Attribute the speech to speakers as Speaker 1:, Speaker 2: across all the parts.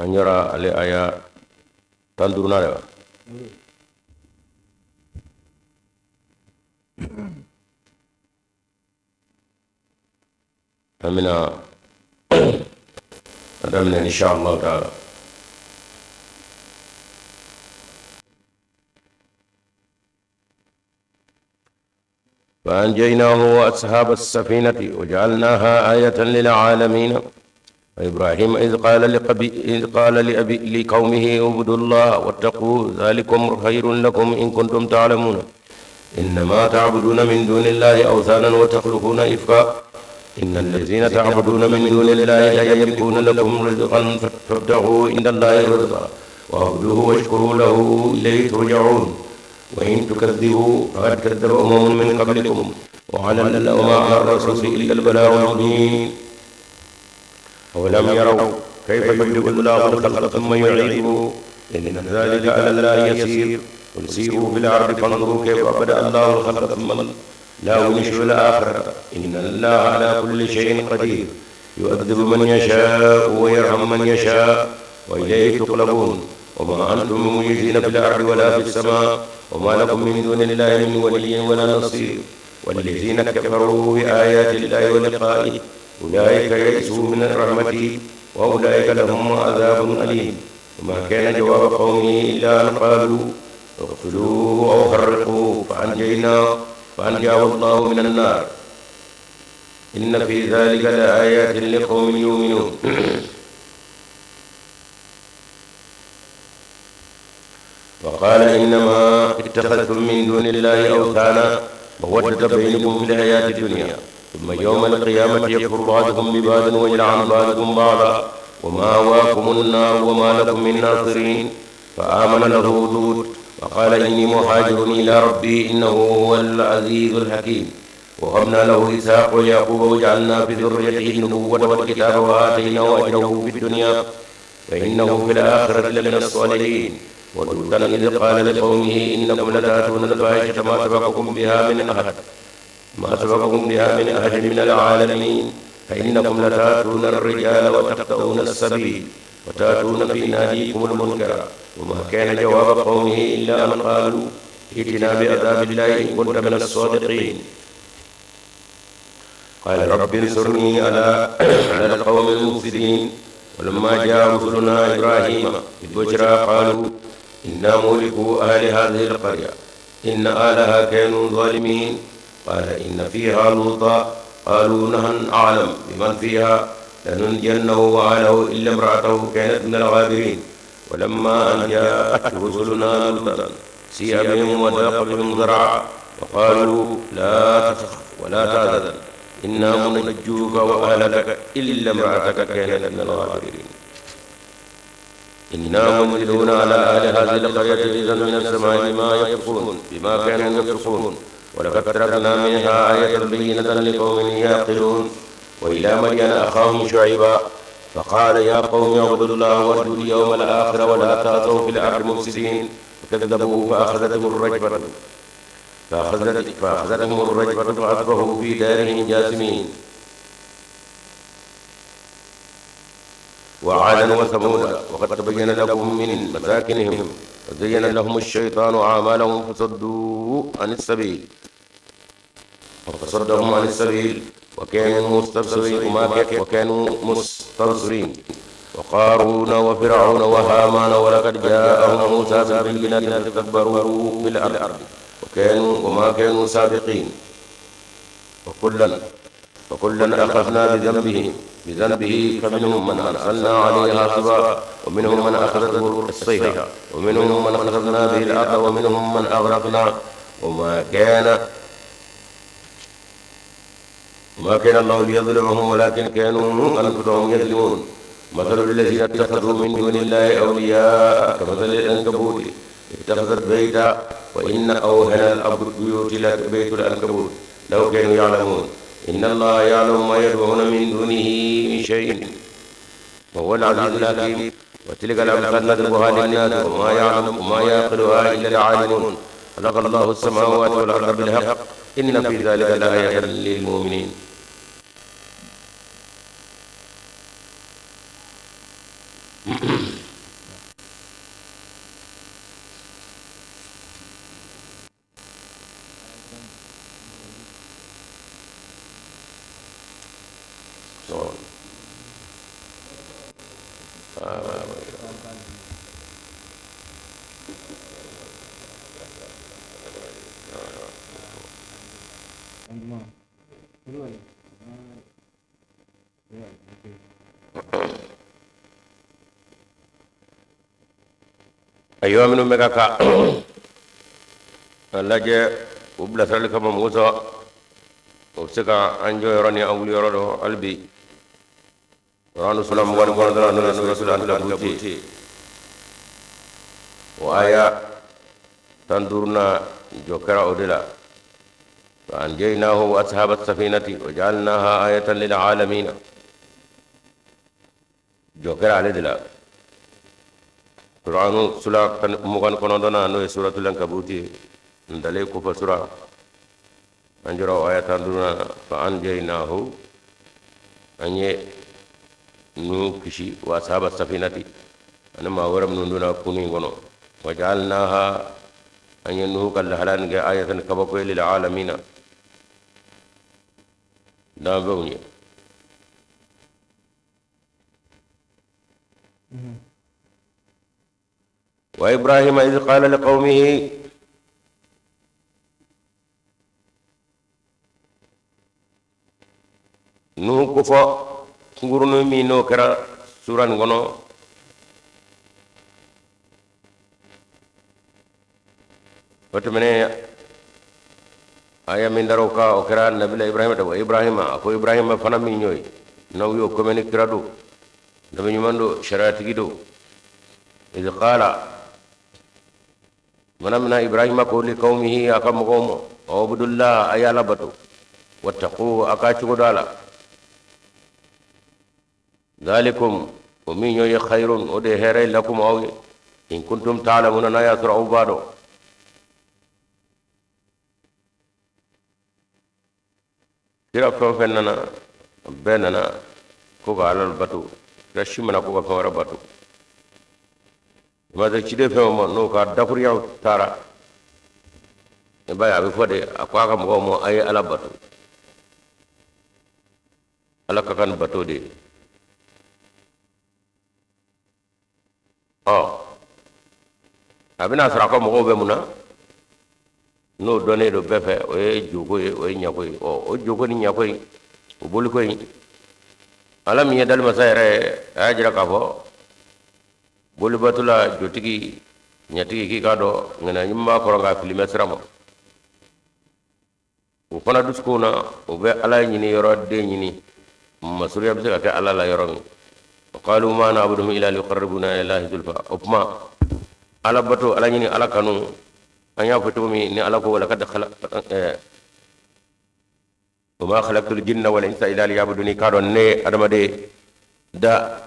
Speaker 1: anjara ale aya tanduruna le amina adamna inshallah taala فأنجيناه وأصحاب السفينة وجعلناها آية للعالمين وإبراهيم إذ قال لقومه اعبدوا الله واتقوا ذلكم خير لكم إن كنتم تعلمون إنما تعبدون من دون الله أوثانا وتخلقون إفكا إن الذين تعبدون من دون الله لا يملكون لكم رزقا فابتغوا عند الله رزقا واعبدوه واشكروا له إليه ترجعون وإن تكذبوا فقد كذب من قبلكم وما على الرسول إلا البلاغ المبين أولم يروا كيف يبدئ الله الخلق ثم يعيده إن ذلك على الله يسير قل سيروا في الأرض فانظروا كيف بدأ الله الخلق ثم لا ينشئ الآخرة إن الله على كل شيء قدير يؤذب من يشاء ويرحم من يشاء وإليه تقلبون وما أنتم معجزين في الأرض ولا في السماء وما لكم من دون الله من ولي ولا نصير والذين كفروا بآيات الله ولقائه أولئك يئسوا من رحمتي وأولئك لهم عذاب أليم وما كان جواب قومه إلا أن قالوا اقتلوه أو حرقوه فأنجاه الله من النار إن في ذلك لآيات لقوم يؤمنون وقال إنما اتخذتم من دون الله أوثانا مودة بينكم في الحياة الدنيا ثم يوم القيامة يكفر بعضكم ببعض ويلعن بعضكم بعضا ومأواكم النار وما لكم من ناصرين فآمن له لوط وقال إني مهاجر إلى ربي إنه هو العزيز الحكيم ووهبنا له إسحاق ويعقوب وجعلنا في ذريته النبوة والكتاب وآتيناه أجره في الدنيا فإنه في الآخرة لمن الصالحين ولوطا إذ قال لقومه إنكم لتأتون الفاحشة ما سبقكم بها من أحد من العالمين فإنكم لتأتون الرجال وتقطعون السبيل وتأتون في ناديكم المنكر وما كان جواب قومه إلا أن قالوا ائتنا بعذاب الله إن كنت من الصادقين قال رب انصرني على القوم المفسدين ولما جاء رسلنا إبراهيم بالبشرى قالوا إنا مهلكوا أهل هذه القرية إن أهلها كانوا ظالمين قال إن فيها لوطا قالوا نحن أعلم بمن فيها لننجينه وأهله إلا امرأته كانت من الغابرين ولما أن جاءت رسلنا لوطا سيء بهم وضاق بهم ذرعا وقالوا لا تخف ولا تحزن إنا منجوك وأهلك إلا امرأتك كانت من الغابرين إنا منزلون على أهل هذه القرية رزقا من السماء بما كانوا يفسقون ولقد تركنا منها آية بينة لقوم يعقلون وإلى مدين أخاهم شعيبا فقال يا قوم اعبدوا الله وارجوا اليوم الآخر ولا تعثوا في الأرض مفسدين فكذبوا فأخذتهم الرجفة فأصبحوا في دارهم جاثمين وعادا وثمودا وقد تبين لكم من مساكنهم وزين لهم الشيطان أعمالهم فصدهم عن السبيل وكانوا مستبصرين وقارون وفرعون وهامان ولقد جاءهم موسى بالبينات فاستكبروا في الأرض وما كانوا سابقين وكلا أخذنا بذنبه فمنهم من أرسلنا عليه حاصبا ومنهم من أخذته الصيحة ومنهم من أخذنا به الأرض ومنهم من أغرقنا وما كان الله ليظلمهم ولكن كانوا أنفسهم يظلمون مثل الذين اتخذوا من دون الله أولياء كمثل العنكبوت اتخذت بيتا وإن أوهن البيوت لبيت العنكبوت لو كانوا يعلمون إن الله يعلم ما يدعون من دونه من شيء وهو العزيز الحكيم وتلك الأمثال نضربها للناس وما يعقلها إلا العالمون خلق الله السماوات والأرض بالحق إن في ذلك لآية للمؤمنين ayo minu mega ka laje ubla sal kama muso obseka anjo yoroni awli yorodo albi ranu sulam wan kono dana no rasulan la buti wa aya tandurna jokara odela فأنجيناه وأصحاب السفينة وجعلناها آية للعالمين جوكر على دلا قرآن سورة مغان كنودنا نو سورة العنكبوت ندلي كوفا سورة أنجرا آية تندرنا فأنجيناه أني نو كشي وأصحاب السفينة أنا ما ورم نندنا كوني غنو وجعلناها أني نو كالهلان آية كبكوا للعالمين دابوني وإبراهيم إذ قال لقومه نو كفا غورنو مينو كرا سوران غنو وتمني aya min daro ka o kira nabila ibrahima to ibrahima ko ibrahima fana mi ñoy naw yo communique rado nabi ñumando sharati gido iz qala manamna ibrahima ko li qaumihi akam qawmo abdullah ayala batu wattaqu akachu dala dalikum o mi ñoy khairun o de here lakum aw in kuntum ta'lamuna na yasra ubado kira fen nana be nana ko ga alal batu rashi mana ko ga fawara batu ma da cide fe mo no ka dakur yaw tara e baya be fode akwa ka mo mo ay ala batu ala ka kan batu de abina sara ko mo be muna no donné do befe o e jogo e o nyakoy o jogo ni nyakoy o bol koy alam ya dal masayre ajra ka fo bol batula jotigi nyatigi ki kado ngana nyimma ko nga filme sramo o fana duskuna o be ala nyini yoro de nyini masuriya be ka ala la yoro qalu ma na'budu illa liqarribuna ila allahi zulfa opma ala bato ala nyini ala kanu anya fotomi ni ala ko wala kad khala وما خلقت الجن والانس الا ليعبدوني كادو ني ادما دي دا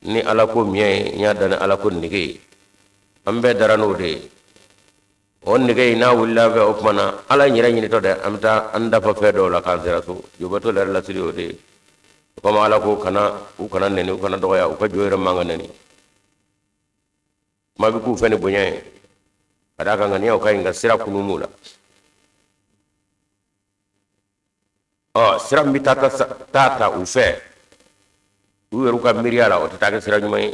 Speaker 1: ni ala ko miye nya dana ala ko nige ambe darano de on nige na wulla be opmana ala nyira nyini to de amta anda fa fedo la kansera su jubato la la siri de ko ma ala ko kana u kana neni u kana doya u ka joyra manga neni ma bi ku fene bunya ada ka ngani o kay nga sira kunumula sira mi tata u fe uweru ka miriala o tata sira nyumay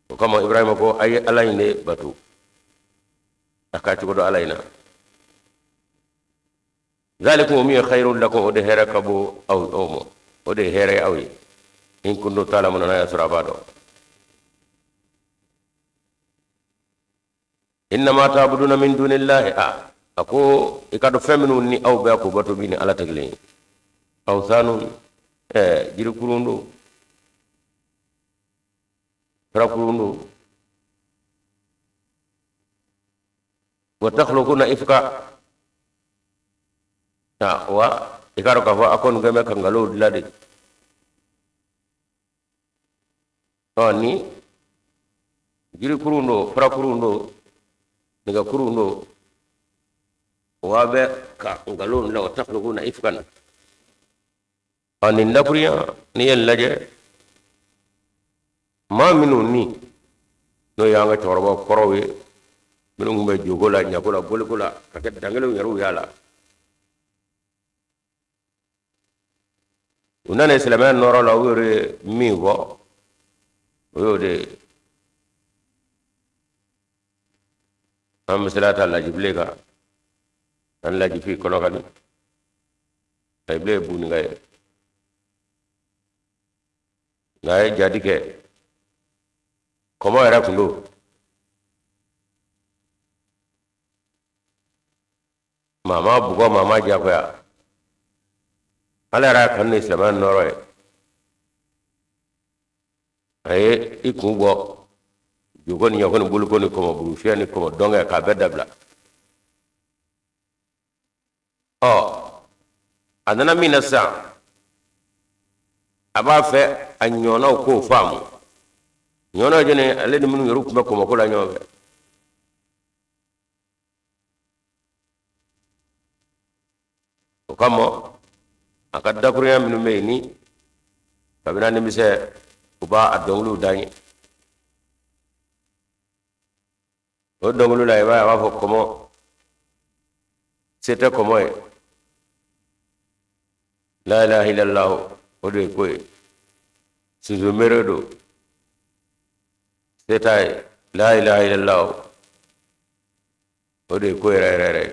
Speaker 1: ko kama ibrahima ko ay alayne batu akati ko do alayna zalikum mi khairul lakum o de herakabu aw omo o de here awi in kundu talamuna ya surabado innama ta'buduna min dunillahi ako ikado feminu ni aw be ko batu bini ala tagle aw sanun jiri kurundo rakurundo wa takhluquna ifka wa ikaro ka fa akon game kangalo dilade ni jiri kurundo rakurundo niga kurundo wabe ka ngalo la wa takhluquna ifkan anin laburiya ni yen laje ma minu ni no yanga chorba korowe minu ngumbe jogola nyakola bolikola kake dangelo yaru yala unane islaman noro la wure mi go yo de am salata la jible ka an la jifi kono kadi ay ble bu ni ngay jadi ke komo era kundo mama bugo mama jako ya ala ra kan ni islaman noro ay ikugo jogo ni yakon bulu ko ni komo bulu fiani komo donga ka bedabla anana minasa aba fe anyona ko famu nyona jene ale ni munu yoru kuma ko la nyobe o kamo akadda kuriya minu meini kabina ni mise uba adonglu dani o donglu la iba wa fo komo sete komo la ilaha illallah o de koy suzu meredo setai la ilaha illallah o de koy re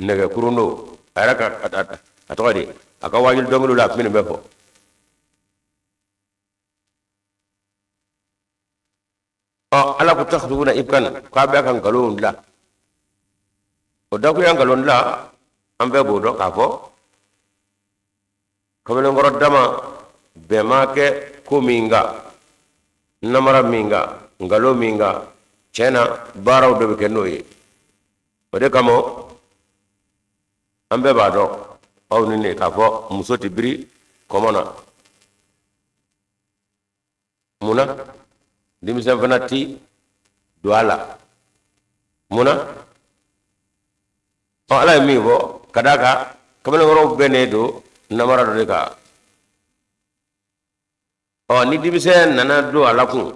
Speaker 1: nega kurundo araka atwadi aka wajul donglu la min befo ala ku takhuduna ibkan ka be kan galon la o da ku yang galon la ambe bodo ka fo kamene ngoro dama be make ko minga namara minga ngalo minga chena baraw do ke noyi o de kamo ambe bado aw ni ka fo musoti biri komona muna dimisen fanati duala muna ala mi bo kadaka kamene ngoro benedo namara do ka ni dimisen nana do alakun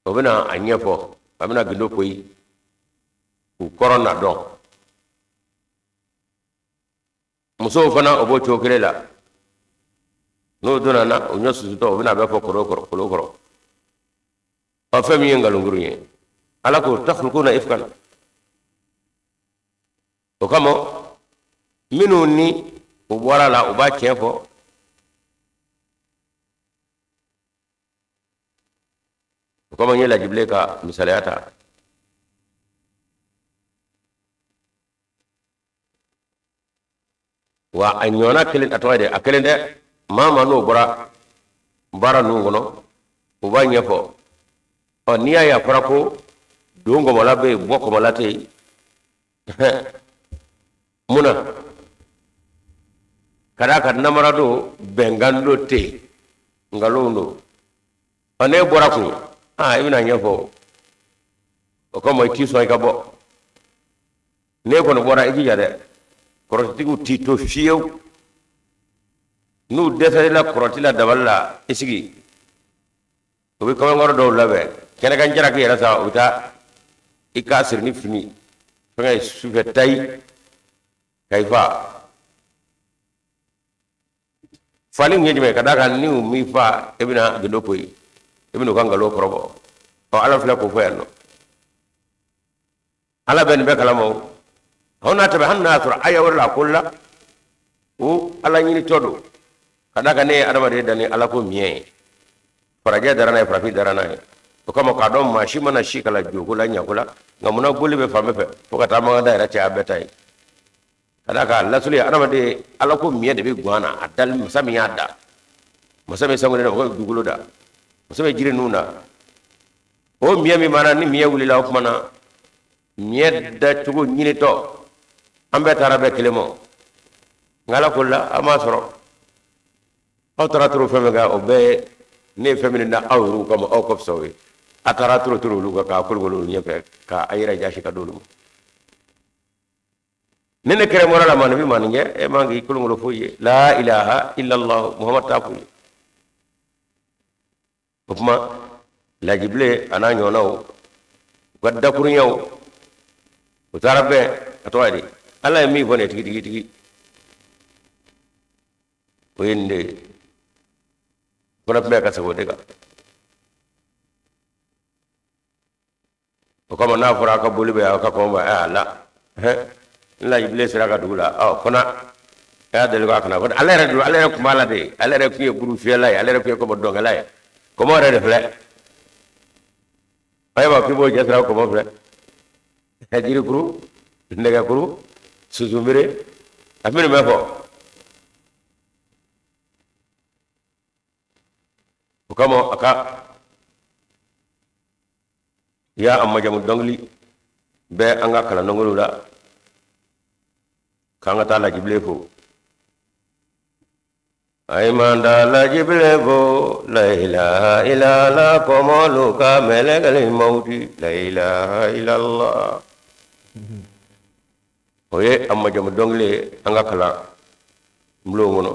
Speaker 1: obena anyefo amina gindo koyi ku corona don muso fana obo chokere la no dona na onyo susuto obena be fo koro o fami ngalunguru yen ala ko takhluquna ifkan o kamo minu ni ubora la uba chefo o kamo nyela jible ka misaliyata wa anyona kelen atwade akelen de mama no bora bara no ngono uba nyefo o niya ya farako dongo malabe boko malate muna kada kad namarado bengando te ngalondo ane boraku ibina nyefo o ko moy kiso ay kabo ne ko no bora igi jade korotigu tito fiyew nu deta la korotila daballa isigi obi ko ngoro do labe kene kan jara ki yara sa uta ikasir ni fini ngay sufe tay kayfa fali ngi me kada kan ni mi fa ibina gindo koy ibinu kan galo korobo o ala fla ko fayno ala ben be kala mo hona tabe hanna tur aya wala kullu o ala nyini todo kada kan ne adama de dani ala ko miye faraje darana e frafi darana o kama ka don ma shi mana shi kala jogo la nyakula ngamuna boli be fame fe foka ta ma da ra ta betai kada ka Allah suli adama de ala ko miye de be gwana adal musami yada musami sango de ko dugulo da musami jire nuna o miye mi mana ni miye wuli la ko mana miye da tugo nyini to ambe tarabe kelemo ngala kulla ama soro aw taraturu feme ga o be ne feme na awru comme o ko sowe ataraturu turu lu ka kulgolu nyefe ka ayira jashi ka dolu nene kere morala man bi man nge e mangi kulgolu foye la ilaha illa allah muhammad tafu kuma la jible ana nyonaw gadda kurunyaw o tarabe atwadi ala mi bone tigi oyende fana tun bɛ ka segin o de kan o kama n'a fɔra a ka boli bɛ aw ka kɔn a la n lajibile sera ka dugu la fana a y'a deli k'a kana ko ale yɛrɛ tun b'a la de ale yɛrɛ tun ye buru fiyɛla ye ale yɛrɛ tun ye kɔmɔ dɔnkɛla ye kɔmɔ yɛrɛ de filɛ ayiwa k'i b'o cɛ sira kɔmɔ filɛ jirikuru nɛgɛkuru susunbere a minnu bɛ fɔ o kama a ka ya a majamu dɔnkili bɛ an ka kalan dɔnkiliw la k'an ka taa lajibile fo ay manda lajibile fo la ilaha illallah kɔmɔlu ka mɛlɛkɛli mawti la ilaha illallah o ye a majamu dɔnkili an ka kalan bulon kɔnɔ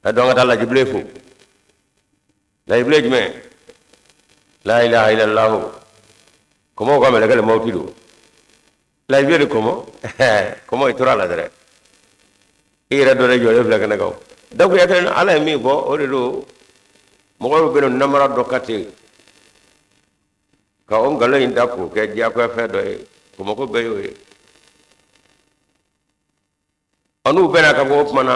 Speaker 1: a dɔn ka taa lajibile fo lajibile jumɛn la ilaha illallah kɔmɔ ka mɛlɛkɛli mawti do lajibile de kɔmɔ i tora la dɛrɛ i yɛrɛ dɔ de jɔlen filɛ kɛnɛ kan donc yɛrɛ ala ye min fɔ o de do mɔgɔw bɛ namara dɔ ka ten ka o nkalon in da k'o kɛ diyagoya fɛn dɔ ye kɔmɔko bɛɛ y'o ye n'u bɛnna ka bɔ o tuma na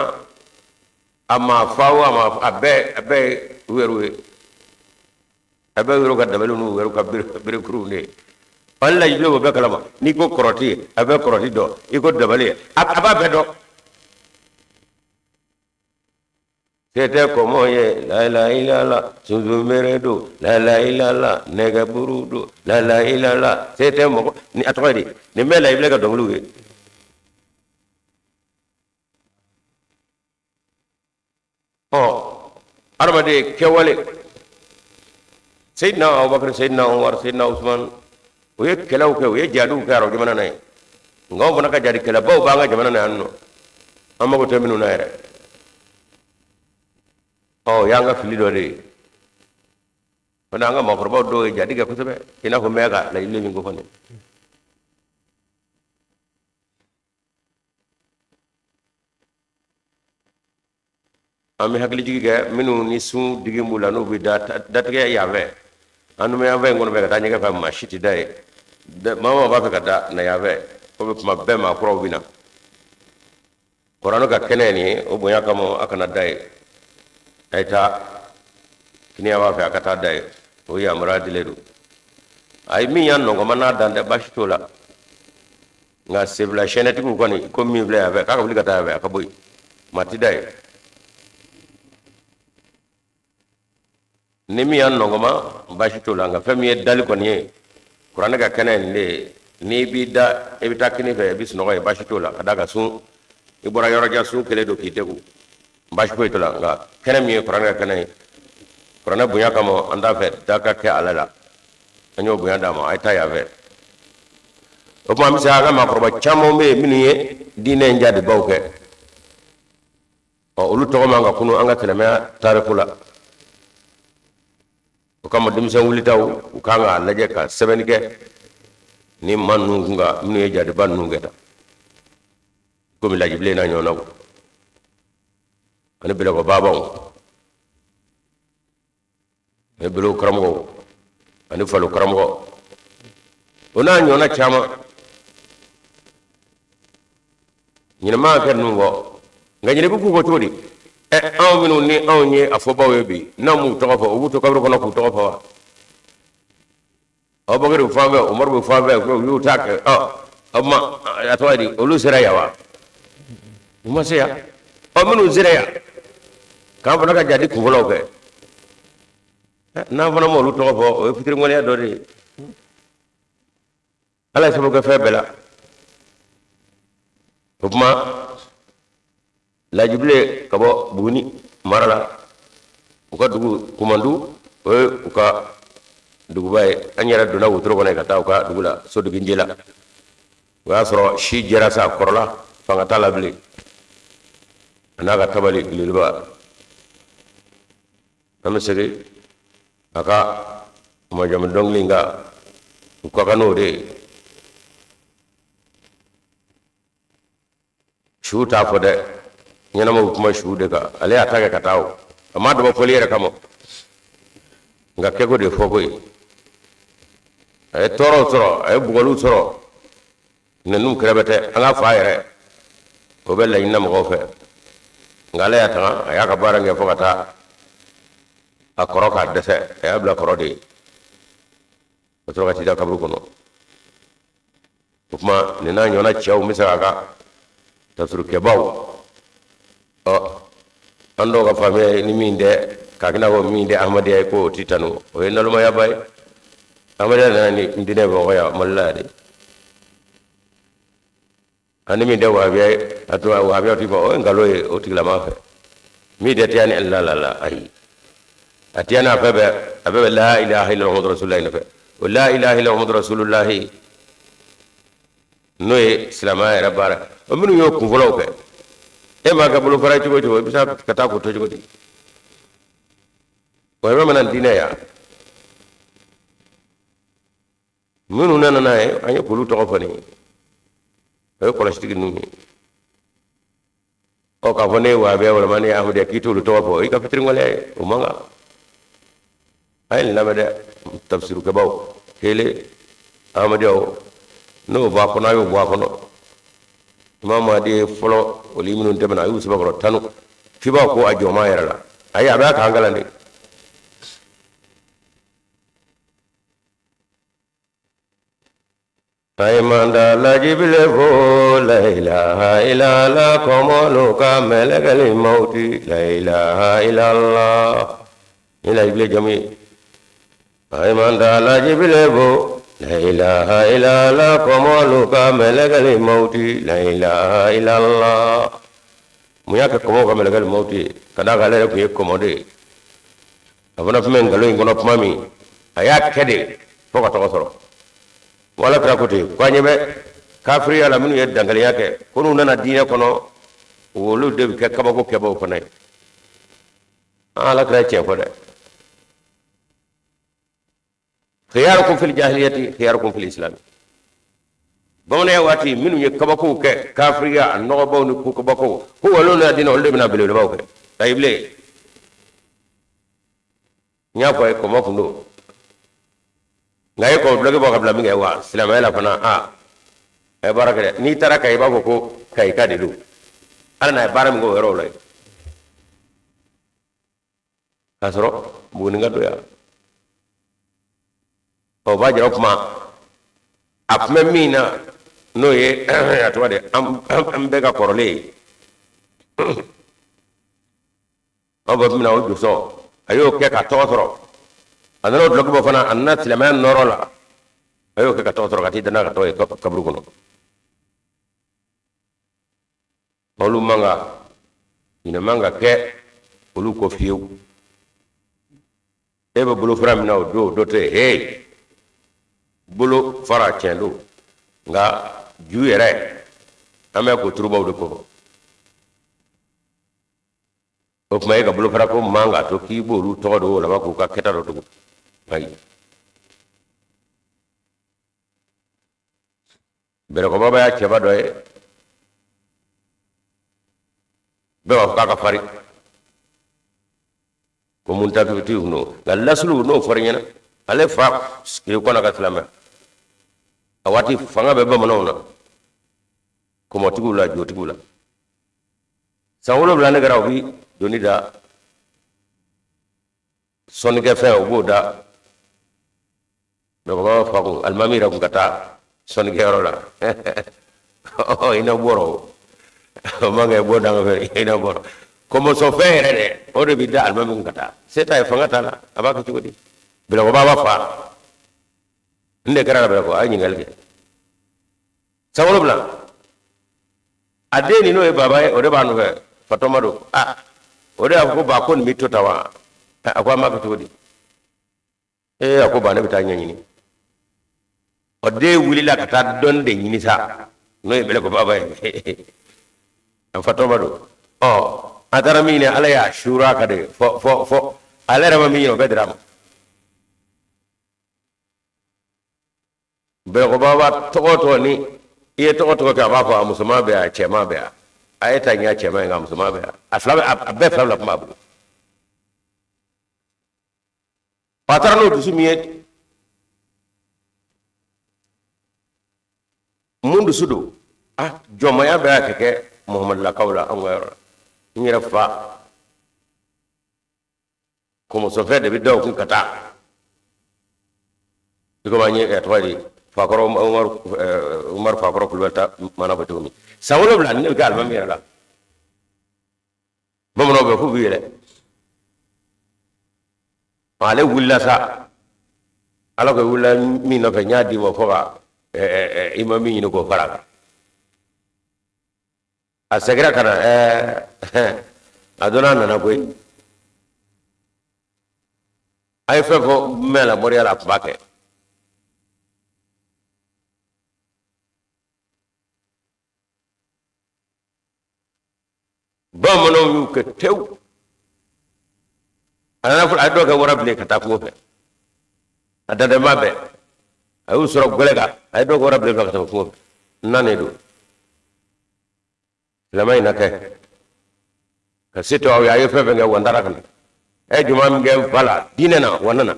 Speaker 1: a ma fa o a bɛɛ ye u yɛrɛw ye a bɛɛ yɛrɛw ka dabali n'u yɛrɛw ka berekuruw de ye an lajibile o bɛɛ kalama n'i ko kɔrɔti a bɛ kɔrɔti dɔn i ko dabali a b'a bɛɛ dɔn tete kɔmɔ ye la ilaha illallah sunsunbere do la ilaha illallah nɛgɛburu do la ilaha illallah tete mɔgɔ ni a tɔgɔ ye di nin bɛɛ lajibile ka dɔnkiliw ye adamaden kɛwale Seydina Abubakar Seydina Umar Seydina Usman o ye kɛlɛw kɛ o ye jihadiw kɛ arabu jamana na ye nka o fana ka jadi kɛlɛbaw b'an ka jamana na yan nɔ an mago tɛ minnu na yɛrɛ y'an ka fili dɔ de ye fana an ka maakɔrɔbaw dɔw ye jadi kɛ kosɛbɛ i n'a fɔ n bɛ ka lajibile min ko fana an bɛ hakilijigi kɛ minnu ni sun digi b'u la n'u bɛ datigɛ yan fɛ an dun bɛ yan fɛ in kɔnɔ bɛ ka taa ɲɛgɛn fɛ maa si tɛ da ye maa b'a fɛ ka da na yan fɛ o bɛ kuma bɛɛ maakɔrɔw bɛ na kuranɛ ka kɛnɛ nin ye o bonya kama a kana da ye a ye taa kiniya b'a fɛ a ka taa da ye o yamaruya dilen don a ye min y'an nɔgɔma n'a dan tɛ baasi t'o la nka sebila sɛnɛtigiw kɔni ko min filɛ yan fɛ k'a ka wuli ka taa yan fɛ a ka bɔ yen maa ti da ye ni min y'an nɔgɔma baasi t'o la nka fɛn min ye dali kɔni ye kuranɛ ka kɛnɛ nin de ye n'i b'i da i bɛ taa kini fɛ i bɛ sunɔgɔ ye baasi t'o la ka d'a kan sun i bɔra yɔrɔjan sun kelen don k'i tegu baasi foyi t'o la nka kɛnɛ min ye kuranɛ ka kɛnɛ ye kuranɛ bonya kama an t'a fɛ da ka kɛ ale la an y'o bonya d'a ma a ye taa yan fɛ o tuma an bɛ se an ka maakɔrɔba caman bɛ yen minnu ye diinɛ in jaabibaw kɛ olu tɔgɔ man ka kunu an ka silamɛya tariku la o kama denmisɛn wulitaw u kan k'a lajɛ ka sɛbɛnni kɛ ni maa ninnu kun ka minnu ye jaadiba ninnu kɛ tan komi lajibile n'a ɲɔgɔnnaw ani bɛlɛkɔ baabaw ani bɛlɛw karamɔgɔw ani falo karamɔgɔ o n'a ɲɔgɔnna caman ɲinɛma kɛ ninnu kɔ nka ɲinɛ bɛ k'u kɔ cogo di anw minnu ni anw ye a fɔbaw ye bi n'an m'u tɔgɔ fɔ u b'u to kabiri kɔnɔ k'u tɔgɔ fɔ wa Abubakar bɛ fan fɛ Umaru bɛ fan fɛ u y'u ta kɛ o tuma a tɔgɔ ye di olu sera yan wa u ma se yan minnu sera yan k'an fana ka jadi kunfɔlɔw kɛ n'an fana ma olu tɔgɔ fɔ o ye fitiriwaleya dɔ de ye ala ye sababu kɛ fɛn bɛɛ la o tuma lajibile ka bɔ Buguni mara la u ka dugu Kumandu o ye u ka duguba ye an yɛrɛ donna wotoro kɔnɔ ka taa u ka dugu la Soduginje la o y'a sɔrɔ si jɛra sa kɔrɔla fanga t'a la bilen a n'a ka tabali gileliba an bɛ segin a ka majamu dɔnkili in kan u ka kan n'o de ye su t'a fɔ dɛ ɲɛnamaw kuma su de kan ale y'a ta kɛ ka taa o amma do foli yere kamo nga kego de fogoy ay toro ay bugolu toro nenum krebete anga fa yere ko bella inna mo fe ngale ya tan aya ka barange fogata akoro ka dese ay abla korodi to ga ti da kabru kono kuma nina nyona chaw misaka ka tasuru ke baw ando ga fami ni minde ka kina ko minde ahmadiya ko titanu o enaluma ya bay ahmadiya nani ndine bo ya mallade ani minde wa biya atwa wa biya tipo o ngalo e o tigla ma fe mi de tiani la ay atiana fa be abe la ilaha illa muhammadu rasulullah fa la ilaha illa muhammadu rasulullah no e islama era bara o minu yo ku volo ke e ma ga bulu fara ci go bisa kata ko to jodi o e ma nan dina ya minu nana na e anyo kulu to fani e ko la stigi numi o ka fone wa be wala mani ahmad kitu lu to fo e ka fitri ngole o manga ay la mede tafsiru ke baw hele ahmad yo no ba ko na yo ba ko no mama de folo wali minun temana ayu sabako tanu fiba ko ajo ma yarala ay aba ka ngalande ay manda la jibile ko la ilaha illa la komolo ka melegali mauti la ilaha illa allah ila ibile jami ay manda la jibile ko la ilaha illa la komolo ka melegali mauti la ilaha illa allah muya ka komo ka melegali mauti kada gale ko yekomode abana fumen galo ngono pmami aya kede foko to soro wala krakote ko nyebe kafri ala minu yed dangal yake kono nana diine kono wolu de ke kabako kebo ko nay ala krache ko de khiyarukum fil jahiliyati khiyarukum fil islam bawne wati minu ye kabako ke kafriya no bawni ku kabako ko wolu na dina olde bina bele bawke tayble nya ko ko mafundo ngaye ko bloge bo kabla mi ngay wa silama la fana e baraka ni tara kay ba ko kay kadidu ala na baram go wero lay asro bu ni ngado ya o ba jaro kuma afme mina no ye atwa de am be ka korole o ba mina o juso ayo ke ka totoro anano bloge bo fana anna silama norola ayo ke ka totoro kati dana ka to e kabru kono olu manga ina manga ke olu ko fiu ebe bulu fram na do te hey bulu fara chendo nga juyere ame ko turba do ko o kuma ga bulu fara ko manga to ki boru to do la ko ka keta do ay bere ko baba ya cheba do e be wa ka fari ko mun ta fiti no galaslu no farinya ale fa ke ko na ka salama awati fanga be ba manona ko motigula jotigula sawolo blane garaw bi doni da sonike fe o boda be ko fa ko almamira ko kata sonike rola o ina boro manga boda ngafe ina boro como so fere de o de bidda almami ko kata seta e fanga tala abaka ci godi bila ko baba fa nde gara be ko ay ngal ke sawolo bla adeni no e baba e o de banu fe fatomado o de ko ba ko mi totawa akwa maka todi ako ba na bitanya nyini o de wuli la kata don de nyini sa no e bele ko baba e fatomado atara mine ala ya shura kade fo ala rama mino bedram be ko baba to ni e to ka ba fa musuma be a chema be a ayeta nya chema nga musuma be a flabe abbe flabe la mabu patarano dusu miyet mundu sudu jomaya be keke muhammad la kawla angwero ngira fa como so fede bi daw kun kata ko ma ñe etwadi fa ko umar fa ko kulwata mana ba tumi sawlo bla ni gal ma mira la bomo be fu biire ale wulla sa ala ko wulla mi no fe nyaadi mo foga imami ni ko fara a segra kana adona nana koy ay fe fo mela mori ala bake bomo yu ke tew ana fu ado ka wara ble kata ko fe adada mabe ayu soro golega ay do ko wara ble kata ko nane do lamay nake ka sito aw ya yefe be nga wandara kan ay jumam nge bala dine na wanana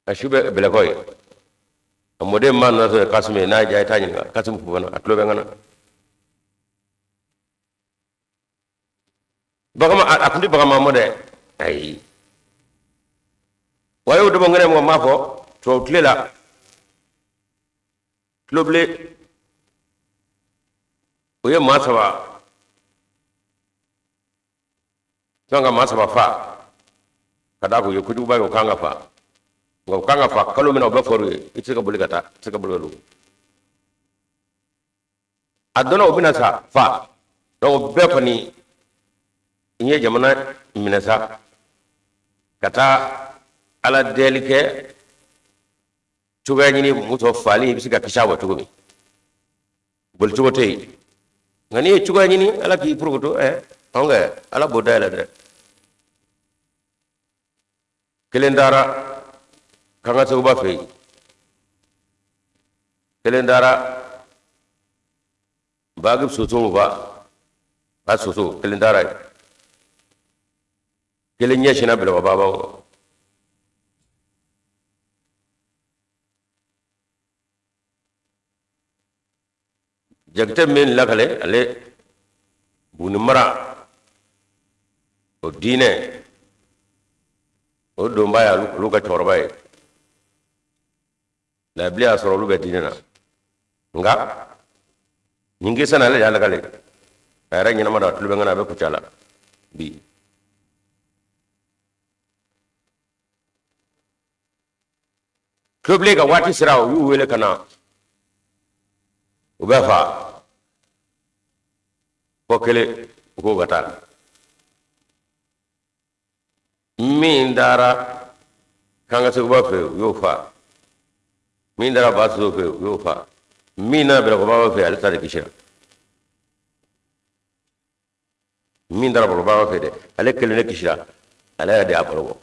Speaker 1: ashube bele koy amode man na kasme na jay tani kasum fu bana atlo be ngana bagama akundi bagama mode ay wayo do ngene mo mafo to tlela tloble oye masaba tanga masaba fa kada ko yokudu ba ko kanga fa ngo kanga fa kalo mena ba foru itse ka buligata itse ka bulolu adona obina sa fa do be ko ni inye jamana minasa kata ala delike tuga nyini muto fali bisika kishawa tugumi bol tugo tay ngani tuga nyini ala ki progoto onga ala boda la de kelendara kanga so ba fe kelendara bagib soto ba soto kelendara kelenya shina bela baba jagte men lakale ale buni mara o dine o do mbaya lu ka chorbay la blia soro lu be dine na nga nyingi sana le yalla kale ara nyina mada lu be ngana be kucala bi Kuble ka wati sira yu wele kana ubafa pokele ko gatal min dara kanga se ubafe yo fa min dara basu fe yo fa mina bela ko baba fe alta de kishira min dara ko baba fe de alekele ne kishira ala de apolo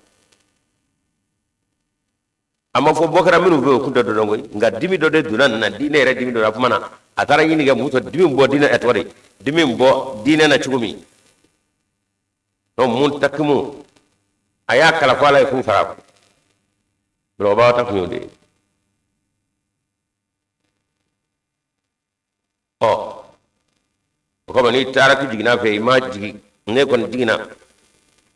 Speaker 1: amma fo bokara minu be kunta do ngoy nga dimi do de dunan na dine re dimi do afmana atara yini ga muto dimi bo dina etwari dimi bo dina na chugumi no mun takmu aya kala fala fu fara do ba ta fu de ko bani tara ki jigina fe ma jigi ne kon jigina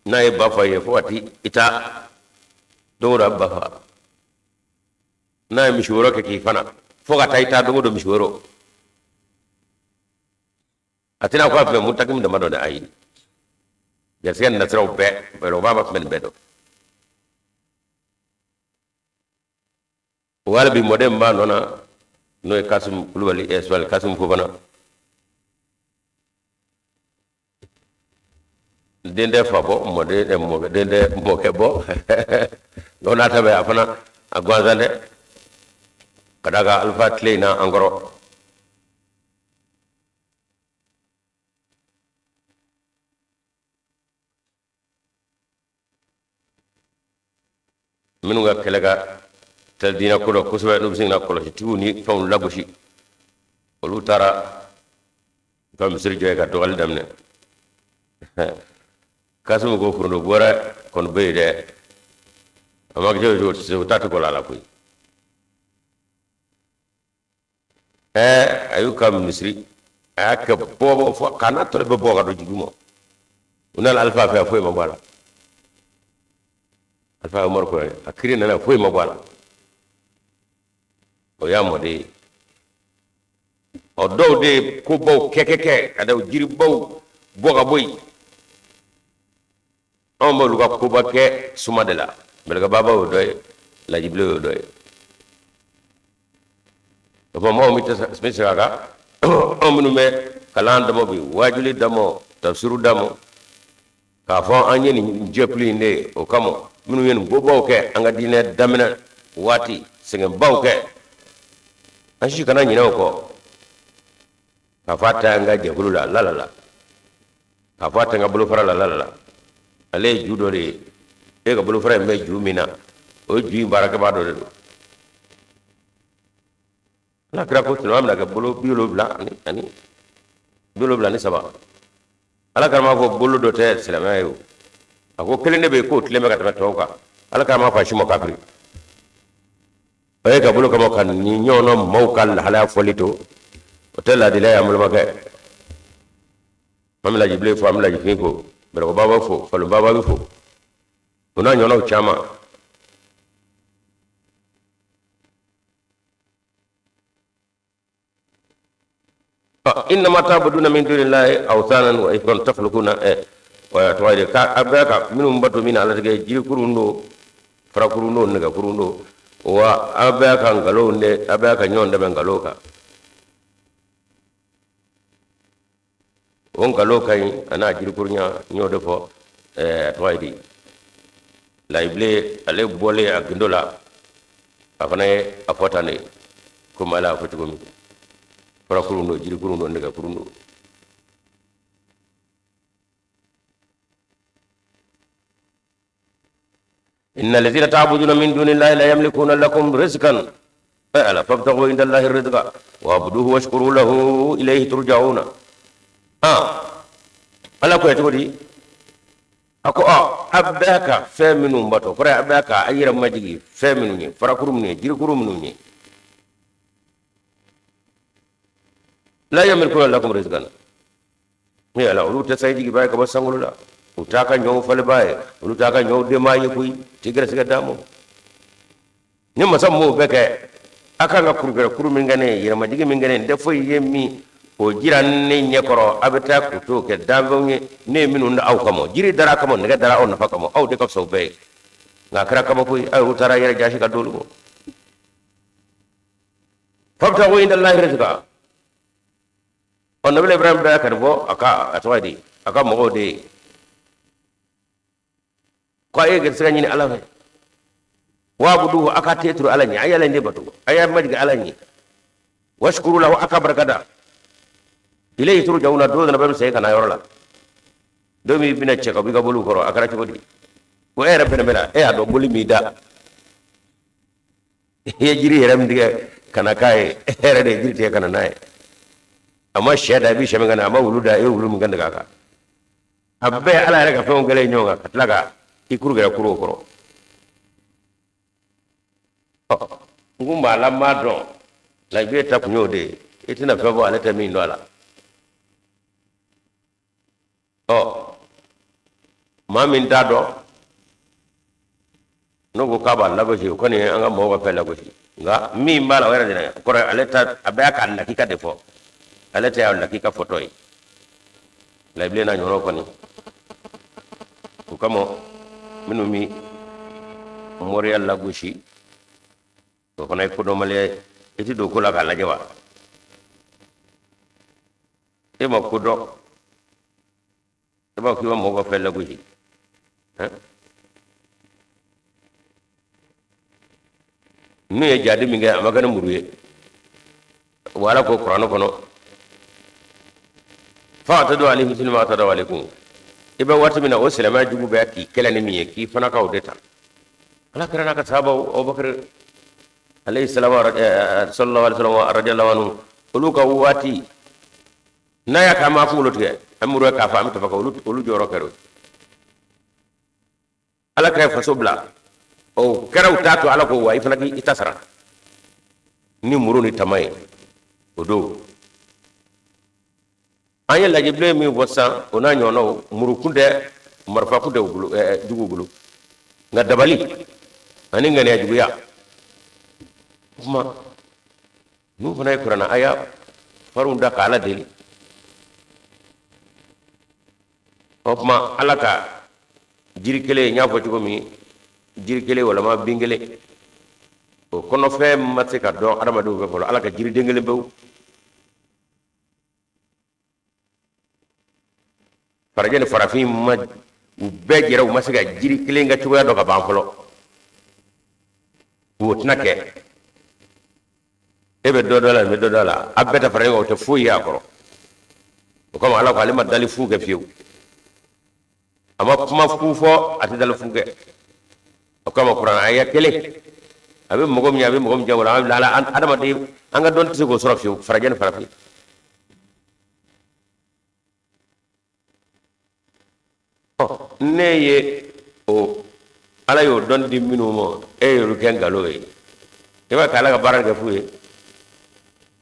Speaker 1: na e ba fa ye fo ati ita do ra ba fa na mishworo ke kifana foga taita do mishworo atina ko fe mutakim da madone ayi yersen na traw be pero baba men bedo wala bi modem ba nona no e kasum kulwali eswal kasum fofana dende fabo mode de mo dende mo ke bo dona tabe afana agwazande kadaga alfa tlena angoro minu ga kelega tel dina ko ko so no bisin na ko ti ni fam lagoshi olu tara ko misri joy ga dogal damne kasum go furundo bora kon beede amag jojo so tatu ko la koy ayu kam misri aka bobo fo kana to be boga do jumo unal alfa fa fo ma bala alfa umar ko akiri na fo ma bala o yamode o dow de ko bow kekeke ada jiri bow boga boy on mo luga ko bakke suma de la belga baba o doy la jible o doy ko mo mi ta spesial ga on minu me kalan damo bi wajuli damo tafsiru damo ka fo anye ni jepli ne o kamo minu yen bobo ke anga dine damina wati singen bawke an shi kana nyina ko ka fata nga jehulu la la ka fata nga bulu fara la ale judore e ga bulu fara me jumina o ju baraka ba do la kra ko tino amna ga bulu biolo bla ani biolo bla ni saba ala karma ko bulu do te selama yo ako kelene be ko tleme ga tawka ala karma fa shimo kafiri e ga bulu kamo kan ni nyono mawkal hala folito hotel adila ya mulma ke mamla jible fo amla jifiko bere ko baba fo falu baba fo una nyono chama inma ta'buduna min dunillahi awthanan wa ifkan takhluquna wa tawali ka abaka minum batu min ala tege jiri kurundo fara kurundo nega kurundo wa abaka ngalo ne abaka nyonde be ngalo ka on kalo kay ana jiri kurnya nyodo fo toydi laible ale bole agindola afane afotane ko mala fotugo mi para kurundo jiri kurundo ndega kurundo innal ladhina ta'buduna min dunillahi la yamlikuna lakum rizqan fa'ala fabtaghu indallahi rizqa wa'buduhu washkuru lahu ilayhi turja'una ala ko yatodi ako abaka feminu mbato fara abaka ayira majigi feminu ni fara kurum ni jiri kurum ni la yamliku lakum rizqan mi ala ulu ta sayji bay ka basangulu la utaka nyaw fale bay utaka nyaw de mayi kuy tigre siga damo ni masam mo beke aka nga kurgara kurum ngane yira majigi mi ngane defo yemi o jiran ne nyekoro abeta kuto ke davonge ne minu nda aw kamo jiri dara kamo ne dara on nafa kamo aw de ko so be nga kra kamo koy ay utara yere jashi ka dolu ko fabta wo inda allah rizqa on nabi ibrahim da karbo aka atwadi aka mo de ko ay ge sira ni ala wa budu aka tetru ala ni ayala ne batu ayar majga ala ni washkuru lahu aka barkada ilay turja'una do na bam sey kana yorla do mi bina cheka bi ga bolu koro akara ci bodi ko era bena bena ado boli mi da ye jiri yaram diga kana kai era de jiri te kana nay amma sheda bi shame ngana amma wuluda e wulu mi ganda kaka abbe ala rega fe on gele nyonga katlaga ikuru gara kuro koro ngumba la madon la be tap nyode itina fe bo ala tami ndola mamin dado no go kaba lago ji ko ni anga mo ga pela go ji nga mi mala wera dina ko aleta abaka na kika defo aleta ya na kika fotoy la ble na nyoro ko ni ko kamo minu mi mori alla go shi to ko nay ko do male eti do ko la kala jawa e ma ko do e ba ko mo ga pela go ji nu ye jadi minge amagana muruye wala ko qur'ano kono fa tadu alayhi muslima tadu alaykum iba wata mina o salama jugu ba ki kelani mi ki fana ka odeta ala karana ka sahaba abubakar alayhi salam sallallahu alaihi wasallam radiyallahu anhu uluka wati naya kama fu lotiye amuru ka fa mi to fa ko ulu joro kero ala ka faso bla o keraw tato ala ko wa ifana ki itasara ni muru ni tamay o do anya la jible mi bossa ona nyono muru kunde marfa kunde gulu dugu gulu nga dabali ani nga ne jugu ya kuma nu fana kurana aya farunda kala deli kuma alaka jiri kele nya fo jugo mi jiri kele wala ma bingele o kono fe matse ka do adama do be folo alaka jiri dengele bew farajene farafin ma u be jere u masiga jiri kele nga cugo do ka ban folo wotna ke ebe do dola me do dola abeta fare o te fu ya ko ko ala ko alima dali fu ke fiu ama kuma fu fo ati dal fu ke ko ma qur'an aya kele abe mogom nya abe mogom jawla la adama de anga don tisi ko soro fiu farajen farafi ne ye o ala yo don di minu mo e yo ken galo e ba kala ga baral ga fu e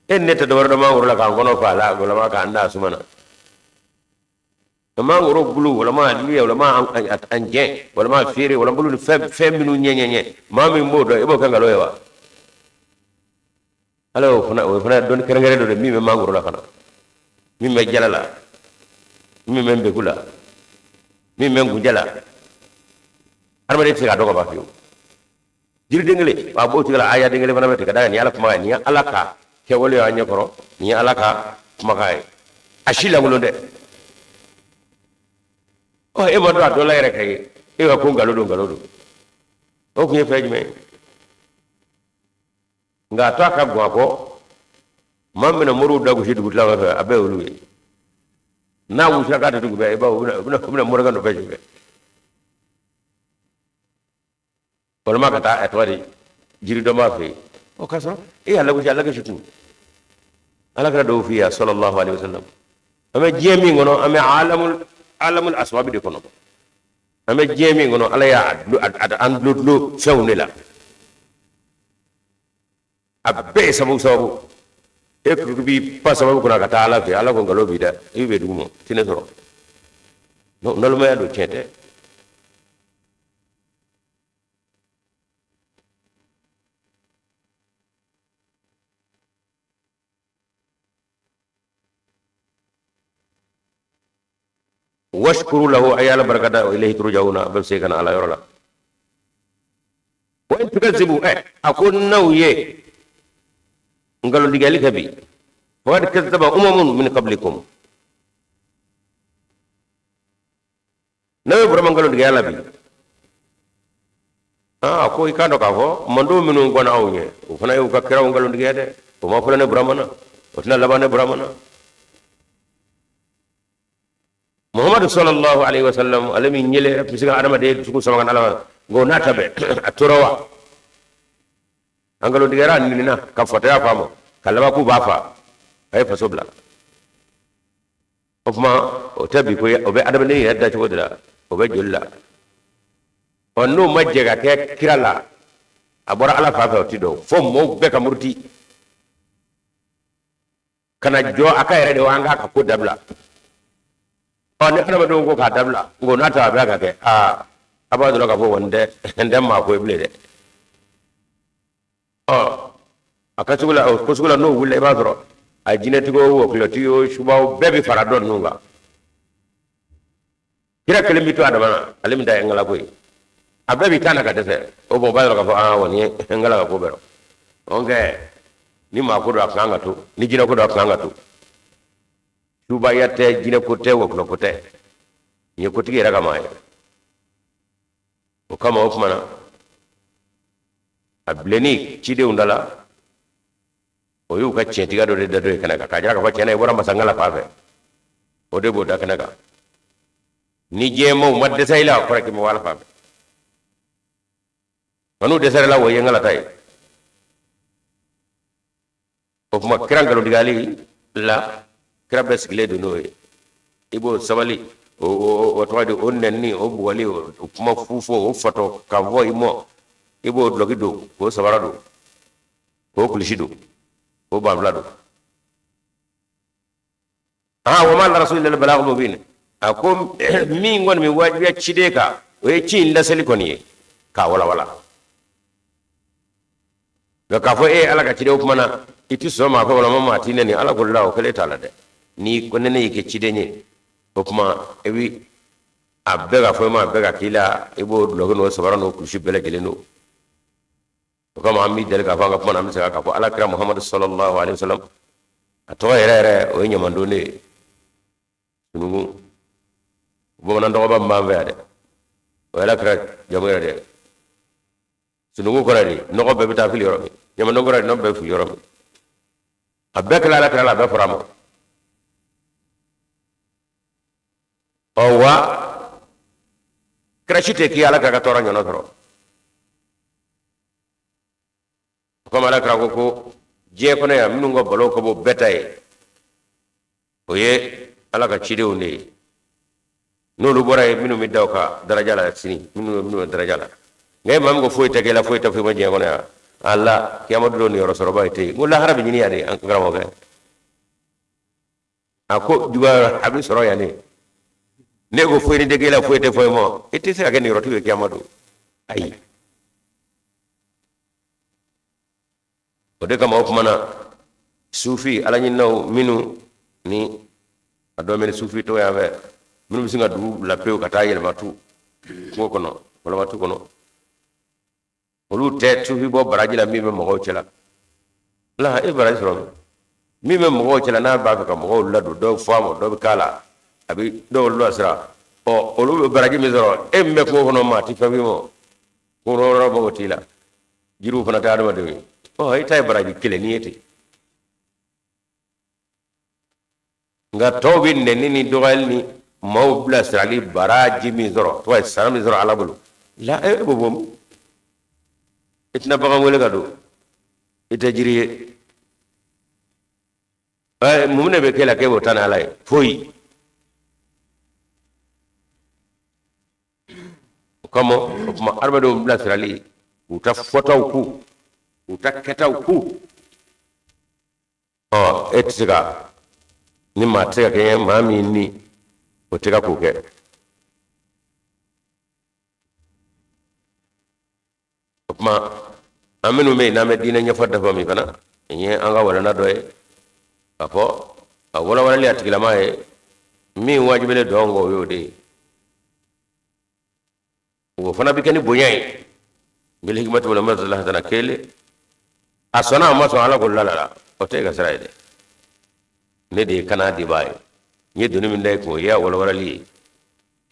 Speaker 1: en neta do wardo ma wurla kan kono fa la gola ma ka anda sumana ma wuro bulu wala ma liya wala ma anje wala ma fere wala bulu fe minu nye ma mi modo e bo kan galo e wa alo fana don kerengere do mi me ma wuro la kana mi me jalala mi me mbegula mi me ngujala arma de tiga do ko ba fiu jiri dengele ba bo tiga aya dengele fana be tiga da ni ala kuma ni ala ka ke wole ya nyakoro ni ala ka kuma kai ashila ngulonde o e bodo do la yere kay e wa ko ngalo do o ku ye fejme nga to ka gwa ko mamme na muru dagu hidu gutla wa abe wulu na wu saka to be ba una muru ga no fejme wala ma kata etwari jiri do ma fe o kaso e ala ga shutu ala ga do fiya sallallahu alaihi wasallam ame jemi ngono ame alamul asbab de kono ame jemi ngono ala ya an lu fewne la abbe sabu e ku bi pasabu kuna kata ala fe ala ko ngalo bi da ibe dumo tine soro no lo ma do chete washkuru lahu ayala barakata wa ilayhi turjauna bal sekana ala yorala wa in tukazibu akun nawye ngalo digali kabi wa kazzaba umamun min qablikum nawe burama ngalo digala bi ko ikando ka fo mando minu gona awnye o fana yu kakira ngalo digede o ma fulane buramana o tna labane buramana muhammad sallallahu alaihi wasallam alami nyele pisiga adama de suku sama kan ala go natabe aturawa angalo digara nina ka fota ya famo kalaba ku bafa ay fasobla ofma o tabi ko o be adama ne yadda ci wodra o be julla onno majjega ke kirala abora ala fafa tido fo mo be ka murti kana jo akayre de wanga ka ko dabla ne adama do ko ka dabla go nata ba ka ke abadu la ka fo wonde ndem ma ko ibile de akasugula ko sugula no wulle ba doro a jineti go wo klotiyo shubaw bebi faradon nunga kira kelimi to adama alim da ngala koy abebi kana ka dese o bo ba ka fo woni ngala ko bero onge ni ma ko do akanga to ni jina ko do akanga to tuba yate jine ko te wo ko te ni ko tigi raga may o kama o mana ableni cide undala o yu ka centi ga do de do kana ka jara ka facena e wora masangala pa fe o de bo da kana ka ni je mo madde sayla ko rek mo wala fa manu de sare la wo yengala tay o ma kirangalo digali la krabes gile do noy ibo sabali o toadi on nenni o bugali o kuma fufo o fato ka vo imo ibo logi do ko sabara do ko kulisi do ko bambla do wa ma rasulillah balagh mubin akom mi ngon mi wajibi cide ka o ci inda seli koni ka wala wala ga ka fo ala ka cide kuma na iti so ma ko wala ma tine ni ala gollahu kale tala de ni ko nene yake cide ni o kuma ewi abega fo ma abega kila ibo logo no sabara no kulisi bele geleno ko ma mi del ka fa ga kuma na mi sa ka fo ala kira muhammad sallallahu alaihi wasallam ato yere o nyamando ne sunugu bo nan do ba mbambe ade wala kira jamu de sunugu ko radi no ko be bita fili yoro nyamando ko radi no be fili yoro abekla ala kira la be faramo owa krashite ki ala ka tora nyono toro ko mala kra ko je ko ne aminu ngo balo ko bo betay oye ala ka cidew ne no lu bora minu mi daw ka daraja la sini minu daraja la ngay mam go foy tege la foy ta fi ma je ko ne alla kiyamadu do ni yoro soro bay te ngulla harabi ni yade an gramo be ako juga habis soro ya ne nego foy ni dege la foy te foy mo ite se agani rotu ke kiyamadu ay ode kama opmana sufi ala naw minu ni ado men sufi to ya ve minu bisinga du la pew kata yel matu ko kono wala matu kono olu te sufi bo baraji la mi be mo chela la e baraji ro mi be mo chela na ba ka mo la do famo do kala abi do lo asra o olu baraji mi zoro e me ko kono ma ti fabi mo ko ro bo tila jiru fana ta do de o ay tay baraji kile niete nga tobin ne ni dogal ni mawbla sali baraji mi zoro to ay salam zoro ala bulu la e bobom itna baga wala gado ita jiri ay mumne be kela ke botana lay foyi kamo ma arbado bla sali uta fotaw ku uta ketaw ku etiga ni matega ke mami ni otega ku ke ma amenu me na medina nya fadda fami kana nye anga wala na doye apo wala wala li atigila mae mi wajibele dongo yode wo fana bikani boyay bil hikmati wala mazlah dana kele asana ma so ala kullala otega saraide ne de kana di bay ni dunu min day ko ya wala wala li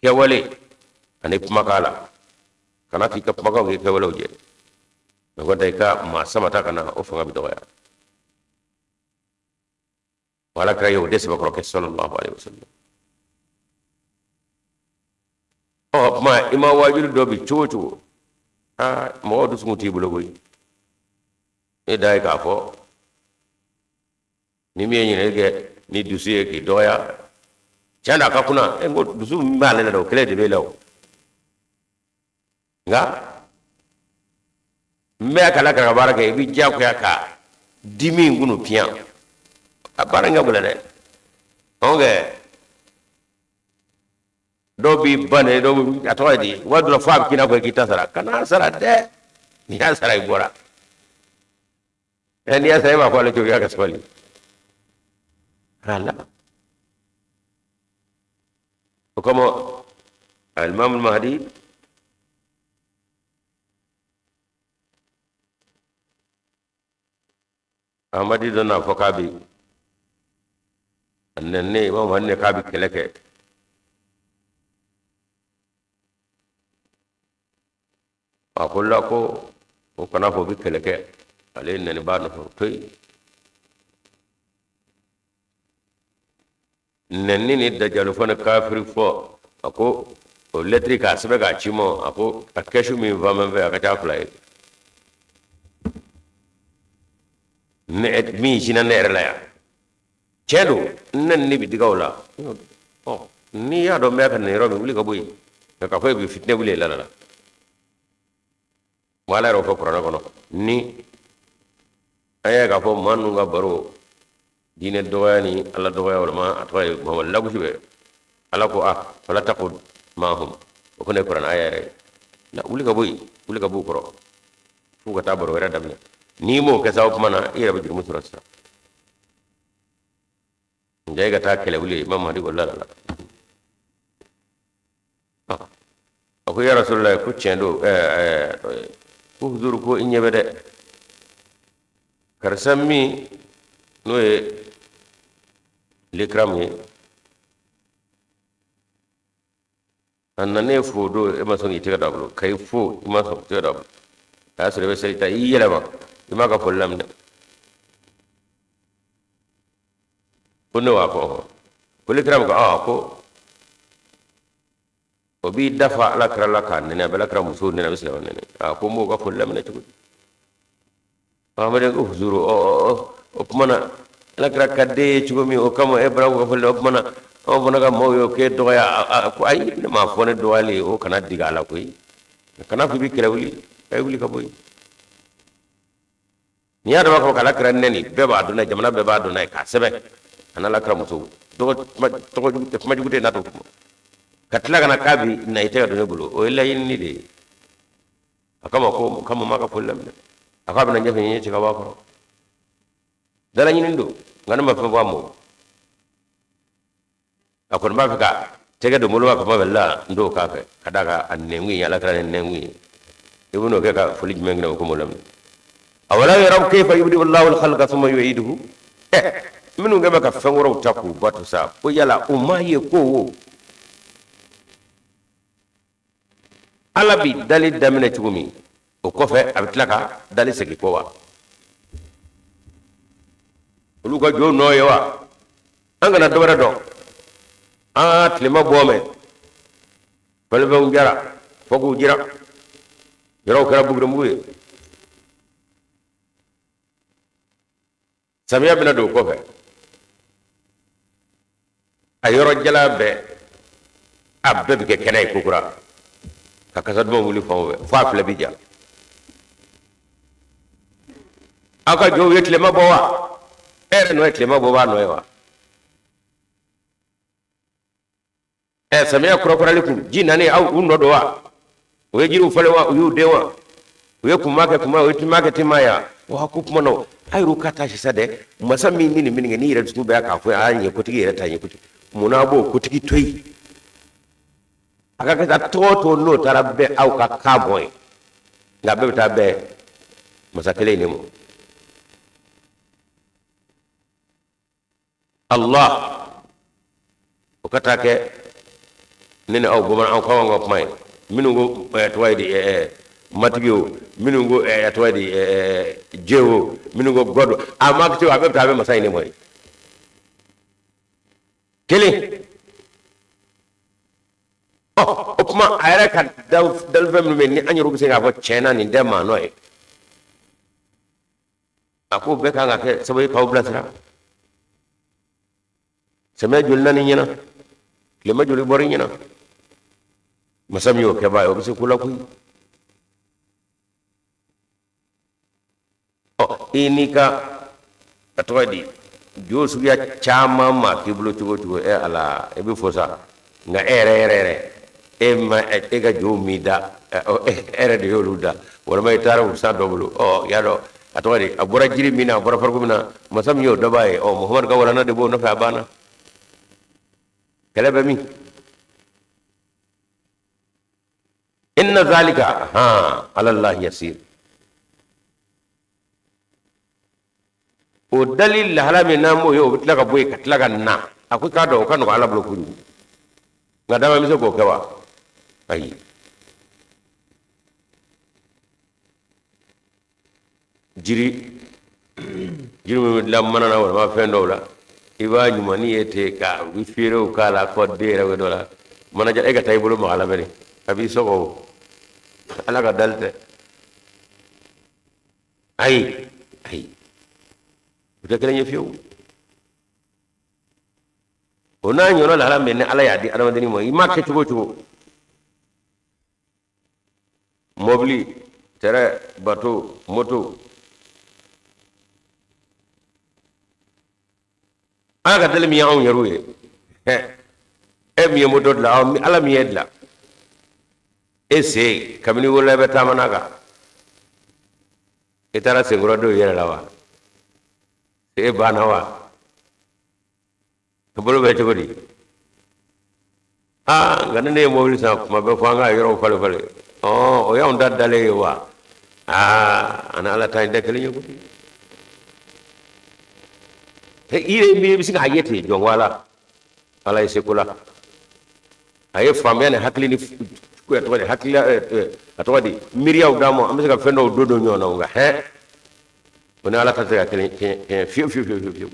Speaker 1: ke wale ani makala kana fi ka makaw ke wala je ko day ka ma sama ta kana o fanga bi doya wala ka yo des ba ko ke sallallahu alaihi wasallam ma ima wajir do bi chocho mo do sumuti bulo boy e day ka fo ni mi nyine ke ni dusiye ki doya chanda ka kuna ngo dusu mbale na do kele de belaw nga me kala ka baraka bi jakku ya ka dimi ngunu pian abara nga bula de onge do bi bane do atoidi wadro fab kina ko kitasara kana sara de ni asara igora ni asara ma ko le jogi ka soli hala como al-imam al-mahdi amadi dona fokabi annene imam hanne kabi keleke akulla ko o kana fo bi keleke ale nene ba no toy nenni ni dajalu fana kafiri fo ako o letri ka sebe ga chimo ako akeshu mi vama ve akata fly ne mi jina ne erla ya chelo nenni bi digawla ni ya do me kan ne ro mi wuli ka boy ka ko bi fitne wuli la wala ro ko qur'an ko ni aya ka fo manu ga baro dine doyani alla doya wala ma atway mo wala ko sibe ala ko wala taqud mahum ko ne qur'an aya re na wuli ka boy ko fu ka tabaro wala damne ni mo ke saw mana ira bi jurmu surasta njay ga ta kele wuli imam hadi ko la ko ya rasulullah ko cendo ko huzuru ko inyebe de karsammi no e likram ye annane fo do e ma son yiti dablo kay fo ma son yiti dablo asre be sey ta yele ba ima ka follam de onno wa ko likram ko ko o bi dafa ala krala kan ne bala kram muso ne bisla ne ko mo ka follam ne tugu amade ko huzuru o mana la kra kadde tugo mi o kamo e brawo ko folle o mana o bona ga mo yo ke do ya ko ay ne ma fone do wali o kana diga ala koy kana fi bi krewli ay wuli ka boy ni ya do ko kala kran ne ni be ba do na jamana be ba do na ka sebe ana la kra muso do to ko ma jugute na to katla kana kabi na ite do ne bulo o illa yinni de akama ko kama maka follam ne akabi na nyafe nyi ci ka wako dala nyini ndo ngana ma fa mo akon ma fika tege do mulu ka ma bella ndo ka fe kadaga anne ngui yala kala ne ngui ibuno ke ka fuli mengi na ko mulam awala yarab kayfa yubdi Allahu al-khalqa thumma yu'iduhu minu ngaba ka fengoro taku batu sa ko yala umaye ko wo alabi dali damine tugumi o kofe abitla ka dali segi ko wa olu ka jo no yewa angana dobara do tlima bome balbe jara fogu jira yoro kara bugre mbuye samiya bina do kofe ayoro jala be abbe be kenay kukura kakasa do wuli fawo fa fle bija aka jo yetle mabowa ere no yetle mabowa no ewa samia kurokura liku jina ne au unno do wa we jiru fale wa yu dewa we kumake kuma we timake timaya wa kupuma no ay rukata shi sade masami nini mini ni ire tuba ya ka fu anye kutigi ire tanye kutigi munabo kutigi toyi aka ka toto no tarabbe au ka kaboy ngabe tabe masakele ni mo Allah okatake nene aw boma aw kawa ngop may minu go toydi matibio minu go toydi jewo minu go godo amak ci wabe tabe masay ni moy kele opma ayra kan dal fem ni anyu rugi nga fo chena ni dema noy ako be ka nga ke sabay kaw blasra sama julna ni nyina lema juli bori nyina masam yo ke bayo bisi kula kuy ini ka atwadi jo suya chama ma kiblo tugo ala e bi fosa nga ere ma e ga jo mida ere de yoluda wala may tara sa doblu yado atwadi abura jiri mina abura farko mina masam yo dabaye muhammad ka wala na de bo no fa bana kala bami inna zalika ala Allah yasir o dalil halami namo yo bitlaga boy katlaga na akwai ka do kan ko ala blo kuru ngadama mi so ko kawa ay jiri mi lam manana wala ma fendo la iba nyumani ete ka wi firo kala ko dere we dola mana ja ega tay bulu ma ala bari abi sogo ala ga dalte ay utakele nyefiu ona nyono la ala men ala ya di adama mo ima ke cugo mobli tere bato moto aga dal mi yaw yaruye e mi moto la ala mi yedla ese kamini wola be tamanaga itara sengoro do yere lawa e banawa bolo be togodi ngana ne mo wili sa ma be fanga yoro fale o ya onda dale wa ana ala tay de kali nyugo he ire mi bisinga ayete jongwala ala isekula aye fambe ne hakli ni ku ya togodi hakli atogodi miriya udamo amsaka fendo dodo nyona nga he ona ala tata kali fiu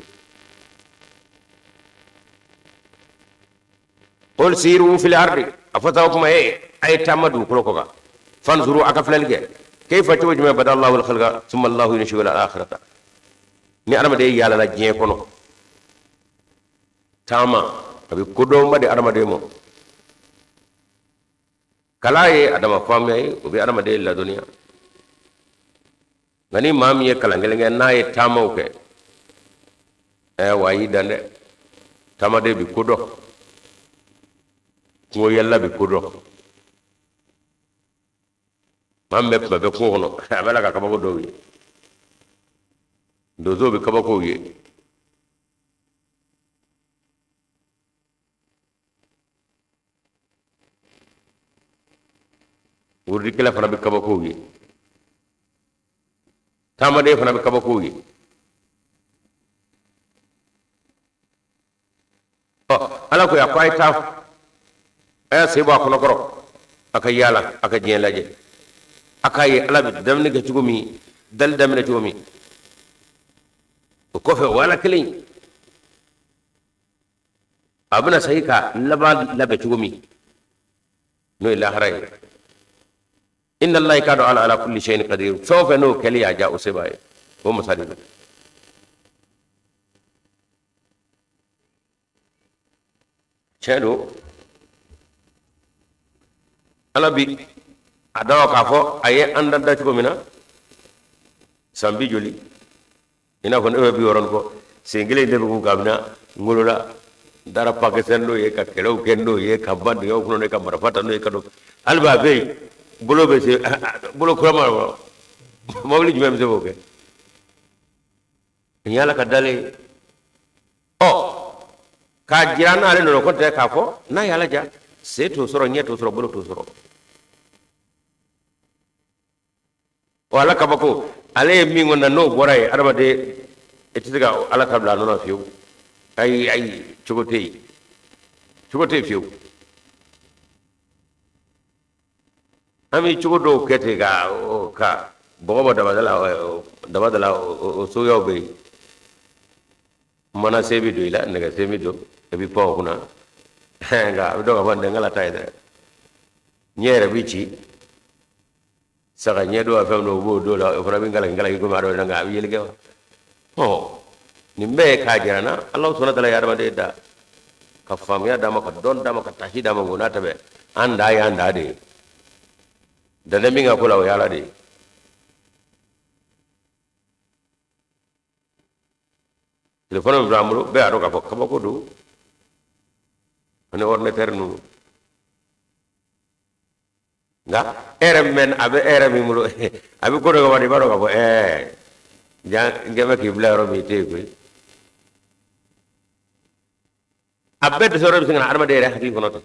Speaker 1: قل سيروا في الأرض أفتاكم أي تامدوا كلكم فانظروا أكفلالك كيف توجم بدأ الله الخلق ثم الله ينشئ الآخرة ni adama de yala la jien kono tama abi kodoma de adama de mo kala ye adama famay obi adama de la dunia ngani mam ye kala ngel na ye tama oke wayi dande tama de bi kodo ko yalla be kodo mamme be ko kono abala ka kaba ko do wi dozo be kaba ko wi wurdi kala fana be kaba ko wi tamade fana be kaba ko wi ala ko ya kwaita aya seba kono koro aka yala aka jien laje aka yi ala bi damne ga tugumi dal damne tugumi ko fe wala kelin abuna sayika labe tugumi no ila haray inna allaha kadu ala kulli shay'in qadir sawfa no kaliya ja usibay wa musalim chelo ala bi adawa ka fo aye andanda ko mina sambi joli ina ko ne bi woron ko singile de ko gabna ngolola dara pakistan do ye ka kelo kendo ye ka band yo ko ne ka marfata no ye ka do alba be bolo be se bolo krama mawli jumem se boke nyala ka dale ka jirana ale no ko te ka fo na yala ja se to soro nyeto soro bolo to soro wala kabako ale mi ngona no boray araba de etiga ala kabla no fiu ay chugote fiu ami chugodo kete ga o ka bobo dabadala o so yobe mana sebi do ila naga sebi do ebi po kuna nga do ga bande ngala tayda nyere bici saka nyedo afam no bo do la fana bi ngala ko ma do nga wi yelge ni mbe ka jirana allah subhanahu wa ta'ala ya rabade da ka fam ya dama ka don dama ka tahi dama ngona tabe anda ya anda de da da minga kula ya la de telephone bramro be aro ka ko do ane orne ternu nga erem men abe erem mulo abe ko do wadi baro ko ngema ki bla ro mi te ko abbe de soro singa arma de re hakki ko noto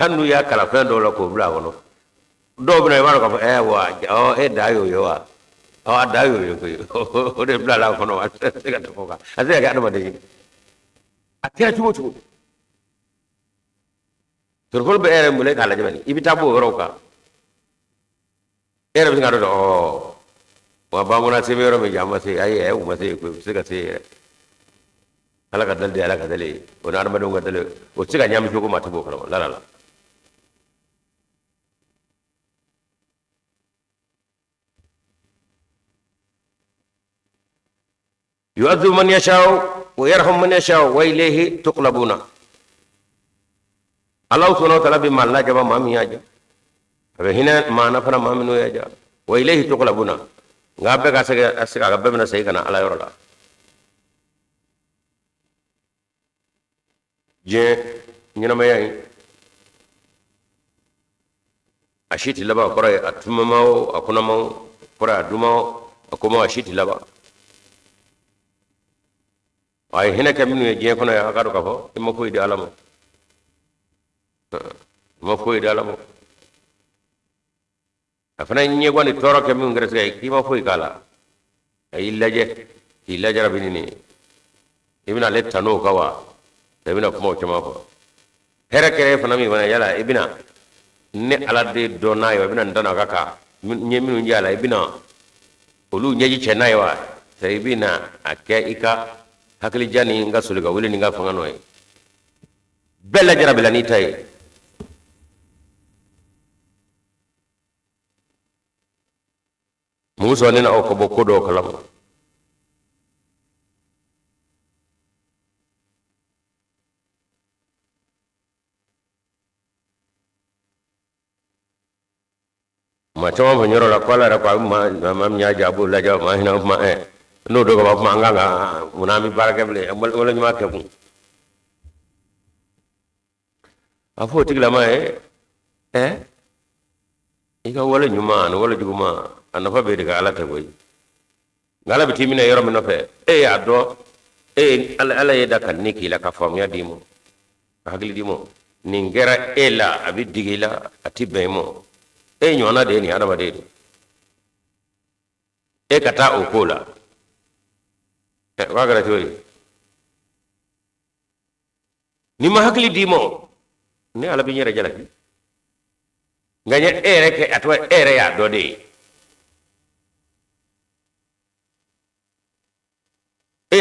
Speaker 1: hannu ya kala fen do la ko bla wono do bna baro ko wa dayo yo wa dayo yo ko o de bla la ko no wa se ga to ka ase ga arma de atia chuo turkol be ere mule kala jamani ibita bo roka ere bi ngado wa ba mona se mero me jama se ay u ma se ko se ka se ala ka dalde ala ka dale ona arma do ngadale o siga nyam jogo mata bo kala la yu'adhibu man yasha'u wa yarhamu man yasha'u wa ilayhi tuqlabuna. Allah subhanahu wa ta'ala bi malla jaba mami aja abe hina mana fana maminu aja wa ilayhi tuqlabuna ngabe ka sega gabe na sai kana ala yorola je nyina mayi ashiti laba kore atumamao akunamao kore adumao akuma ashiti laba ay hina kaminu je kono ya garu kafo imma ko ide alamo ma foyi dalamo afana nye gwani toro ke mi ngres gay ki ma foyi kala ay illaje rabini ni ibina letano kawa ibina kuma chama ko hera kere fana mi wana yala ibina ne ala de dona yo ibina ndana kaka nye minu njala ibina olu nyeji chenai wa sai ibina ake ika hakili jani nga suliga wili ni nga fangano ay bella jarabila ni tay muso nena o ko bokko do kalam ma chama banyoro la kwala ra kwa ma nya jabu la jabu ma hina ma no do ko ma nga munami barake ble wala nyuma ke bu afo tigla ma ika wala nyuma no wala juguma anafa be daga ala ta goyi ngala biti mina yoro mino fe ado ala yeda kan niki la ka fam ya dimo hagli dimo ningera ela abi digila atibemo nyona de ni adama de kata okola wagara tori ni ma hagli dimo ni ala bi nyere jalaki nganya ke atwa ya do de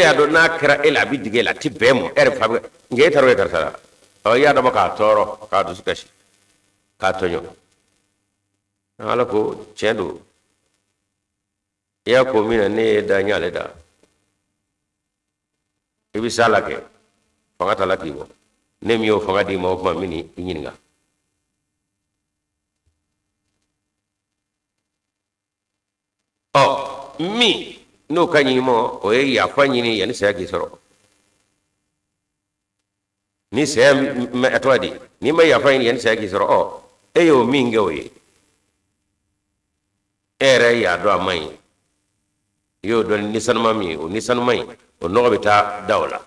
Speaker 1: ado na kira ila bi digela tibemo fa nge tarwe tarsala o ya da maka toro ka du sukashi ka tonyo ala ko chendo ya ko mina ne da nyale da ibi sala ke fanga tala kibo ne miyo fanga di mo ma mini nyinga mi no kanyi mo o ya fanyi ni yani saya gisoro ni saya me atwadi ni ma ya fanyi yani saya gisoro yo minge oye ere ya do amai yo do nisan mami o nisan mai o no bita dawla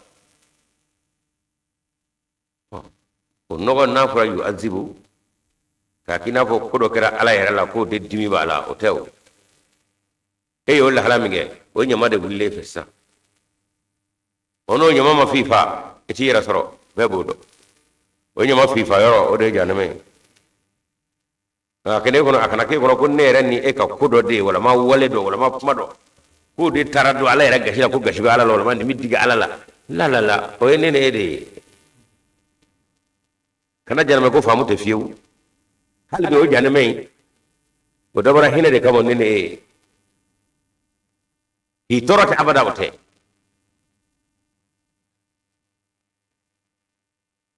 Speaker 1: o no na fura yu azibu ka kina fo ko do kera ala yara la ko de dimi bala o tew yo la halamige o nyama de bulle fessa ono nyama ma fifa eti yara soro bebodo o nyama fifa yoro o de janame akene kono akana ke kono ko nere ni ka kudo de wala ma wale do wala ma pumado ko de tarado ala yara gashi ko gashi ala wala ma mi diga ala la o ne de kana janame ko famu te fiu halbe o janame o dabara hina de kamo ne hi torate abada wote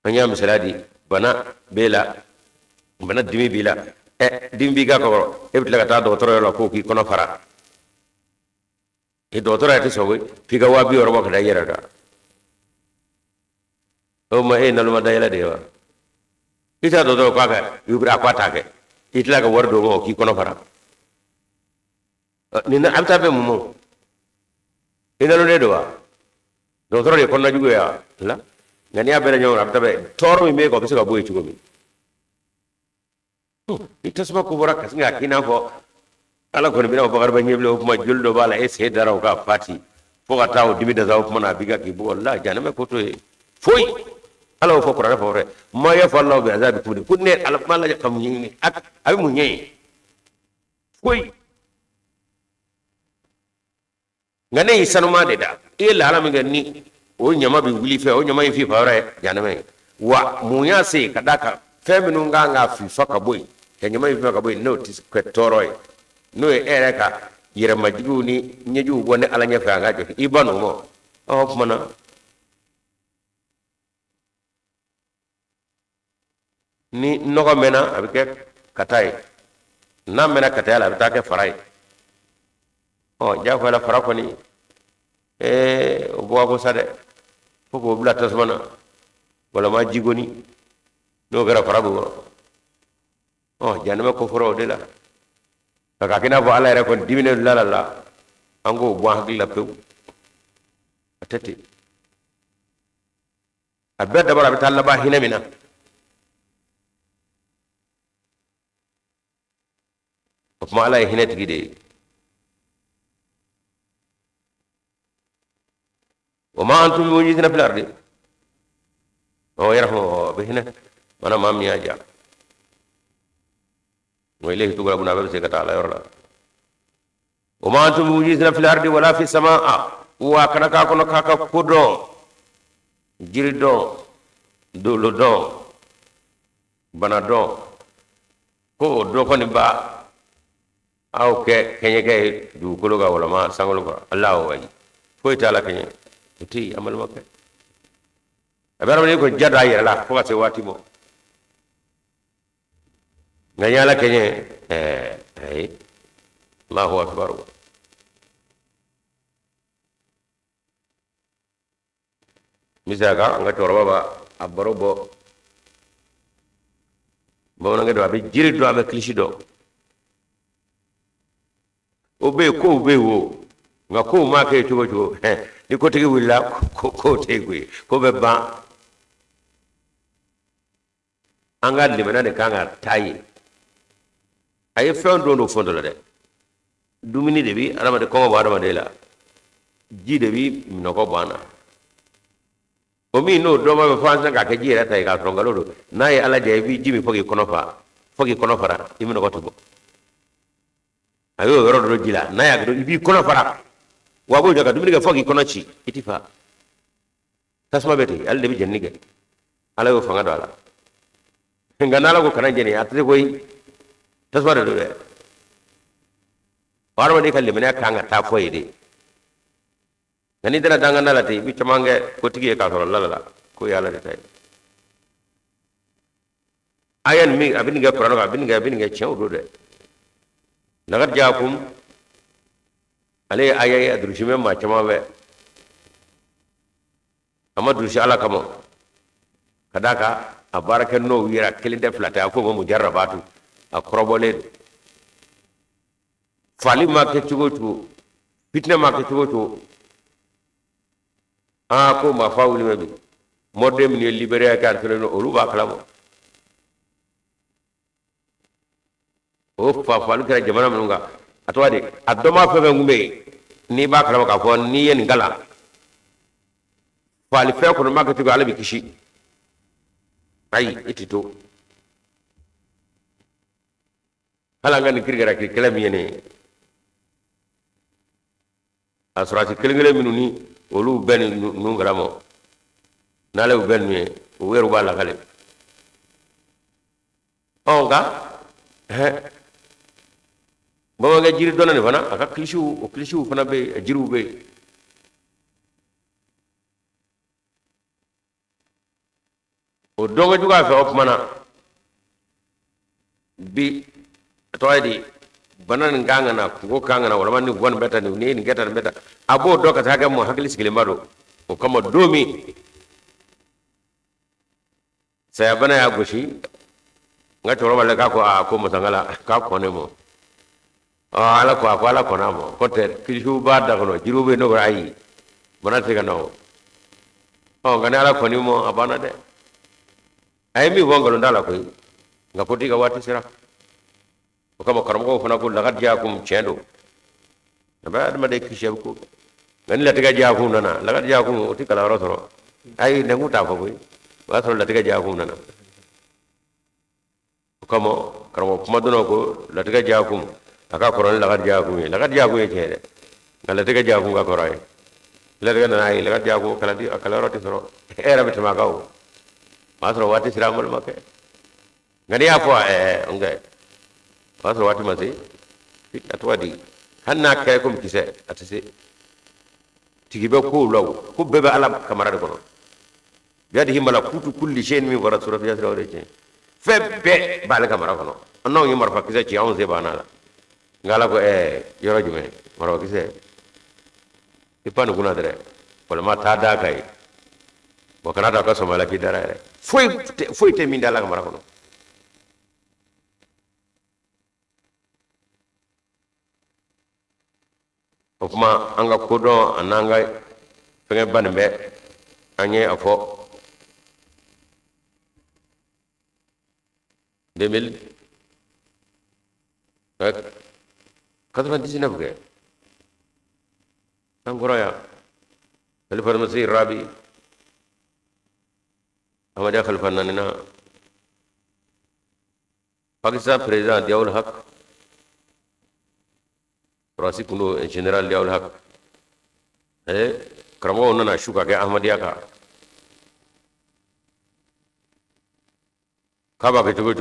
Speaker 1: anya misaladi bana dimi bila dimi biga ko ebitla ta doctor la ko ki kono fara doctor ati sowe figa wabi oro ko da yera da o ma naluma da yela dewa ita doctor ko ga yubra ko ta ke itla ga wardo mo ki kono fara ni na abta be mo ina lo dewa doctor de konna jugo ya la ngani abere nyaw abta be toro mi me ko bisa boy ci gomi ita sama ko boraka singa kina fo ala ko bina bakar ba nyeble ko ma juldo bala e daraw ka fati fo ka taw dimi da zaw mana biga ki bo wallahi janame ko to foy ala fo ko ra fo re ma ya fa Allah bi azabi kunne ala mala kam ni ak ay mu ñey foy ngane isanuma de da la ala mi ngani o nyama bi wili fe o nyama yi fi fawre janame wa munya se kadaka feminu nga fi faka boy ke nyama yi fi faka boy notice ko toroy no ere ka yere majigu ni nyeju bonne ala nya fa nga jofi ibanu mo o mana ni nogo mena abike katay na mena katay la bitake faray o ja fa la fara ko ni o bo ko sade foko bla tasmana wala ma jigoni no gara fara bo o janama ko foro de la kaka kina bo ala re ko dimine la ango bo hakila pew atati abbe dabara bitalla ba hinamina kuma ala hina tigide وما أنتم بموجودين في الأرض هو يرحمه بهنا أنا ما مني أجا وإليه تقول أبو نابل سيكت على يرلا وما أنتم بموجودين في الأرض ولا في السماء وأكنا كاكونا كاكا كودون جيردون دولودون بنادون كو دوكوني با أو كي كي دو كلوغا ولا ما سانغلوغا الله وجي فوي تعالى كي uti amal makke abara ni ko jada yira la ko se wati mo nganya la kenye Allahu akbar misaga nga toro baba abaro bo na nga do abi jiri do ame klishi do obe wo nga ko ma ke tugo ni ko tigi willa ko tegui ko be ba anga limana de kanga tayi ay fondo no fondo la de dumini de bi adama de ko ba adama de la ji de bi no ko bana o mi no do ma be fansa ka ke ji ra tay ka tronga lo na ye ala de bi jimi fogi kono fara imi no ko tugo ayo ro do jila na ya do bi kono fara wabo jaga dumini ga fogi kono ci itifa tasma beti al de bi jenni ge ala yo fanga do ala ngana la ko kana jeni atre koy tasma do be warma de kalle mena kanga ta foyi de ngani dana dangana la te bi tamange ko tigi ka so la ko yalla de tay ayan mi abin ga qur'an abin ga chew do de nagat jaakum ale ayay adrushime ma chama be amma drushi ala kamo kadaka abaraka no wira kelinde flata ko mo mujarrabatu akrobole fali ma ke chugotu fitna ma ke chugotu ko ma fawli mebi modem ni libéré ka no olu ba kalamo o fa falu kera jamana munga atwade adoma febe ngumbe ni ba kalama ka ko ni yen ngala fali fe ko ma ka tigo alabi kishi ay itito hala ngani kirgara ki kelam yene asrati kelengele minuni olu ben nu ngalamo nale ben mi weru bala kale onga bama nga jiri donane fana aka klishu fana be jiru be o donga juga fa op mana bi toydi banan nganga na ko kanga na wala man ni gon beta ni geta beta abo doka taga mo hakli sikile maro o kama domi saya bana ya goshi nga toro wala ka ko mo sangala ka ko ne mo ala ko na mo ko te kishu ba da ko jiru be no rai bana te no o ngana ala ko ni mo abana de ay mi wongalo ndala ko nga ko diga wati sira o kama karamo fana ko lagat jaakum chendo ba adama de kishe ko ngani la tiga jaakum nana lagat jaakum o tikala rotoro ay ne nguta ko boy wa so la tiga jaakum nana o kama karamo kuma dono ko la tiga jaakum aka koron lagat jaakum chere ngala tiga jaakum ga koray la tiga nana ay lagat jaakum kala di akala roti soro era bitama gaw masro wati siramul make ngani apo ngai pasro wati masi atwadi hanna kay ko kise atase tigi be ko law ko be be alam kamara de kono biadi himala kutu kulli shay'in min wara sura fi asra wala febbe bal kamara kono non yi marfa kise ci on zebana la ngala ko yoro jume maro kise ipanu kuna dere wala ma ta da kai bo kana da ko so mala ki dara foi te min dala kamara kono o kuma an ga kodon ananga fenge banbe anye afo 2099 ke angora ya khalifa masih rabi amada khalifa nanina Pakistan president Diaul Haq Rasi kuno general Diaul Haq karamo nana shuka ke Ahmadiyya ka kaba ke tugo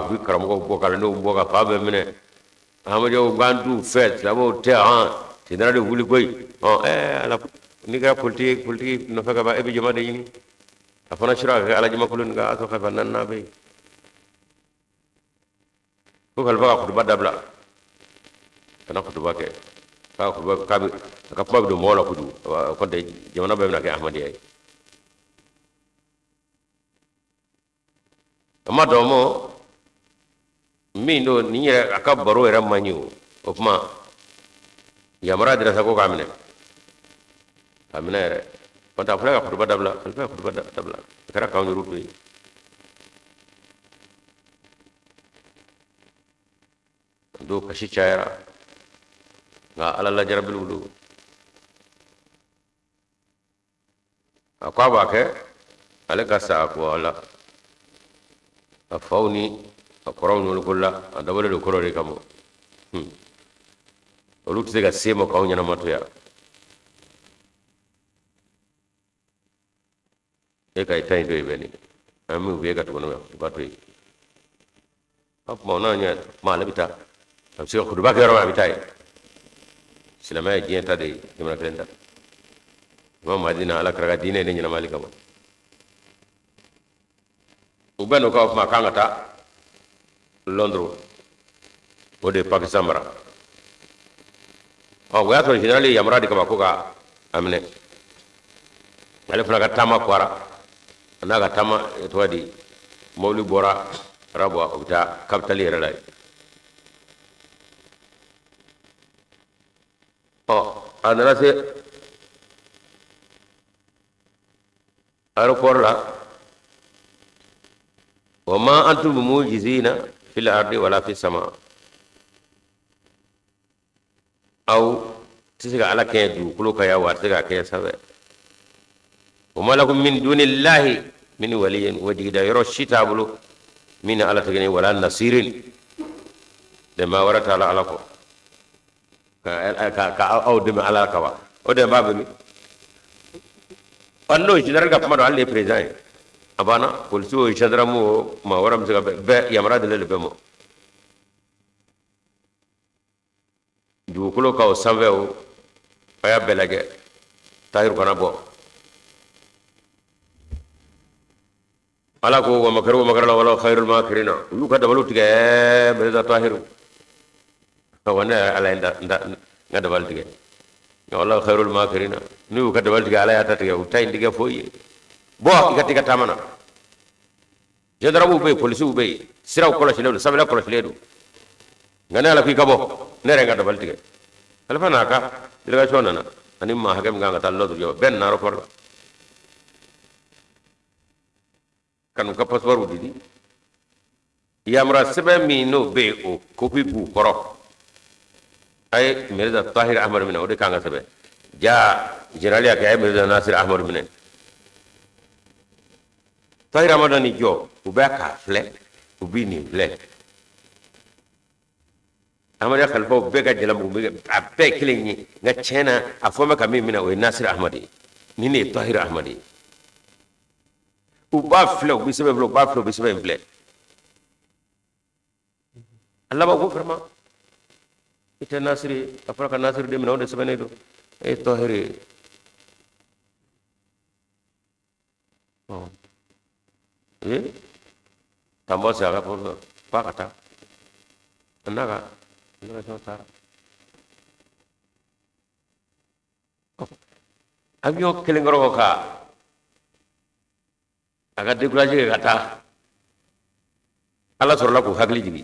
Speaker 1: bi karamo ko kalando bo ka kabe mine Ahmadiyya gandu fet labo te general wuli koy ala ni ga politique no faga ba ebi jama de yini afana shira ke ala jama kulun ga aso khafa nan na be ko kalba ko badabla kana ko ba ke ka ko do mola ko du ko de jamana be na ke Ahmadiyya amma do mo mindo ni aka baro era manyu o kuma yamara dira sa ko kamne re panta fula ko badabla kara ka on rutu do kashi chayara nga alalla jarabil wudu akwa ba ke ale ka sa ko ala afawni akoro no kulla adabale do korore kamo olu tse ga semo ka nyana matoya e kai tai do ibeni amu be ga to no ba to ap mo na nya mala bita am se ko ba ke ro bita silama e jenta de dimana krenda mo madina ala kraga dine ne nyana malika mo ubano ka ma kangata Londres o de Pakistan mara waya to generally yamra de kama ko ga amne ale fana ka tama kwara na ga tama to wadi mawli bora rabwa ubta capital yere lay anara se aeroport la wama antum mujizina fil ardi wala fis sama aw tisiga ala ke du kulo ka ya wa tisiga ke sabe wama lakum min dunillahi min waliyin wajida yaro shitabulu min ala tagani wala nasirin de ma warata ala alako ka aw de ala kawa o de babu mi allo general ga pamado alle president abana polisi o gendarme ma waram siga be yamra de le bemo du kulo ka o sanve o aya belage tahir kana bo ala ko wa makara wala khairul makirina yu ka dabalu tige be da tahir wana ala nda ngada bal tige wala khairul makirina ni ka dabal tige ala ya tatige o tay dige foyi bo igati tamana gendarme be polisi be siraw ko la ledu sabela ko la ledu ngana la fi kabo nere ngada bal tige alfa naka delegation nana ani ma hagam nganga tallo do yo ben naro for kan ka passeport didi yamra sebe mi no be o kopi bu koro ay mirza tahir ahmad min o de kanga sebe ja generalia ka mirza nasir ahmad min tahir ahmad ni jo ubaka fle ubini fle amada khalfa bega jalam bega abe kilingi nga chena afoma kami mina o nasir ahmadi ni ne tahir ahmadi uba fle bisebe fle ba fle bisebe fle Allah ba ko farma ite nasiri afara ka nasiri de mina onde sebene do e tohiri tambo se aga por pakata naga sotara avion kelengoro ka aga décourager kata ala sorla ko hagli jigi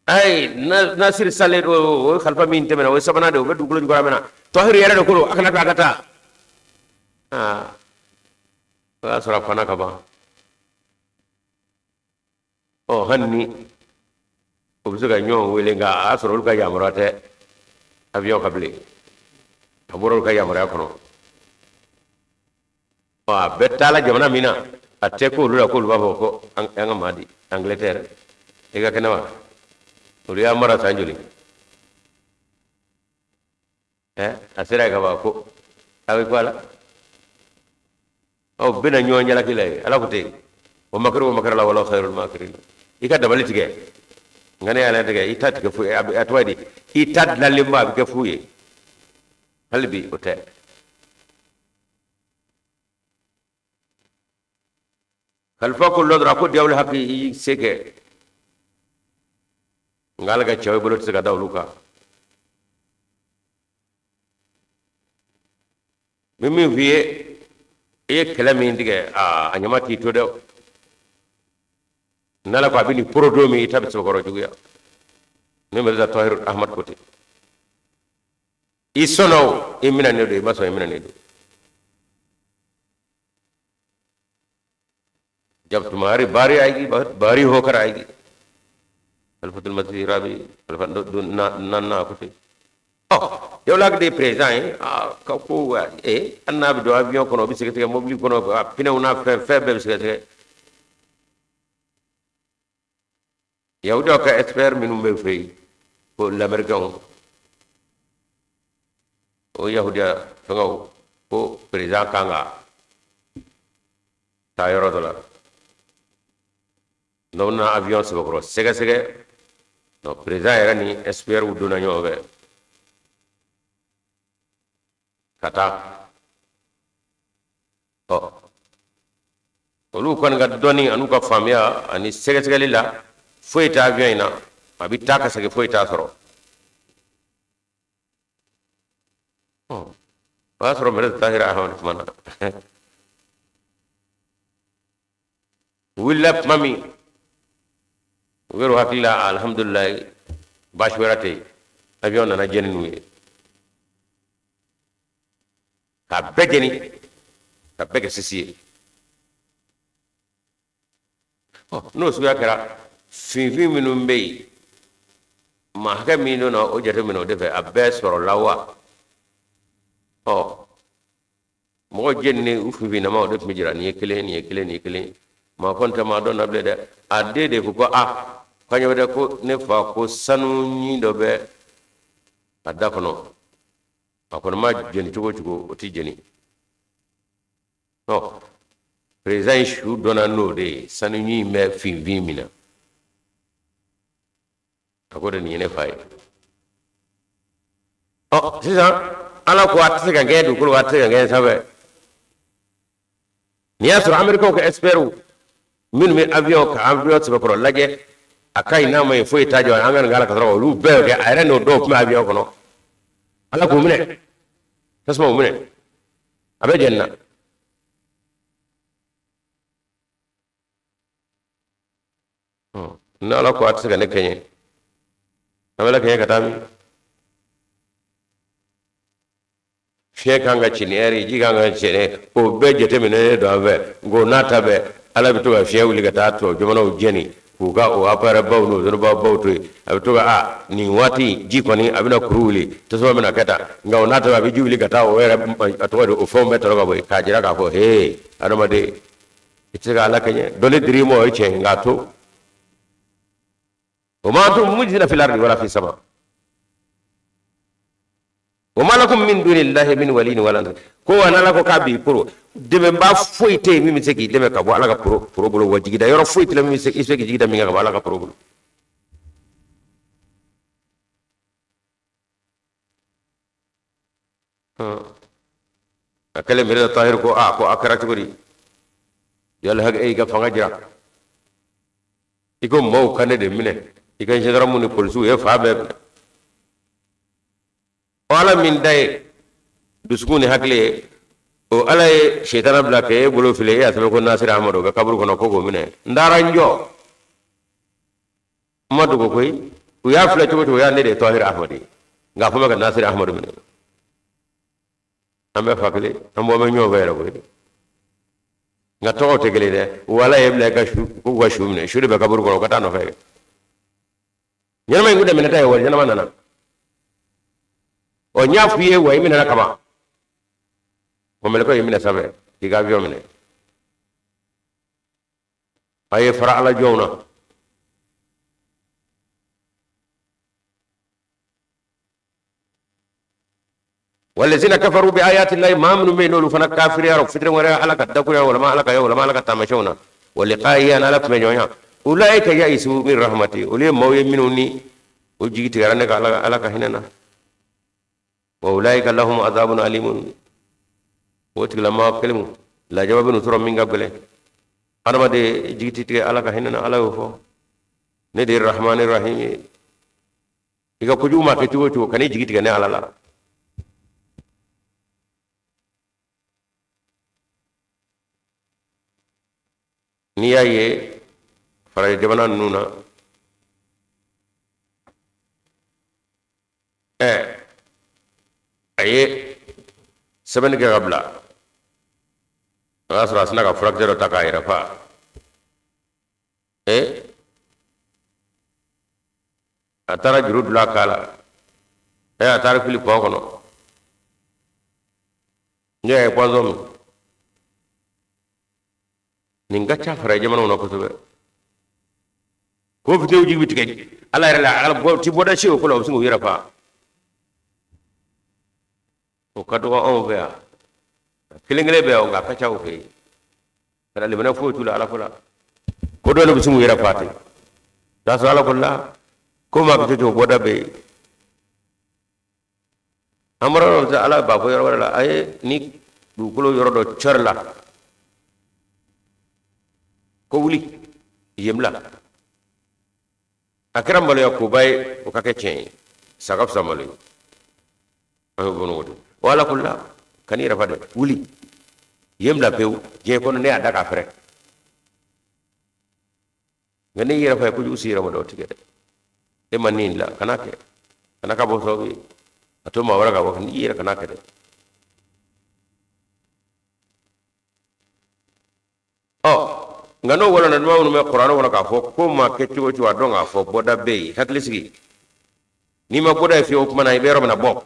Speaker 1: ay nasir sale do khalfa min temena o sabana do be duglo ngora mena tohir yere do ko akana kata wa sura fana ka ba o hanni o bisu ga nyon wele nga asoro ka yamurate avion kabli aboro ka yamura kono betala jamana mina ate ko lula ko luba ko anga madi Angleterre ega kenawa uriya mara sanjuli asira ga ba ko awi ko ala o bena nyonya la kilay ala ko te o makru la wala khairul makirin ika dabali tige ngane ala tige itat ke fu atwadi itat la limba ke fuye halbi ote kalfa kullo dra ko diawle hakki seke ngalaga chawe bolot sega dawluka mimi wiye e kelami ndige anyama ti to de nala ko abini prodomi itabe so goro juguya nimel da tahir ahmad koti isono imina ne do maso imina ne do जब तुम्हारी बारी आएगी बहुत भारी होकर आएगी अल्फतुल मसीह राबी नन्ना कुछ eu lag de presa ka ko annabi do avion kono bi sigete mobile kono pine una fe be sigete yow do ka expert minum be fey ko l'américain o yahudia fangaw ko presa kanga ta yoro dollar no na avion se bokro sege no président era ni expert wudu na ñobe kata olu kon ga doni anu ka famia ani sege lila foita avion ina abi taka sege foita soro basro mere tahira ahmad mana willap mami wero hakila alhamdulillah bashwerate avion na jennu ka bege sisi no suya kara fifi minum be ma ka mino na o jere mino de fe abbe soro lawa mo jenni ufi na ma do mijira ni kele ma konta ma don able de adede ko kanyo de ko ne fa ko sanu ni do be adda kono akono ma jeni tugo o ti jeni no président shu dona no de sanu ni me fin vimina akodo ni ne fay sisa ala ko atse ga ngedu ko atse ga ngen sabe ni asro america ko espero min avion se ko laje akai na mai foi tajo angan ngala ka ro lu be ke ayre no do ma avion kono ala ko mine tasma mine abe jenna na ala ko atse ga ne kenye amela kenye katami fiye kanga chini eri jiganga chini o be jete mine do ave go nata be ala bitu ga fiye wuli ga tato jomana ujeni kuga o apara bawno zono bawto abito ga ni wati jikoni abina kuruli to so mena keta ngaw nata ba juli ga tawo wera atwa do fo metro ga boy ka jira ga ko he adama de itega ala kanye dole dirimo o che ngato o ma to mujina fil ardi wala fi sama وما لكم من دون الله من ولي ولا نصير كو انا لا كو كابي برو دم با فويتي مي مسكي دم كا ولا كا برو بلو وجيدا يرو فويت لا مي مسكي اسكي جيدا مي كا ولا كا برو akale mere tahir ko ko akara tuguri yalla hag e ga fanga jira iko mo kane de mine ikan jadara muni polsu e fa be wala min day dusukuni hakle o ala e shaytan bla ke bolo file ya tabe ko nasir ahmado ga kabru kono ko go mine ndara njo madu ko koy u ya fle to ya ne de tahir ahmadi nga fuma ga nasir ahmado mine ambe fakle ambo me nyo ga ko nga to tegele de wala e bla ga shu ko ga shu mine shu de kabru kono ka tano fe nyama ngude mine tay wal nyama nana o nyafuye wa imina na kama o mele ko imina sabe diga biyo mine aye fara ala jowna والذين كفروا بآيات الله ما من بينول فنا كافر يا رب فتر ولا على كدكوا ولا ما على كيا ولا ما على كتامشونا ولقائي أنا لك مجونا أولئك يئسوا من رحمتي أولئك ما يؤمنوني وجيت غيرنا على كهننا وأولئك لهم عذاب أليم وتقول ما كلمة لا جواب نصر من قبل أنا ما دي جيت على كهننا على وفو ندير الرحمن الرحيم إذا كجوا ما كتبوا كني جيت كنا على لا نيايه فرائض جبنا نونا aye seben ke gabla asra asna ka fracture ta ka irafa atara jurud la kala atara fili po kono nge pozom ninga cha fara jamana no ko tobe ko fite uji bitike ala ira la ala go ti boda shi ko lo singo irafa o kadu on vea kilingele be o ga kacha o fe kada le bana fo tula ala fula ko do le bisu yira fati da so ala kulla ko ma ko to boda be amara ala ba fo yoro la ay ni du ko yoro do charla ko wuli yemla akram balo ko bay o kake chen sagaf samalo ay bono wala kulla kani rafa de wuli yemla pew je kono ne ada ka fere ngani yira fa ko usi ramo do tigede e manin la kanaka bo sobi ato ma wara ka bo ni yira kanaka de ngano wala na ma me qur'an wala ka fo ko ma ke tiwo tiwa do nga fo boda be haklisi ni ma boda fi o kuma na ibero na bo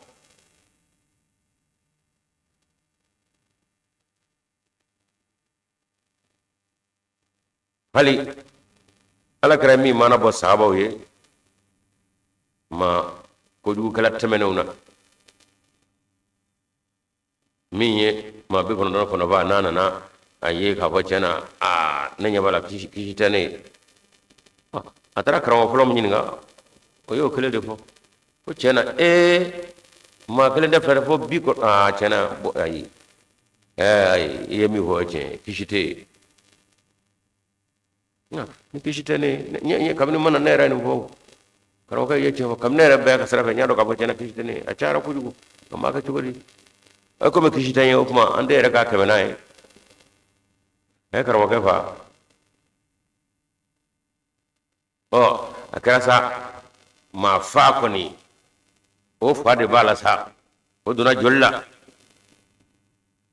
Speaker 1: hali ala karami mana bo sahaba ye ma ko du kala temenuna minye ma be kono kono ba nana na aye ka fo cena nanya bala kishi tane atara karamo fulom nyinga o yo kele de fo ko cena ma kele de fere fo bi ko cena bo ayi yemi ho ce kishi te ni kishi tane nye kamni mana ne rani fo karo ka yeche kam ne rabbe ka sarafe nyado ka fo cena kishi tane a cara ku jugo amma ka tugori ko me kishi tane kuma ande ra ka kemenae karo ka fa akarasa ma fa ko ni o fa de bala sa o duna jolla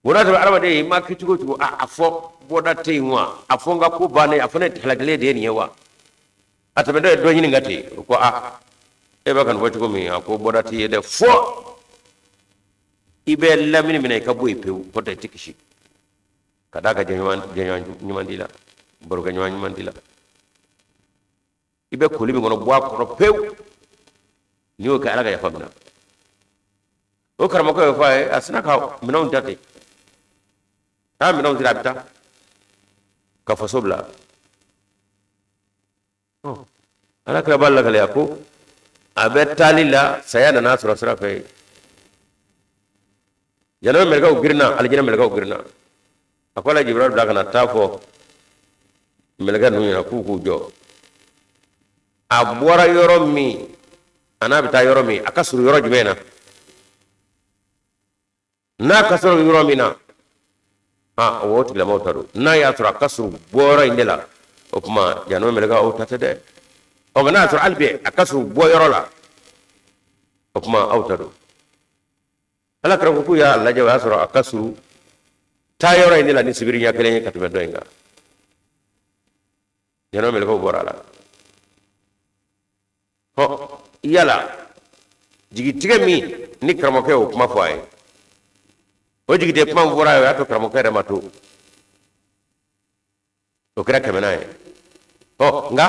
Speaker 1: wona to araba de ma kitugo to afo boda tewa afonga ko bane afone talagale de ni wa atabe do nyini ngati ko e ba kan wati ko mi ko boda ti de fo ibe lamini mine ka boy pew ko te tikishi kada ka jenwan nyumandila boruga nyumandila ibe ko limi ngono bwa ko pew ni o ka ala ga fabna o karama ko fa asna ka minon date minon dirabta ka fasobla ala kala balla kala yako abe talila sayana nasra sura fe jana melga girna aljana melga girna akola jibril da kana tafo melga nu na ku jo abora yoro mi ana bita yoro mi akasuru yoro jumena na kasuru yoro mi na o woti la motaru na ya tura kasuru bora indela o kuma jana melga o tatade o gana tura albe akasuru bo yoro la o kuma autaru ala kara ku ya Allah jawa sura akasuru ta yoro indela ni sibiri nya kelen ka tume doinga jana melga o bora la ho yala jigi tige mi ni karamoke o kuma fo ay o jigi de kuma bora ya to karamoke re matu o kira kamena ay ho nga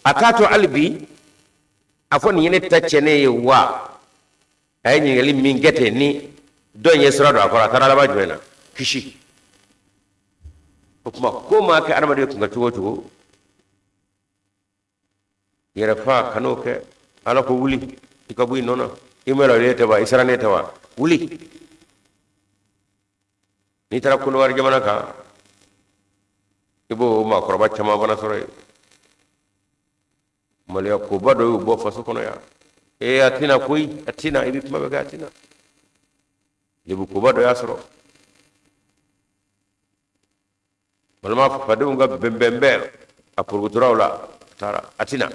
Speaker 1: akato albi afon yene tachene wa ay ni ngali min gete ni donye sura do akora tara la bajena kishi o kuma ko ma ka arma de kunga tuwo yere fa kanoke ala ko wuli ikabu nona imelo lete ba israne tawa wuli ni tara kunu war jamana ka ibo ma korba chama bana sore maliya ko bado bo faso kono ya atina koy atina ibi kuma be atina libu ko bado ya soro malma fadu nga bembembe apurgutura wala tara atina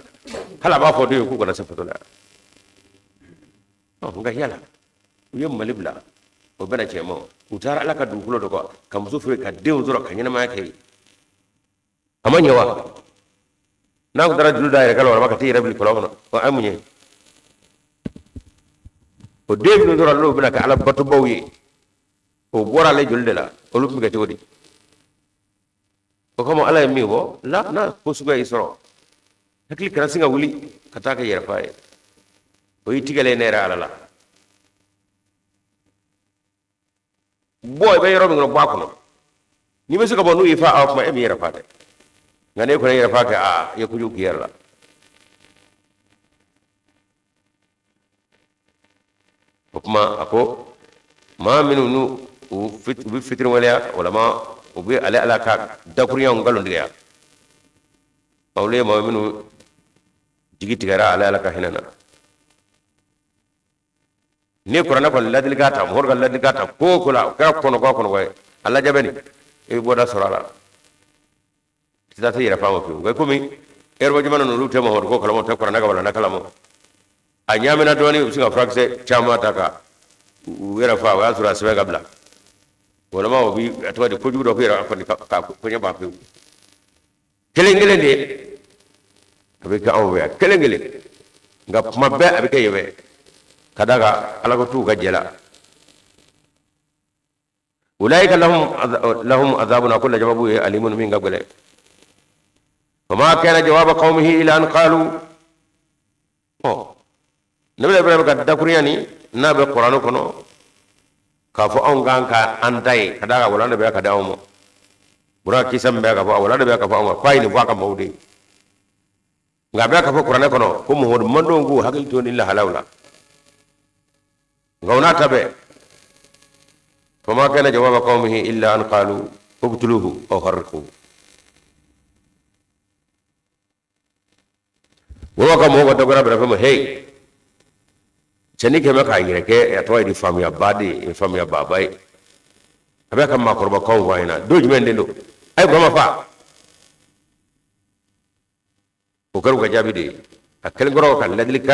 Speaker 1: hala ba fo do ko gona safato la nga yala yem malibla o bena chemo utara ala ka dukulo do ko kam sufre ka dew zoro ka nyina ma kai amanya wa na ko dara dulu daire kala maka ti rabli ko lono o amunye o dew no zoro lo bena ka ala batu bawyi o bora le julde la o lu mi ga todi o komo ala mi wo la na ko suga isoro hakli kana singa wuli kataka yera faye o yitigale nera ala la boy be yoro mi no bakuno ni be suka bonu ifa af ma emi yera fate ngane ko yera fate ye ku juk yera hukma ako ma minunu fitr wala ma ubi ala ka dakuriya ngalo ndiya awle ma minu jigi tigara ala ka hinana ne qur'ana ko ladil gata morgal ladil gata ko kula ka kono way alla jabani e boda sorala tita tira famo fi ko mi erbo jamana no lute mo ko kala mo ta qur'ana ga wala nakala mo a nyamina doni usinga frakse chama taka wera fa wa sura sebe gabla wala ma bi atwa de ko judo ko era ka ko nyaba fi kelengele de abika awwe kelengele nga mabbe abika yebe kadaga ala ko tuga jela ulaika lahum adhabun kullu jawabu alimun min gabale fama kana jawab qaumihi ila an qalu nabi ibrahim ka dakuriyani nabe qur'anu kono ka fo on ganka antai kadaga wala nabe ka dawo mo bura kisam be ka fo wala nabe ka fo on fayni fo ka mawdi ngabe ka fo qur'anu kono ko mo mando ngu hakil to ni la halawla غونا تبع فما كان جواب قومه إلا أن قالوا اقتلوه أو حرقوه وما كان هو تقرأ برفهم هي جنيك ما كان يركي يتوي دي فاميا بادي فاميا باباي أبي كم ما قرب قوم وينا دوج من دلو أي بما فا وكرو كجابي دي أكل غرو كان لذلك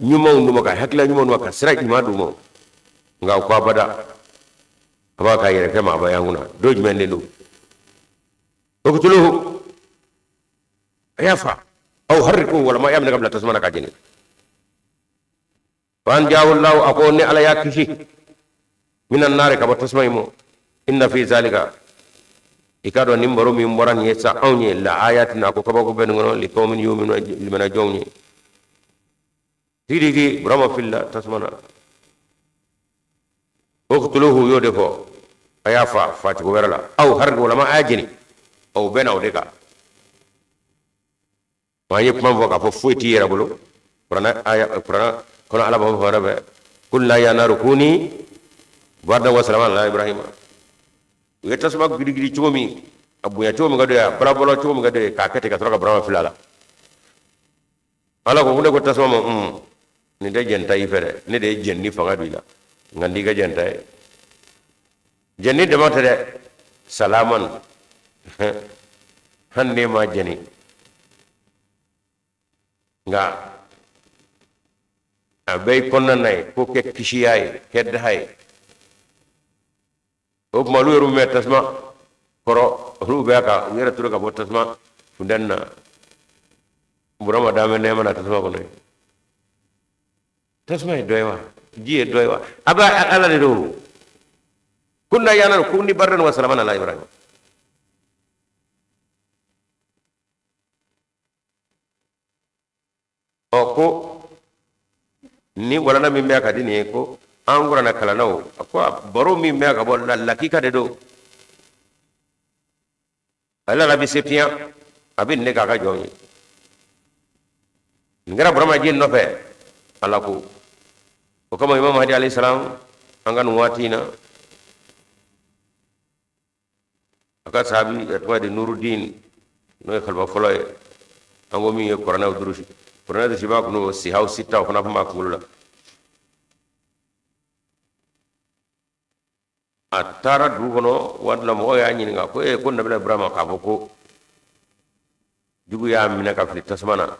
Speaker 1: nyumo nduma ka hakla nyumo nduma ka sira ima dumo nga ko bada aba ka yere kema ba yanguna doj men lelu okutuluhu ayafa aw harriku wala ma yamna qabla tasmana ka jini wan jawallahu akoni ala yakishi minan nar ka batasmaimu inna fi zalika ikado nimbaro mi moran yesa awnye la ayatina ko ko ben ngono li qawmin yu'minu limana jawni didi brahma filla tasmana uqtuluhu yodefo ayafa fati ko werala aw hargo wala ma ajini aw bena o deka ma yep mam voka fo foti yera bulu prana aya prana kono ala ba fara be kullu ya naru kuni warda wa salaman ala ibrahima we tasma gidi gidi chomi abuya chomi ngado ya bala bala chomi ngado ka kete ka troka brama filala ala ko hunde ko tasma mo ni de jenta ifere ni de jenni fanga duila ngandi ga jenta jenni de mata salaman hanne ma jeni nga abai konna nay ko ke kishiyai kedda hay o malu yeru me tasma koro rube ka yera turu ka botasma fundanna burama dame ne mana tasma ko ne tasma doywa jiye doywa aba ala de do kunna yana kunni barran wa salaman ala ibrahim o ko ni wala na mimbe ka dini ko angura na kala nawo ko baro mimbe ka bol la lakika de do ala la bisepia abin ne ka ka jomi ngara brama jin no fe ala ko ko kama imam hadi alayhi salam angan watina aka sabi etwa de nuruddin no khalba foloy ango mi ko rana durushi Pernah tu siapa kuno si haus sita kenapa mak mula. Atara dulu kuno wadla moya ni ngak ko ko nabela brahma kaboko. Jugu ya mina ka flitas mana.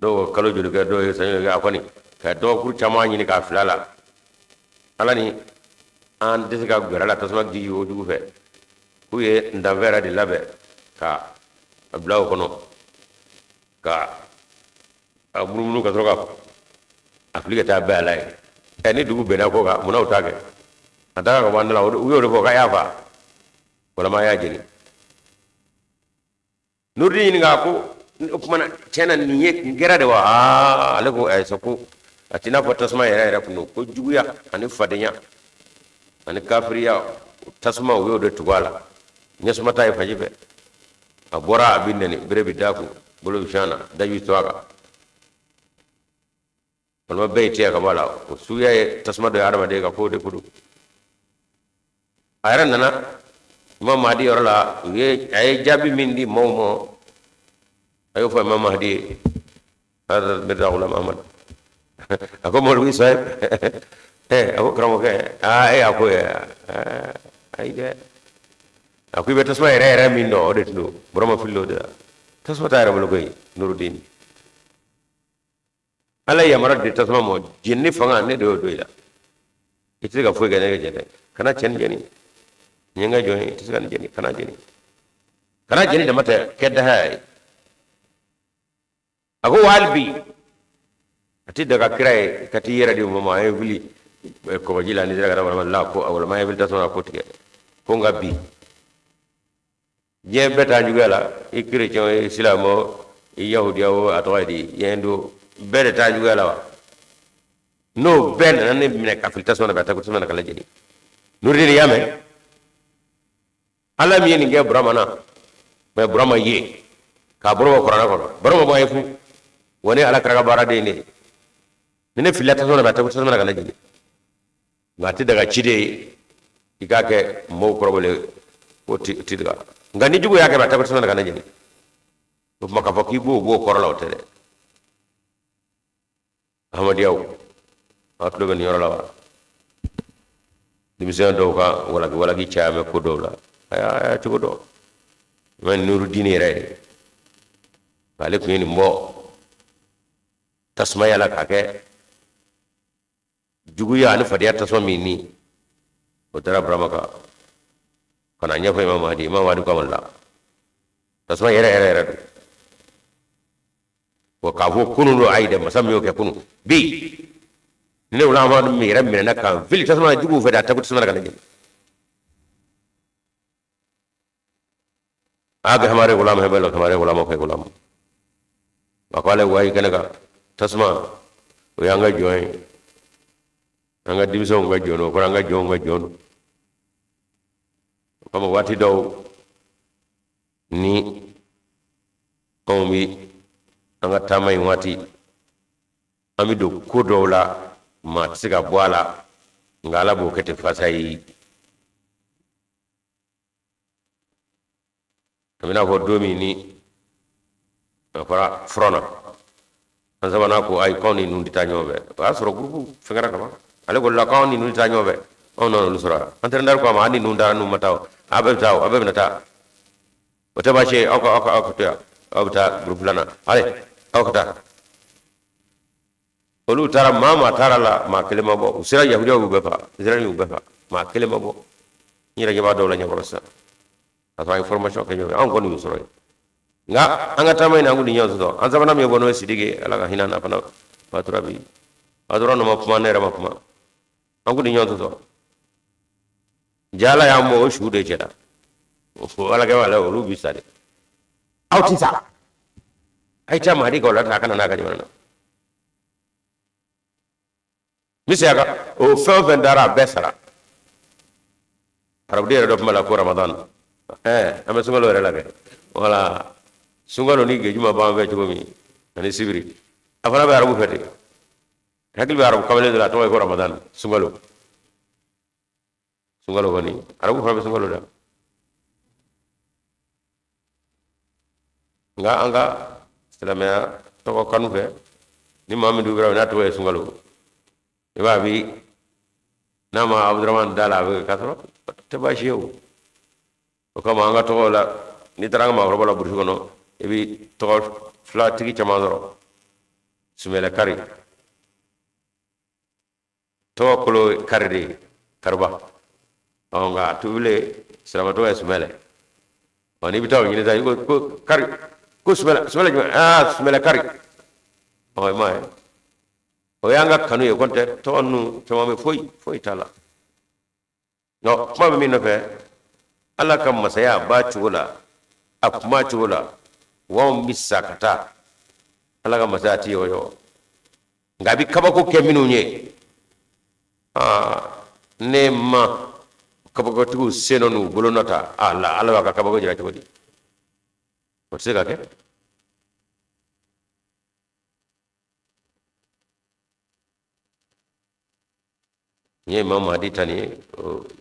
Speaker 1: Do kalau julu ke do saya apa ni? Ka do kur chama ni ka flala. Ala ni an desi ka gerala tasmak di yo jugu fe. Ku ye ndavera di labe ka ablaw kono. Ka abunu ka troka aplika ta balai eni dugu bena ko ga muna utage ataka ko mandala uyo do ko ka yafa wala ma yajini nurdi ni nga ko mana chena ni ngera de wa ale ko ay soko atina potasma era kuno ko juguya ani fadenya ani kafriya tasma uyo de tugala nyesma tay fajibe abora abinne ni berebi daku bolo shana dayu toaga wala beyti ka bala suya tasma do arama de ka ko de kudu ayran nana imam mahdi orla ye ay jabi mindi momo ayo fa imam mahdi hada mirza ulam ahmad ako molwi sahib ako kramo ke ako ya ay de ako be tasma era mindo de tu broma fillo de tasma tayra bolo koy nuruddin ala ya marad de tasma mo jinni fanga ne do ila iti ga fuga ne jene kana chen jeni nyanga joni iti kan jeni kana jeni da mata kedda hay ago walbi ati daga kirai kati yera di mama ay vili ko jila ni daga wala la ko wala ma yel tasma ko tike ko ngabi je beta jugala i chrétien islamo i yahudiya o atoydi yendo bere ta jugala wa no ben nan ne ka filta sona beta ko sona kala jeni nurdi yame alam yeni nge brahmana me brahma ye ka brahma qur'ana ko brahma boy fu woni ala kara bara de ne filata sona beta ko sona kala jeni ngati daga cide ikake mo probole ko tidga ngani jugo yake bata ko sona kana jeni ko maka foki bo korla hotere ahmadiyaw atlo ben yorola wa dimission do ka wala gi chaame ko do la aya to do men nuru dini re wale ko ni mbo tasma yala kake jugo ya ni fadiya tasma mini o tara brahmaka kana nya fa imam mahdi ko wala tasma era ko ka vo kunu do aide masam yo ke kunu bi ne wala ma mi ram mi na ka fil tasma jugu fa da ta ko tasma kana jeni आगे हमारे गुलाम है बोलो हमारे गुलामों के गुलाम अकाले वही कहने का तस्मा वो अंगा जो है अंगा दिवसों का जोनो पर अंगा जोनो kama wati daw ni kawmi anga tamay wati ami do ko dowla ma siga boala ngala bo kete fasai amina ko domi ni fara frona an sabana ko ay kawni nun dita nyobe ba soro groupe fengara kama ale ko la kawni nun dita nyobe on non lu sura antar ndar ko ma andi nun dara nun mataw abe nata wata ba she aka to abta groupe lana ale awkata olu tara mama tara la ma kelema bo usira yahudiya bu befa israeli bu befa ma kelema bo ni rage ba dawla nyako sa ata information ke nyobe an ko ni soro nga anga tamay na ngudi nyaw so an sabana me bono sidige ala ga hinana fana fatura bi adura no mapuma ne rama puma an ngudi nyaw so jala ya mo shude jeda o ala ga wala olu bi sare autisa ay tama di ko la ta kana na ga jona misaka o fen dara besara arab de do mala ko ramadan am sungalo re la ga wala sungalo ni ge juma ba be to mi ani sibiri afara be arabu fete hakil be arabu kawle la to ko ramadan sungalo ko ni arabu fa be sungalo da nga anga selamaya to ko kanu fe ni mamadou ibrahim na to e sungalo iba bi nama abdurrahman dala be kasro te ba shew o kama anga to la ni taranga ma robola bursu kono ebi to fla tigi chamazoro sumela kari to kolo kardi karba onga tule salamato e sumele oni bitaw ni da ko kari ko sumela kari o mai o yanga kanu e konte to onnu to me foi tala no ma mi no fe alla kam masaya ba chula akuma chula wa misakata alla kam masaya ti yo ngabi kaba ko keminu nye ne ma kaba ko tu senonu bolonata alla ka kaba ko jira to di o se ka ke nye imam mahdi tani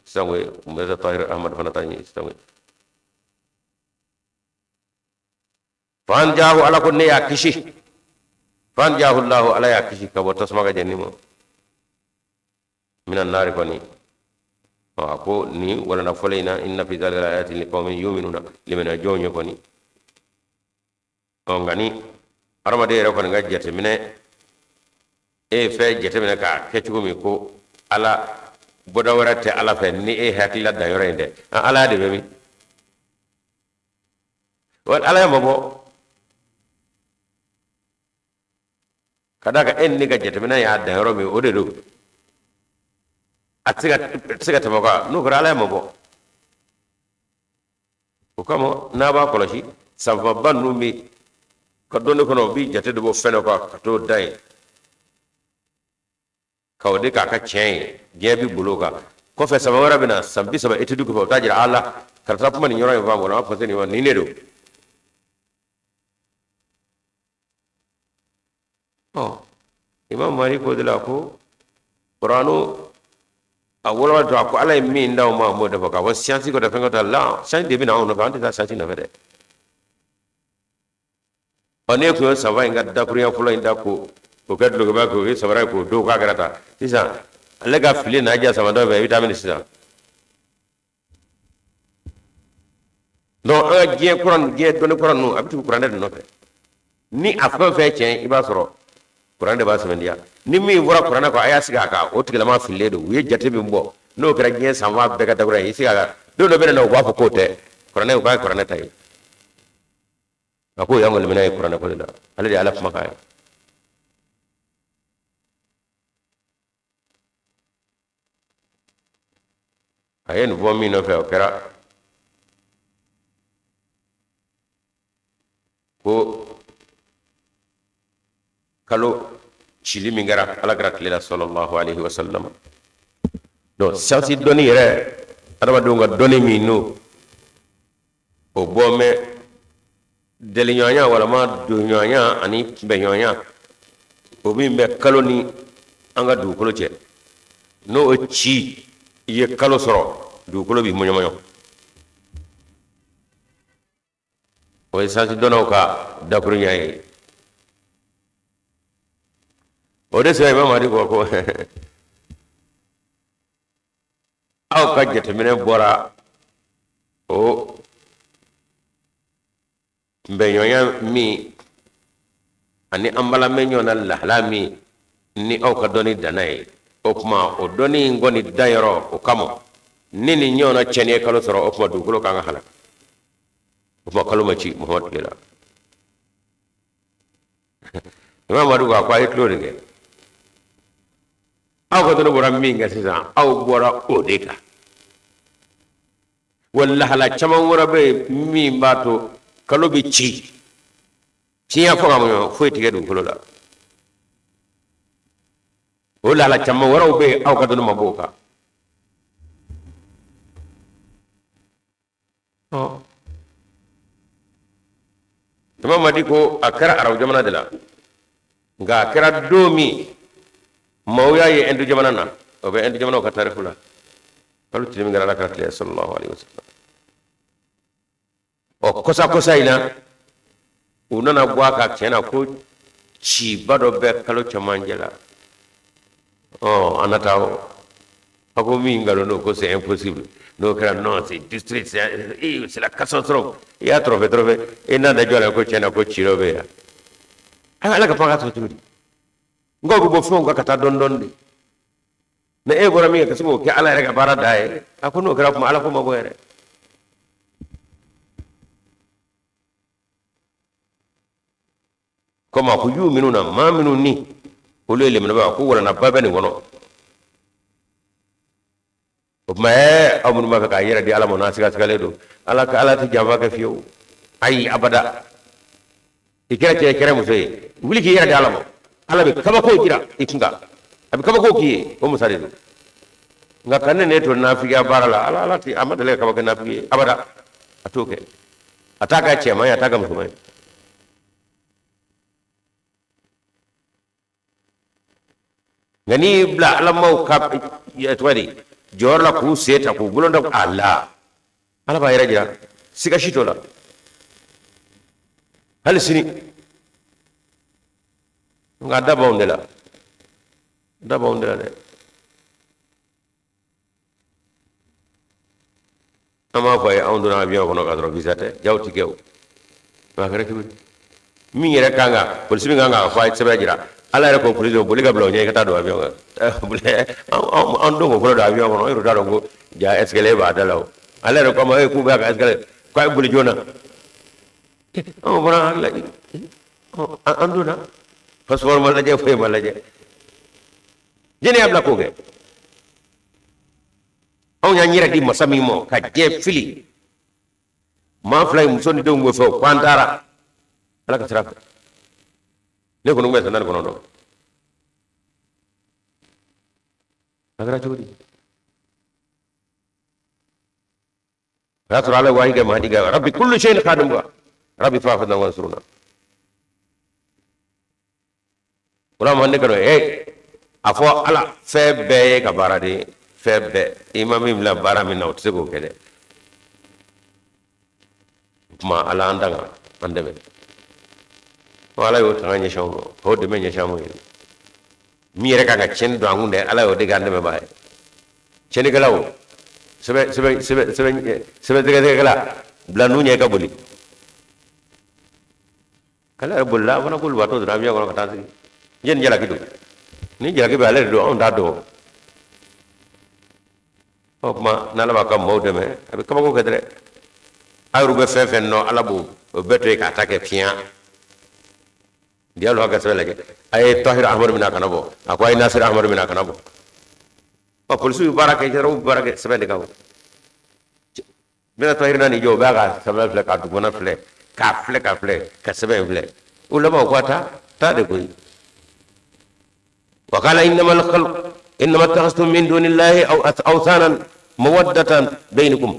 Speaker 1: sangwe mirza tahir ahmad fana tani sangwe fan jahu ala kunne ya kishi fan jahu allah ala ya kishi ka botas maga jenni mo minan nar fani ko ni wala na folena inna fi dhalika ayatin liqaumin yu'minuna liman ajonyo fani on gani arama de ko nga jete mine e fe jete mine ka kecu mi ko ala boda warate ala fe ni e hakila da yorende ala de bemi wal ala mabo kada ka en ni ga jete mina ya da yoro mi ode do atiga tamaka no kra ala mabo o kamo na ba ko lashi sabba banu mi ko donne ko no bi jete do bo feno ko to dai kawde ka chen gebi buloga ko fe sama wara bina sambi sama etudu ko tajira ala karta puma ni nyoro ba wala fa ni ni nedo imam mari ko dila ko qur'anu awolo to ko ala mi ndaw ma mo dafa ka wa science ko dafa ngata la science de bina on no fa science na fede one ko sa wa ngada kuriya fulo inda ko o kadlo ba ko e sabara ko do ka garata sisa alle ga fili na ja sama do be vitamin sisa no ge kuran ge do ne kuran no abitu kuran de no fe ni afa fe chen iba soro kuran de ba semendia ni mi wora kuran ko aya siga ka o tigala ma fili do we jate bi mbo no kra ge sama be ka da kuran siga ga do no be no wa ko te kuran ko ba kuran tay ako yangol mina kuran ko da alle de alaf makay ayen vomi no fe opera ko kalo chili mingara ala gratlela sallallahu alaihi wasallam do science doni re adama do nga doni mi no o bome deli nyonya wala ma do nyonya ani be nyonya o mi be kalo ni anga du ko je no ci ye kalo soro dugukolo bi moñomoño o sansi donaw ka dakuru ñaye o de sey mamadi ko aw ka jatemine bora o mbeñoña mi ani ambala meñona lahla mi ni aw ka doni danaye o kuma o doni ngoni dayoro o kamo nini ñona cene kalo soro o kuma dugukolo ka nga halak o kuma kaluma ci muhammad kila imam madu ko ay tlori ge aw ko dono bora mi nga sisan aw bora o de ka walla hala chama wora be mi mbato kalo bi ci ya fo gamu fo tige dugukolo la o la chama wora be aw ka dono maboka imam madi ko akara araw jamana de la nga akara domi mawya ye endu jamana na o be endu jamana ko tarifu la kalu tilimi ngara la kara sallallahu alaihi wasallam o kosa ina unana bwa ka kena ko ci bado be kalu chamanjela anata ako mi ngalo no ko c'est impossible no kara non c'est district c'est la catastrophe ya trofe e na da jola ko chena ko ci robe ya ala ka panga to tudi ngo bo fo ngo kata don de na e bora mi ka sugo ke ala rega bara dai ako no kara kuma ala ko ma boyere koma ko yuminuna ma minuni ulele min ba ko wala na babani wono ma amun ma ka yira di ala mo nasiga sigale do ala ka ala ti jamba ka fiyo ay abada ikira ke kere mo sey wuli ki yira di ala mo ala be kaba ko jira ikinga abi kaba ko ki o musari do nga kanne ne to nafiga barala ala ti amada le kaba ka nafiga abada atoke ataka chema ya ataka musumai ngani bla ala mau kap ya twadi jorla ku seta ku gulonda ala ba yira jira siga shitola hal sini nga daba ondela de ama fay awnduna avion ko no kadro visate jawti gew ma kare ki mi yere kanga polisi mi kanga fay sebe jira ala re ko polisi boli gablo nyai kata do avion bule ando ko do avion ko no do ko ja escale ba dalaw ala re ko ma ku ba ka escale ko buli jona bona la anduna passeport ma la je fay ma la je jeni abla ko ge aw nya nyira di masami mo ka je fili ma flay musoni do ngo fo kwantara ala ka trap ne ko no meta nan ko no do agara jodi rasul ala wahi ga mahdi ga rabbi kullu shay'in qadim wa rabbi fa'fadna wa suruna wala man ne ko afo ala febe ka barade febe imamim la barami na utsego kede ma ala andanga andebe wala yo tanga shawo ho de men shawo mi reka ga chen do angunde ala yo de gande me bae chen galaw sebe de gala bla nu nye ka buli kala bulla wana bul wato da mi ko ka tansi jen jala kidu ni jala ke bale do on da do ma nala ba kam mawde me abi kama ko kedre ayru be fefen no ala bu beto ka atake pian dialo ga sele ke ay tahir ahmad bin akanabo akwai nasir ahmad bin akanabo o polisu barake jero barake sebe ka bena tahir nani jo baga sebe fle ka dugona fle ka sebe fle ulama ko ta de koy وقال إنما اتخذتم من دون الله أوثانا مودة بينكم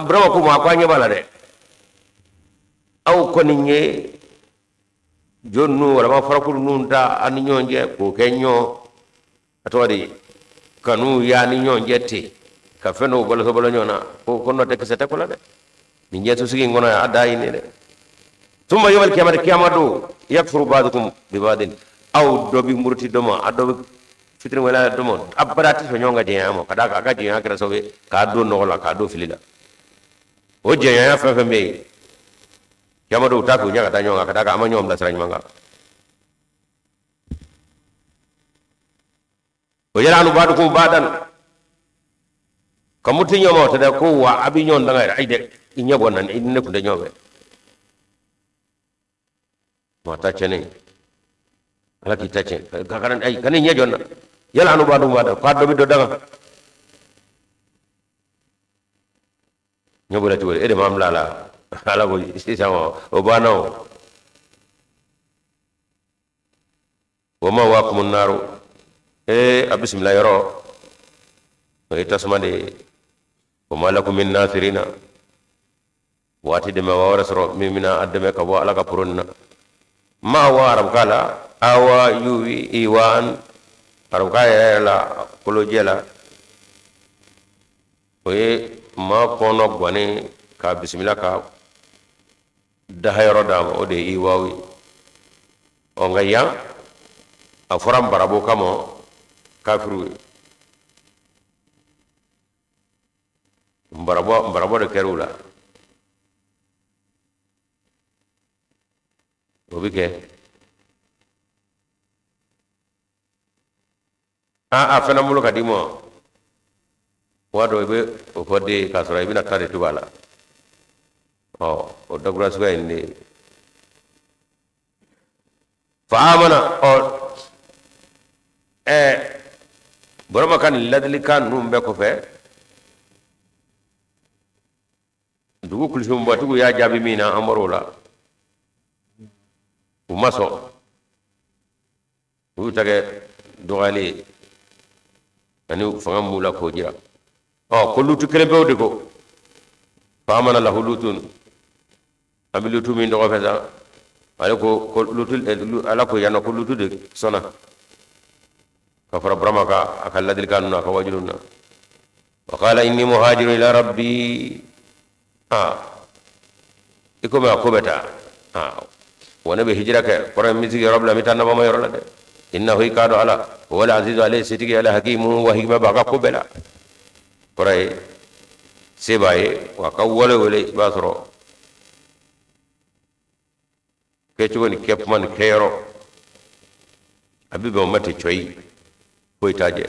Speaker 1: برمكم أقواني بالله أو كنيني جنو ولا ما فرقوا نوندا أنيونجي كوكينيو أتوادي kanu yani ñon jette ka feno bolo so bolo ñona ko no tek sete ko la de ni jeetu sigi ngono ada ini de tumma yawal kiyamado yakfuru ba'dukum bi ba'din aw do bi murti do ma ado fitri wala do mo abarati so ñonga je amo kada ka je akra so be ka do no la ka do filila o je ya fa fa me kiyamado ta ko ñaga ta ñonga kada ka ama ñom la sarañ manga o yalanu ba'dukum ba'dan kamuti ñomo tada ko wa abi ñon da ngay ay de ñabo nan ne ko de ñobe ma tacene ala ki tacene kakaran ay kan ñe jonna yalanu ba'dukum ba'dan ko do bi do daga ñobo la tuwel ede mam lala ala ko sisa o banaw wa ma waqum an-naru bismillah yoro tasmade wa malakum min nasirina wati de ma wara soro mimina adame ka bo alaka purunna ma waram kala awa yuwi iwan aram kaya la kolo jela oye ma kono gwani ka bismillah ka dahayro dama o de iwawi o ngaya a foram barabo kamo kafiru mbarabo de kerula obike fena mulu kadimo wado be o fodde kasura ibina tare tubala o dogura suga indi fa amana o boroma kan ladli kan numbe ko fe dugu kulsum batugu ya jabi mina amorola umaso utage dogali ani fangam mula ko jira ko lutu kele bewde ko famana lahu lutun abi lutu min do fesa ala ko lutu ala ko yano ko lutu de sona ka fara bramaka akal ladil kanuna ka wajuluna wa qala inni muhajirun ila rabbi iko ma ko beta wona be hijra ke pore misigi robla mitanna bama yorola de innahu ikadu ala wala azizu alayhi sitigi ala hakimu wa hikma baga ko bela pore sebaye wa kawwala wala basro ke chugoni kep man kero abibe o mate choyi ko itaje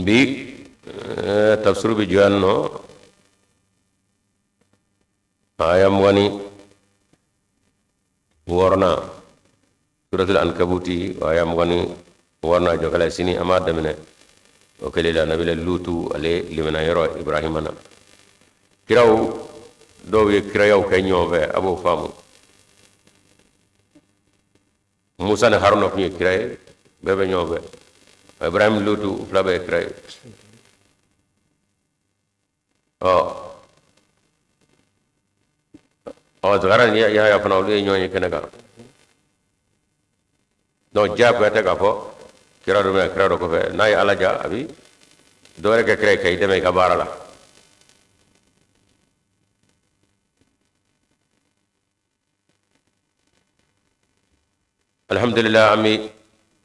Speaker 1: bi tafsir bi janno ayam wani warna suratul ankabuti ayam wani warna jogala sini ama damine o kele da nabila lutu ale limana yoro ibrahimana kiraw do wi kiraw kay ñobe abo famu musa ne harno fi kiray bebe ñobe ibrahim lutu flabe kiray zagaran ya fana ulu ñoñi kenaga donc jaab ga tega fo kirado me kirado ko fe nay alaja abi dore ke kray kay deme ka barala alhamdulillah ami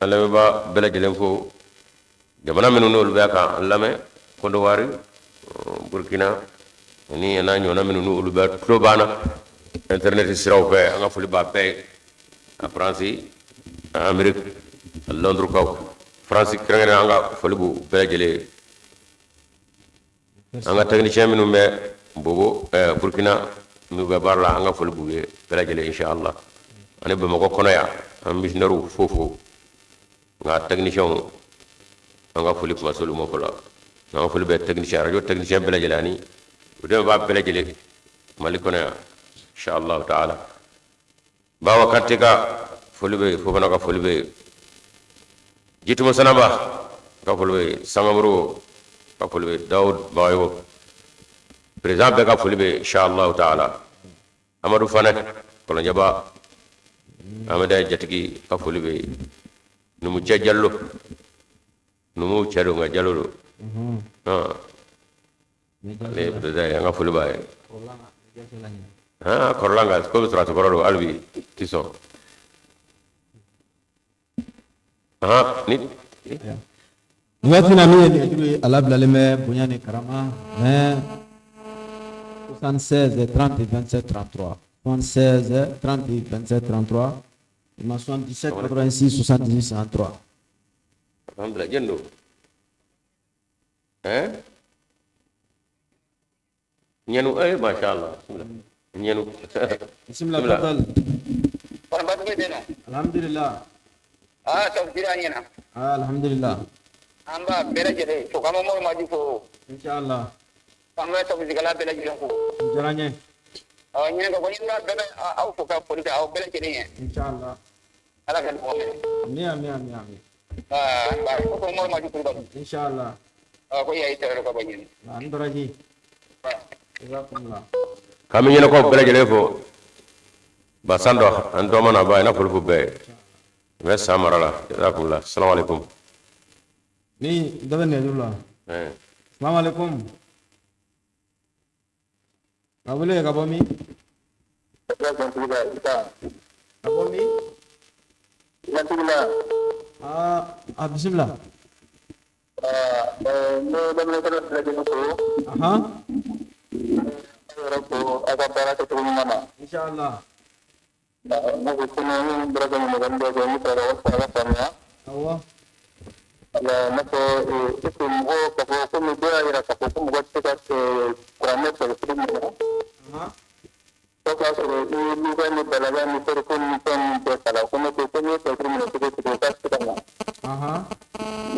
Speaker 1: alame ba bela jelen fo jamana menu nol be ka alame ko do wari burkina ni na ñona menu nol be to bana internet siraw fe nga fuli ba pe a france amerique londres kaw france krengene nga fuli bu bela jele nga technicien menu me bobo burkina mi be barla nga fuli bu bela jele inshallah ane be mako kono ya am missionaire fofo nga technicien nga fuli ko masulu mo ko la nga fuli be technicien radio technicien bela jele ani o de ba bela jele malikona inshallah taala bawa katika fulbe fofana ka fulbe jituma sanaba ka fulbe sangamro ka fulbe daud bayo président be ka fulbe inshallah taala Amadou Fane kono jaba amada jatigi afuli be numu ce jallo numu cero nga jallo le beda nga fuli ba korlanga ko sura to korolo albi tiso ni
Speaker 2: Nuwatina miye ni kibi alabla leme bunyani karama mais 76 30 27 33 76 30 27 33 ma 77 86 70 53
Speaker 1: alhamdulillah jendo ñenu masha Allah ñenu
Speaker 2: bismillah tafadhal alhamdulillah
Speaker 3: tafsira ñena
Speaker 2: alhamdulillah
Speaker 3: amba bela jere to kama mo maji ko
Speaker 2: inshallah
Speaker 3: amba tafsira bela jere ko
Speaker 2: jaranye
Speaker 3: ñen ko ñina bela aw ko ka polite aw bela jere
Speaker 2: inshallah
Speaker 3: ala kan mo
Speaker 2: mia
Speaker 3: amba ko mo maji ko
Speaker 2: inshallah
Speaker 3: ko yayi tere ko bañen
Speaker 2: andoraji jazakumullah
Speaker 1: kami ñene ko bela jere fo ba sando ando mana ba na fulu be mais samarala jazakumullah assalamu alaikum
Speaker 2: ni dabe ne dula assalamu alaikum abule kabomi bismillah inshallah Allah
Speaker 3: nako itu mo ko mo doya ira ko mo gotte ka kurane to primo to ka so ni ko ni balaga ni to ko ni ton to kala ko mo to ni to primo to ko ka ka na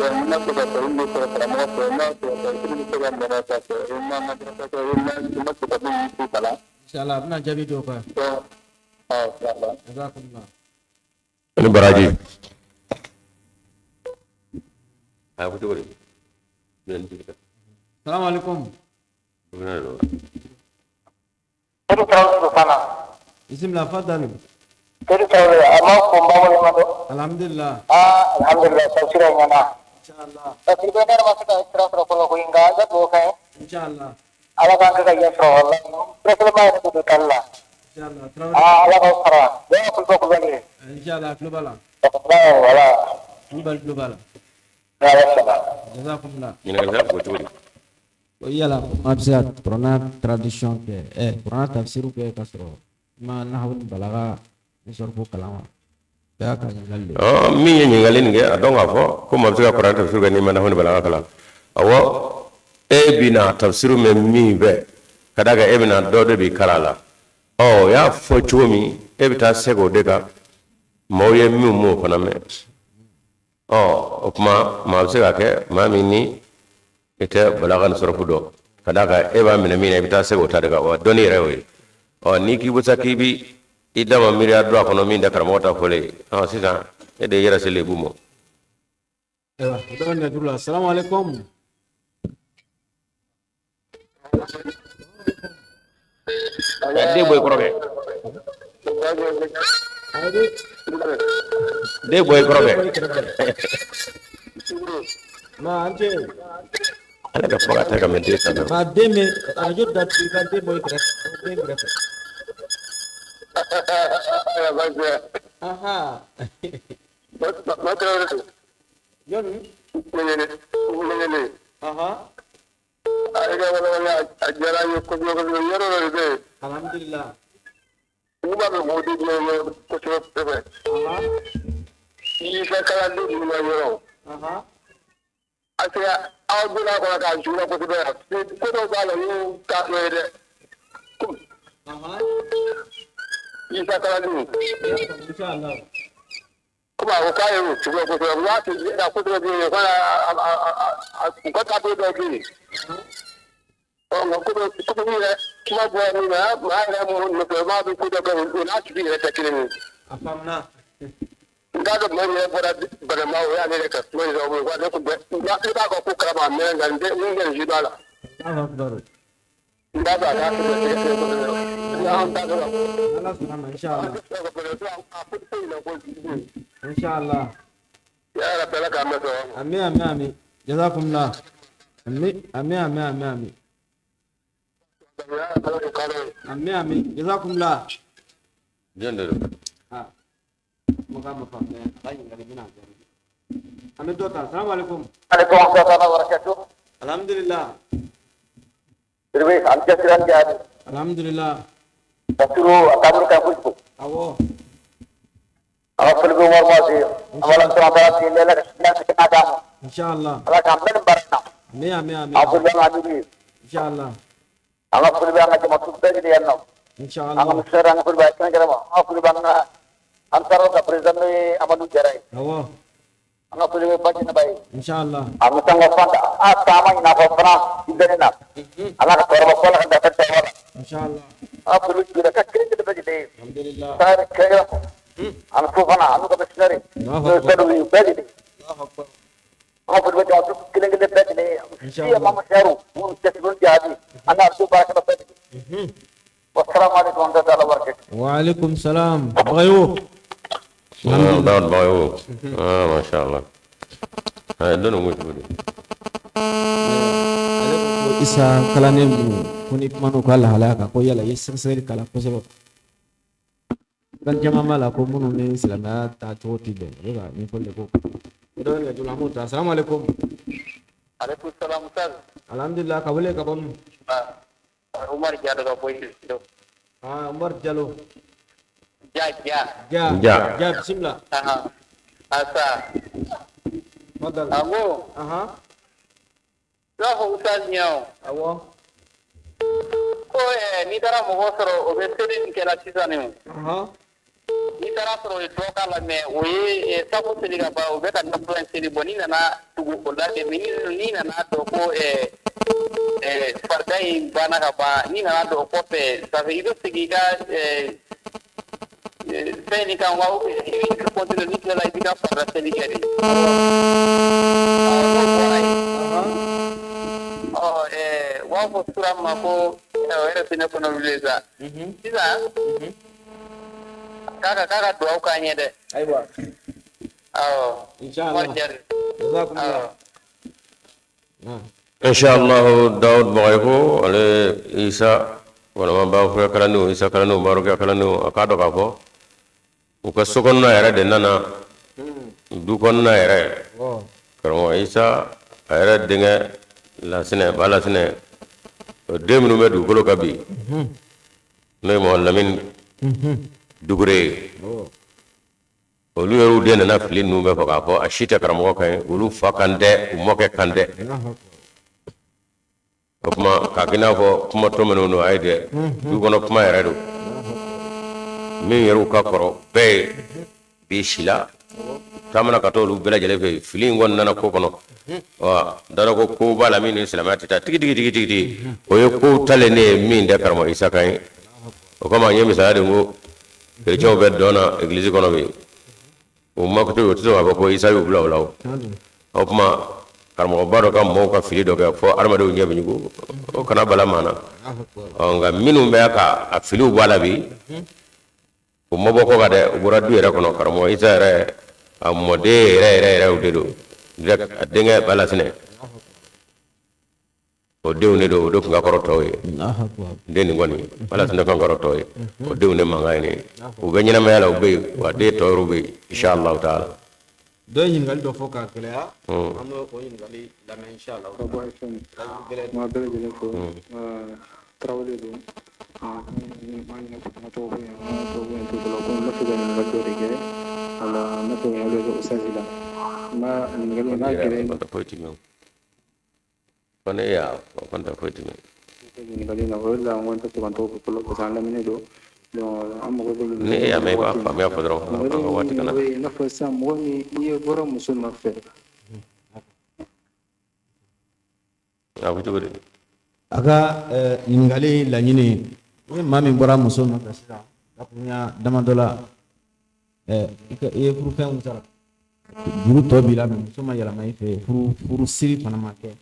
Speaker 3: ya nako da to ni to kala mo to na to primo to ga na ta to na na ta to na mo to ka ni kala
Speaker 2: inshallah abna jabi do ka
Speaker 3: inshallah
Speaker 2: jazakumullah
Speaker 1: ni baraji aku tu boleh.
Speaker 2: Assalamualaikum.
Speaker 3: Itu terus sana.
Speaker 2: Bismillah fadal.
Speaker 3: Itu terus amal kumbawa lima tu.
Speaker 2: Alhamdulillah.
Speaker 3: Alhamdulillah sasira ngana.
Speaker 2: Inshallah.
Speaker 3: Tapi benar masuk terus kalau hingga ada bukan.
Speaker 2: Inshallah.
Speaker 3: Ala kan ke ya Allah. Terus mai itu Allah.
Speaker 2: Inshallah.
Speaker 3: Ala kau sara. Dia aku balik.
Speaker 2: Inshallah global.
Speaker 3: Wala.
Speaker 2: Global. Jazakumullah.
Speaker 1: Ini kan aku tu boleh.
Speaker 2: Iyalah, abisat pernah tradisi ke, pernah tafsir ke kasro. Mana hawin balaga nisorfu kalama. Ya kan lalu.
Speaker 1: Mi yang ngalin ke, atau ngapa? Kau maksud aku pernah tafsir ke ni mana hawin balaga kalam. Awo, bina tafsir mi be. Kadang bina dode bi karala. Oh ya, fochumi, bita sego deka. Mau ye mi mu paname. O kuma ma be se ka kɛ maa min ni i tɛ balaga ni sɔrɔfu dɔ ka d'a kan e b'a minɛ min na i bɛ taa sɛgɛn o ta de kan wa dɔnni yɛrɛ y'o ye n'i k'i busa k'i bi i dama miiriya don a kɔnɔ min tɛ karamɔgɔ ta fɔlen ye sisan e de yɛrɛ se lebu mɔ.
Speaker 2: Ayiwa dɔn ne duru la salamualeykum.
Speaker 1: Den bɔ i kɔrɔ kɛ. Den bɔ i kɔrɔ kɛ.
Speaker 2: Ma ante.
Speaker 1: Ale ka fɔ ka taa ka mɛ den sanfɛ.
Speaker 2: Ma den bɛ arajo datugu i ka den bɔ i kɛrɛfɛ. Den kɛrɛfɛ. Jɔnni. Alhamdulillah.
Speaker 3: Uba be modi yo ko to pepe. Yi ka kala do ni ma yo. Asia aw dura ko ka jura ko be. Ko do ba la yo ka no de. Yi ka kala do.
Speaker 2: Inshallah.
Speaker 3: Ko ba ko ka yo ko ko wa ti da ko do ni ko ko ta do do ni. Ko ni le ma bo ni na ma ra mo no ko ma bi ko do ko na ti bi ta kire.
Speaker 2: Afamna.
Speaker 3: Ngado mo ye bora bara ma o ya ne ka mo yo mo wa ko be ba ko ko kra ma me ngande ni ngel ji bala.
Speaker 2: Allahu akbar.
Speaker 3: nda ba ka ko ne ya on ta ko
Speaker 2: Allah subhanahu inshallah. Inshallah.
Speaker 3: ya rabbi la ka ma to
Speaker 2: Amin amin amin. Jazakumullah. Amin amin amin amin amin.
Speaker 3: ya rabbi la ka
Speaker 2: Amin amin. Jazakumullah.
Speaker 1: jende
Speaker 2: Ah. Moga ma fa ne ayi ngali bina. Amin dota. Assalamu alaikum.
Speaker 3: alaikum assalam wa barakatuh
Speaker 2: Alhamdulillah.
Speaker 3: irbe al jasiran jadi
Speaker 2: Alhamdulillah.
Speaker 3: tasuru atabur ka fulku
Speaker 2: Awo.
Speaker 3: aw fulku war wasi awala sabara ti lela na ka ada
Speaker 2: Inshallah.
Speaker 3: ala ka men barna
Speaker 2: Amin amin amin.
Speaker 3: aw fulku na di
Speaker 2: Inshallah.
Speaker 3: ala fulku na ka matu de di yanno
Speaker 2: Inshallah.
Speaker 3: ala musara na fulku ka ngara aw fulku na antara ka president ni amadu jarai
Speaker 2: Awo.
Speaker 3: ala fulku ba ni bai
Speaker 2: Inshallah.
Speaker 3: amu tanga fanda atama ina ko fana idarina ala ka torba ko la ka ta wala
Speaker 2: Inshallah.
Speaker 3: aw fulku ka kire de bagi de
Speaker 2: Alhamdulillah.
Speaker 3: sar kaya anu fana anu ka missionary
Speaker 2: Allahu Akbar.
Speaker 3: sadu bagi de
Speaker 2: Allahu Akbar.
Speaker 3: aw fulku ka tu kileng de bagi de
Speaker 2: Inshallah.
Speaker 3: iya mama sharu mun tasbun jadi ana tu baraka bagi wassalamu alaikum wa rahmatullahi wa barakatuh
Speaker 2: Waalaikumsalam. Bayu.
Speaker 1: daud bayo masha Allah dono mutu budi
Speaker 2: Ko isa kalane mu kuni manu ko Allah halaka ko yala yesir kala ko sebo. Kan jama mala ko munu ne silama ta choti be. Yoga ni ko le ko. Do ne jula mu ta. Assalamu alaikum.
Speaker 3: alaikum salam ustaz
Speaker 2: Alhamdulillah kabule ka bam.
Speaker 3: umar jado ka boy do
Speaker 2: Ah Umar Jalo.
Speaker 3: ja
Speaker 2: Ja bismillah.
Speaker 3: asa
Speaker 2: Fadal.
Speaker 3: amu
Speaker 2: Aha.
Speaker 3: la ho ustaz nyao
Speaker 2: Awo.
Speaker 3: ko ni dara mo hosoro o be sedin ke la tisane
Speaker 2: Aha.
Speaker 3: ni dara soro e toka la me o ye sabo seliga ba o be ka na plan seli bonina na tugu o la de ni na do ko fardai bana ka ba ni na do ko pe sa ve ido sigiga ni kan wa o ko kontre ni la idiga farda seli gari
Speaker 2: Aha.
Speaker 3: wa mo sura ma ko era sine ko no leza sisa kaka do au kanye de
Speaker 2: Aywa. Inshallah.
Speaker 3: warjar
Speaker 2: Jazakumullah. Ah.
Speaker 1: inshallah daud bayo ale isa wala ma ba ko kalanu isa kalanu baro ka kalanu akado ka fo u ka sokon na yare de nana du kon na yare
Speaker 2: Oh.
Speaker 1: karamo isa ayare dinga la sine bala sine de minu me du golo kabi ne mo lamin dugure
Speaker 2: Oh.
Speaker 1: olu yoru de nana fili nu be fa fo ashita karamo kan ulu fa kande mo ke kande
Speaker 2: Allahu Akbar.
Speaker 1: o kuma ka gina fo kuma to meno no ayde du kono kuma yare do min yeru ka koro be bi shila tamana ka to lu bela jele fe fili ngon nana ko kono wa dara ko bala min islamati ta tigi tigi o ye ko tale ne min de karmo isa kan o kuma nyemi sa de ngo kerjo be dona eglise kono be o ma ko to ba ko isa yu bula bula o kuma karmo baro kam mo ka fili do ga fo armado nyebe nyugo o kana bala mana o nga minu be ka a fili bala bi o mo boko ga de o bura du yere kono karmo isa re a mode re o de do direct denga bala sine o dewne do do nga koroto e
Speaker 2: Allahu Akbar.
Speaker 1: deni ngoni bala sine kan koroto e o dewne mangayni o be nyina mayala o be wa de toru be inshallah taala
Speaker 2: Do yin gal do foka kele ha. Amo ko yin gali la men inshallah.
Speaker 4: ma bele jele ko trawle do ma ni ko to ko ko na fi ganin ga to rege ala na to ya le usazila ma ngalo na kire
Speaker 1: ko to foti men kone ya ko to foti men
Speaker 4: ngalo na ko la ngon to ko ko sa la mine do no amma ko
Speaker 1: ne ya me ba fa me fa dro ko wati kana
Speaker 4: na fa sa mo ni iye gora musulma fe
Speaker 1: a ko jogori
Speaker 2: Aga ningali la nyini ni mami bora muso na kasira. Kapunya damadola e furu fen usara. Juru to bila me muso ma yala mai fe furu siri fana ma ke.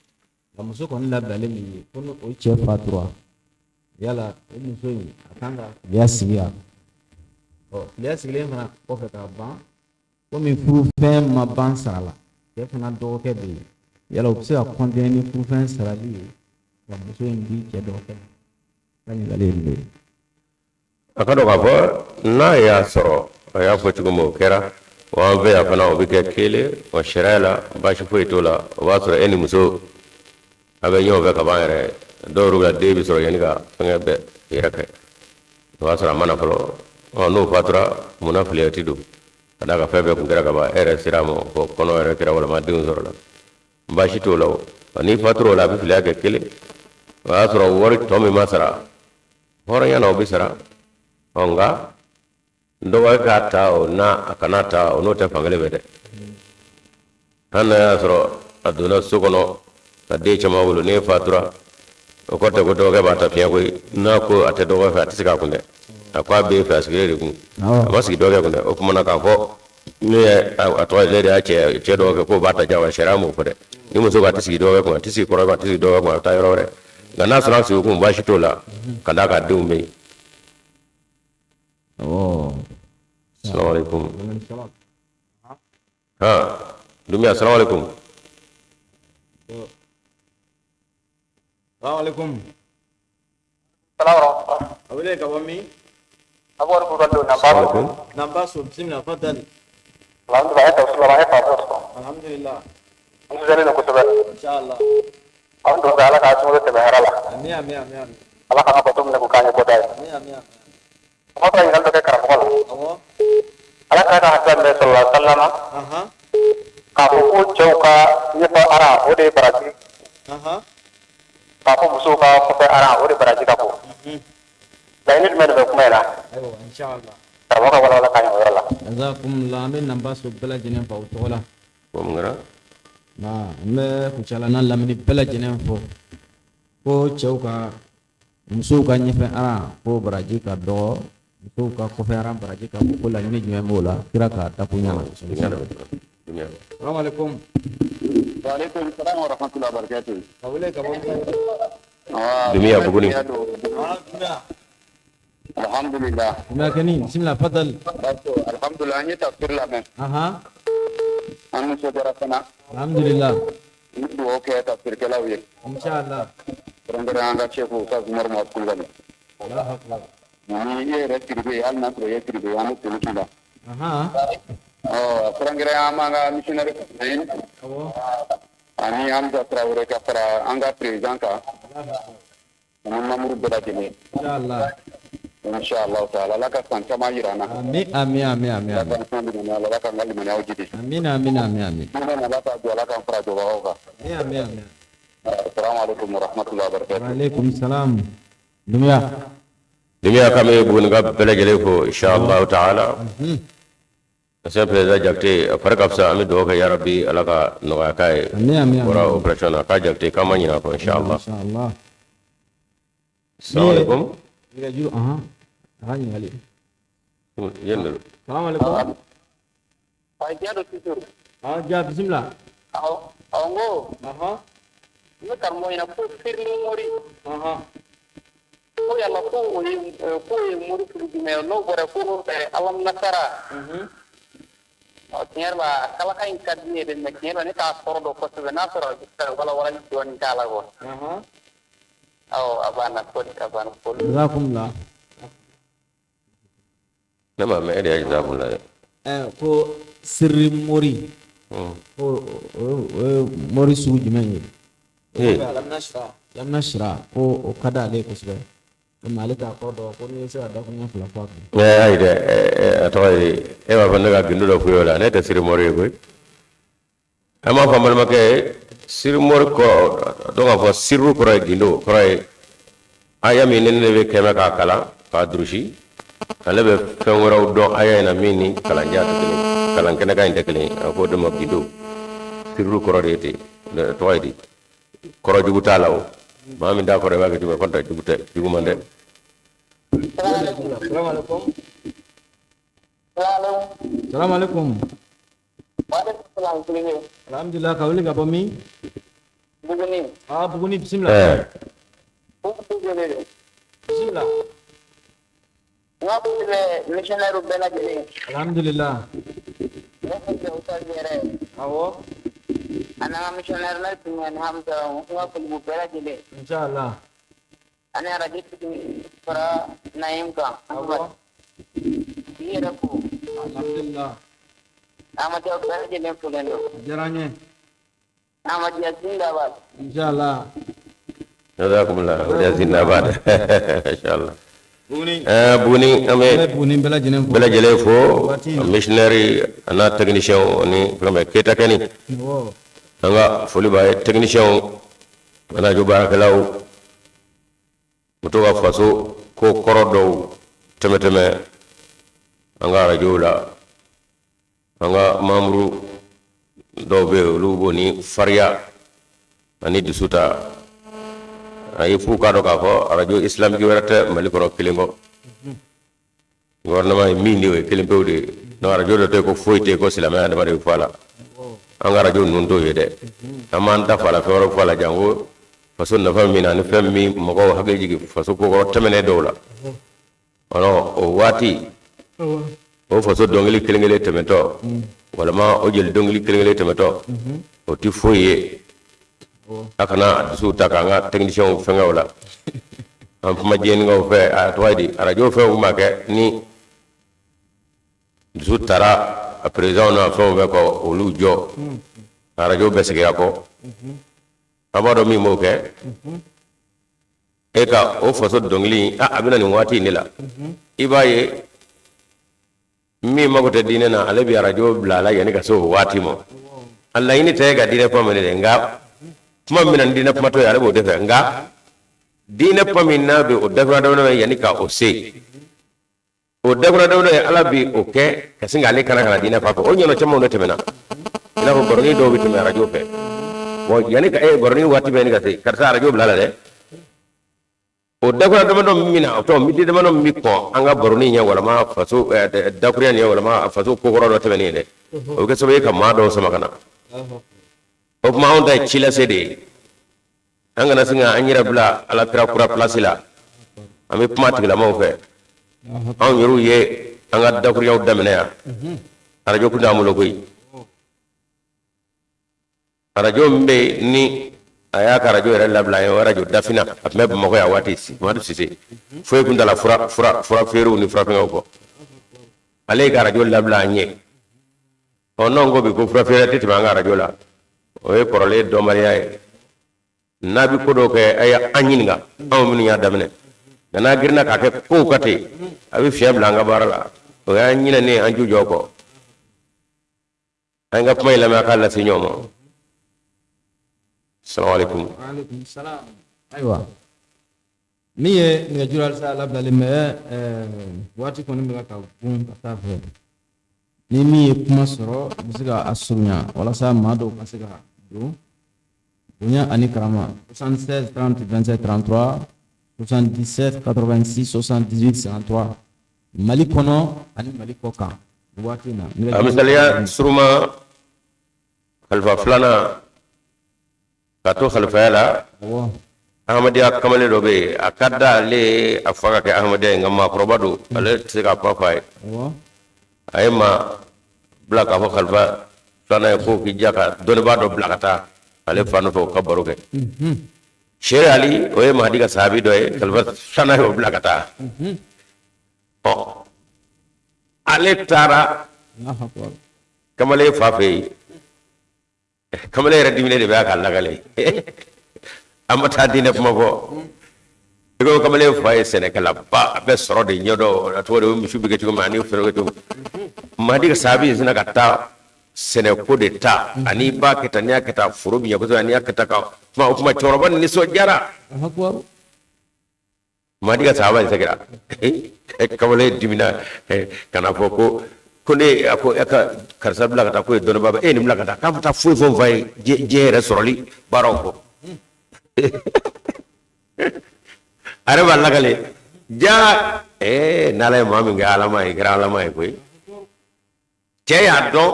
Speaker 2: La muso kon la dale mi kono o che fatura. yala o muso in a kan ka filiya sigi a filiya sigilen fana kɔfɛ ka ban komi furufɛn ma ban sara la cɛ fana dɔgɔkɛ bɛ yen yala o bɛ se ka kɔntiniye ni furufɛn sarali ye ka muso in di cɛ dɔgɔkɛ ma ka ɲininkali ye nin de ye.
Speaker 1: a ka dɔn k'a fɔ n'a y'a sɔrɔ a y'a fɔ cogo min o kɛra o an fɛ yan fana o bɛ kɛ kelen o sariya la baasi foyi t'o la o b'a sɔrɔ e ni muso a bɛ ɲɔgɔn fɛ ka ban yɛrɛ dɔw yɛrɛ la den bɛ sɔrɔ yanni ka fɛngɛ bɛɛ yɛrɛ kɛ o b'a sɔrɔ a mana fɔlɔ n'o fatura munna filiya ti don ka d'a ka fɛn bɛɛ kun kɛra ka ban e yɛrɛ sera a ma fɔ kɔnɔ yɛrɛ kɛra walima denw sɔrɔ la baasi t'o la o n'i fatura o la a bɛ filiya kɛ kelen o y'a sɔrɔ wari tɔ min ma sara hɔrɔnya na o bɛ sara nka dɔgɔ k'a ta o n'a a kana ta o n'o tɛ fankelen bɛ dɛ hali n'a y'a sɔrɔ a donna so kɔnɔ ka den caman wolo n'e fatura o kɔrɔ tɛ ko dɔgɔkɛ b'a ta fiɲɛ koyi n'a ko a tɛ dɔgɔ fɛ a tɛ se k'a kun dɛ a ko a b'e fɛ a sigilen de kun a ma sigi dɔgɔkɛ kun dɛ o kumana k'a fɔ ne ye a tɔgɔ ne de y'a cɛ dɔgɔkɛ k'o b'a ta jagoya sariya m'o fɔ dɛ ni muso ko a tɛ sigi dɔgɔkɛ kun a tɛ sigi kɔrɔ kun a tɛ sigi dɔgɔkɛ kun a bɛ taa yɔrɔ wɛrɛ nka n'a sɔrɔ a sigi kun baasi t'o la ka d'a ka denw bɛ yen. Assalamualaikum. Dumia, assalamualaikum.
Speaker 2: Assalamualaikum.
Speaker 3: Assalamualaikum.
Speaker 2: Awile ka wami?
Speaker 3: Abu Bakar Bukandu nampak.
Speaker 2: Nampak so bismillah fadal.
Speaker 3: Alhamdulillah ta usulama ya fa.
Speaker 2: Alhamdulillah.
Speaker 3: Mun zare na kutuba.
Speaker 2: Inshallah.
Speaker 3: Alhamdulillah ala ka tumu ta baharala.
Speaker 2: Amin amin amin.
Speaker 3: Ala ka ba tum na ku kanya ko dai.
Speaker 2: Amin amin.
Speaker 3: Apa yang anda kekar ko?
Speaker 2: Awo.
Speaker 3: Ala ka ta hasan sallallahu alaihi wasallam.
Speaker 2: Aha.
Speaker 3: Ka ko chauka ni fa ara o de barati.
Speaker 2: Aha.
Speaker 3: Ka ko muso ka ko ara o de barati ka ko. Lainit men ba kuma ina.
Speaker 2: Ayo inshallah.
Speaker 3: Kamu ka wala kanya wala.
Speaker 2: Jazakumullah amin nampak so bela jenen fa utola.
Speaker 1: Ko mun gara
Speaker 2: Na me ku chala na lamini bela jenen fo. Ko chauka muso ka ɲɛfɛ ara ko baraji ka dɔgɔ muso ka kɔfɛ ara baraji ka ko laɲini jumɛn b'o la kira ka tapu ɲana. Assalamualaikum.
Speaker 3: Waalaikumsalam warahmatullahi wabarakatuh.
Speaker 2: Ka wele ka bɔ
Speaker 1: Dumia Buguni.
Speaker 3: Alhamdulillah.
Speaker 2: Dumia keni bismillah fadal.
Speaker 3: Alhamdulillah ni tafsir la men.
Speaker 2: Aha.
Speaker 3: Anu saudara sana.
Speaker 2: Alhamdulillah.
Speaker 3: Itu oke tafsir kala wi.
Speaker 2: Insyaallah.
Speaker 3: Rangga anga chefu ka Umar ma kulgani.
Speaker 2: Allahu akbar.
Speaker 3: Ni ye retiribe al na pro ye tribe anu kulutula.
Speaker 2: Aha.
Speaker 3: Oh, rangga ama nga missionary lain.
Speaker 2: Awo.
Speaker 3: Ani am da traure ka para anga president ka. Namur bela jene.
Speaker 2: Insyaallah.
Speaker 3: Insyaallah taala la ka san kama yirana.
Speaker 2: Amin amin amin amin.
Speaker 3: Alhamdulillah la ka ngali mani awjidi.
Speaker 2: Amin amin amin amin.
Speaker 3: Mana la ka la ka para jowa ka.
Speaker 2: Amin amin amin.
Speaker 3: Assalamualaikum warahmatullahi wabarakatuh.
Speaker 2: Waalaikumsalam. Dumia.
Speaker 1: Dumia kami Buguni ka bɛɛ lajɛlen fo inshallah taala sen président Jakite a fari ka fisa an bɛ dugawu kɛ yarabi ala ka nɔgɔya k'a ye
Speaker 2: Amin amin amin.
Speaker 1: bɔra operation na k'a Jakite k'an ma ɲinɛ a kɔ inshallah.
Speaker 2: Insyaallah.
Speaker 1: Assalamualaikum.
Speaker 2: Ila ju aha. Aha ɲininkali.
Speaker 1: Yen dulu.
Speaker 2: Assalamualaikum.
Speaker 3: Ajado tidur.
Speaker 2: Ah ja bismillah.
Speaker 3: Awngo,
Speaker 2: Aha.
Speaker 3: ini karmo ina ku firni mori.
Speaker 2: Aha.
Speaker 3: Ko yalla ko mori firni me no bore ko alam nasara. Tiɲɛ la kala ka in ka di ne de mɛ tiɲɛ la ne t'a sɔrɔ dɔn kosɛbɛ n'a sɔrɔ wala ni dɔɔni k'a la kɔ. Awɔ a banna foli a banna foli.
Speaker 2: Jazakumullah.
Speaker 1: Ne ma mɛn e de y'a jazakumullah dɛ.
Speaker 2: Ko sirri mori. Ko mori sugu jumɛn ye? Lam nashra ko o ka d'ale kosɛbɛ. Komi ale t'a kɔ dɔn ko n'i ye se ka dakuruɲɛ fila fɔ a kun.
Speaker 1: Ayi dɛ a tɔgɔ ye e b'a fɔ ne ka gindo dɔ f'u ye o la ne tɛ sirimɔri ye koyi. An b'a fɔ an balimakɛ ye sirimɔri kɔrɔ dɔn k'a fɔ siriru kɔrɔ ye gindo kɔrɔ ye aya min ne bɛ kɛmɛ k'a kalan k'a durusi ale bɛ fɛn wɛrɛw dɔn aya in na min ni kalanjan tɛ kelen kalan kɛnɛkan in tɛ kelen a k'o de ma gindo siriru kɔrɔ de ye ten tɔgɔ ye di kɔrɔ jugu t'a la o maa min t'a kɔrɔ i b'a kɛ jugu kɔnta jugu tɛ jugu man dɛ.
Speaker 2: Assalamualaikum. Assalamualaikum.
Speaker 3: Waalaikumsalam.
Speaker 2: Alhamdulillah ka wele ka bɔ min?
Speaker 3: Buguni.
Speaker 2: Buguni bismillah. bismillah.
Speaker 3: Ngapu le missionnaire bela jeli.
Speaker 2: Alhamdulillah.
Speaker 3: Ngapu le utar jere.
Speaker 2: Awo.
Speaker 3: Ana missionnaire na punya hamza ngapu le bela jeli.
Speaker 2: Inshallah.
Speaker 3: Ana rajit para naim ka.
Speaker 2: Awo.
Speaker 3: Iya rapu.
Speaker 2: Alhamdulillah.
Speaker 3: Nama dia bela jeli fulendo.
Speaker 2: Jaranya.
Speaker 3: Nama dia zindabad.
Speaker 2: Inshallah.
Speaker 1: jazakumullah wa zindabad inshallah
Speaker 2: Buni.
Speaker 1: buni ame
Speaker 2: Buni bela jenen fo.
Speaker 1: bela jele fo missionary ana technicien ni vraiment keta kani
Speaker 2: Wo.
Speaker 1: anga foli baye technicien ana jo barakalaw muto wa faso ko korodo temeteme anga radio la anga mamru dobe lu boni faria ani dusuta ay fu ka do ka ko radio islamique werata mali ko kilingo gouvernement mi ni we kilimbe de no radio do ko foyte ko silama da bari fala anga radio nun do yede amanta fala fero fala jango faso na fami na fami mo ko hage jigi faso ko temene dola ono o wati o faso dongli kilingele temeto wala ma o jël dongli kilingele temeto o ti foye akana su takanga technicien fenga wala am fuma jeni ngo fe a toydi radio fe ma ke ni su tara a président na fo be ko olu jo radio be sege ko amado mi mo ke e ka o faso dongli abina ni wati ni la ibaye mi mago te dine na alabi radio blala yani ka so wati mo Allah ini te ga dine ko mene nga kuma minan dina kuma to yare bo defe nga dina pamina be o defra dawna yani ka o se o defra dawna ala bi o ke kasinga ale kana dina pa o nyono chamo no temena ina ko gorni do bi temera radio pe wo yani ka e gorni wati be ni ka te karta radio blala de o defra dawna do mina to mi de mano mi ko anga borni nya wala ma faso dakuriya nya wala ma faso ko goro do temeni de o ke so be ka ma do sama kana o ma onda chila sede anga na singa anyira bla ala kura place la ami pmatik la mo fe an yoru ye anga dakur yaw damene ya radio ku damulo koy radio mbe ni aya ka radio re labla yo radio dafina me mo ko ya wati si wadu sisi foy ku ndala fura feru ni fura pengo ko ale ka radio labla nye onongo bi ko fura fere titi manga radio la oye korole do maria nabi ko do ke ay anyinga amunu ya damne dana girna ka ke ko kate abi fiam langa barala o ya nyina ne anju joko anga pmay la ma kala si nyomo assalamu alaikum
Speaker 2: Wa alaikum salam. Aywa. Miye ni jural sa labla le me wati ko ni ka bun ta fe. Ni mi kuma soro bisiga asunya wala sa mado kasiga do bunya ani karama 76 30 27 33 77 86 78 53 mali kono ani mali koka wati na
Speaker 1: amisalia suruma khalfa flana kato khalfa la
Speaker 2: wo
Speaker 1: ahmadiya kamale dobe akada le afaga ke ahmadiya ngama probado ale tsika papa
Speaker 2: wo
Speaker 1: ayema blaka fo khalfa flana ko ki jaka dole ba do blakata ale fanu fo kabaro ke shere ali oye mahdi ka sahabi do e khalfa flana ko blakata o ale tara kamale fafe kamale radimine de ba kala gale amata dine kuma fo ego kamale faye senekala ba be soro de nyodo to de mi shubi ke ko mani fero ke mahdi ka sahabi sina kata seneko de ta ani ba ke tanya ke ta furu bi ko ani ke ta ka kuma choroban ni so jara
Speaker 2: hakwa
Speaker 1: mahdi ka sahabi sekira kamale dimina kana fo ko ne ako aka karsa bla kata ko don baba ni bla kata kam ta fu fo vai je resoroli baroko are walla gale ja nalay mami ga alama e gra alama e koy je ya do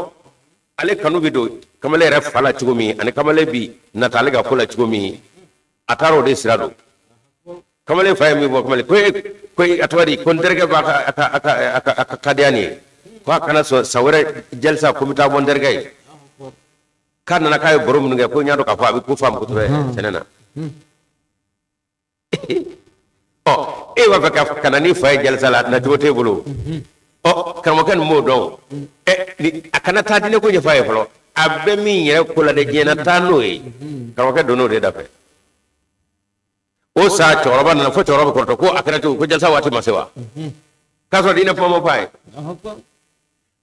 Speaker 1: ale kanu bi do kamale re fala cigumi ani kamale bi natale ga kula cigumi ataro de sirado kamale fay mi bo kamale koy atwari kon derge ba aka kadiani ko kana so sawre jalsa komita bon derge kan na kay borom nga ko nyaado ka fa bi ko fam ko to senena e wa ka kana ni fay jalsa la na jote bulu kamo kan mo don akana ta dine ko je fay folo abbe mi yere ko la de jena tanoy kamo ka dono de dafe o sa choroba na fo choroba ko to ko akana to ko jalsa wati masewa kaso dina pomo fay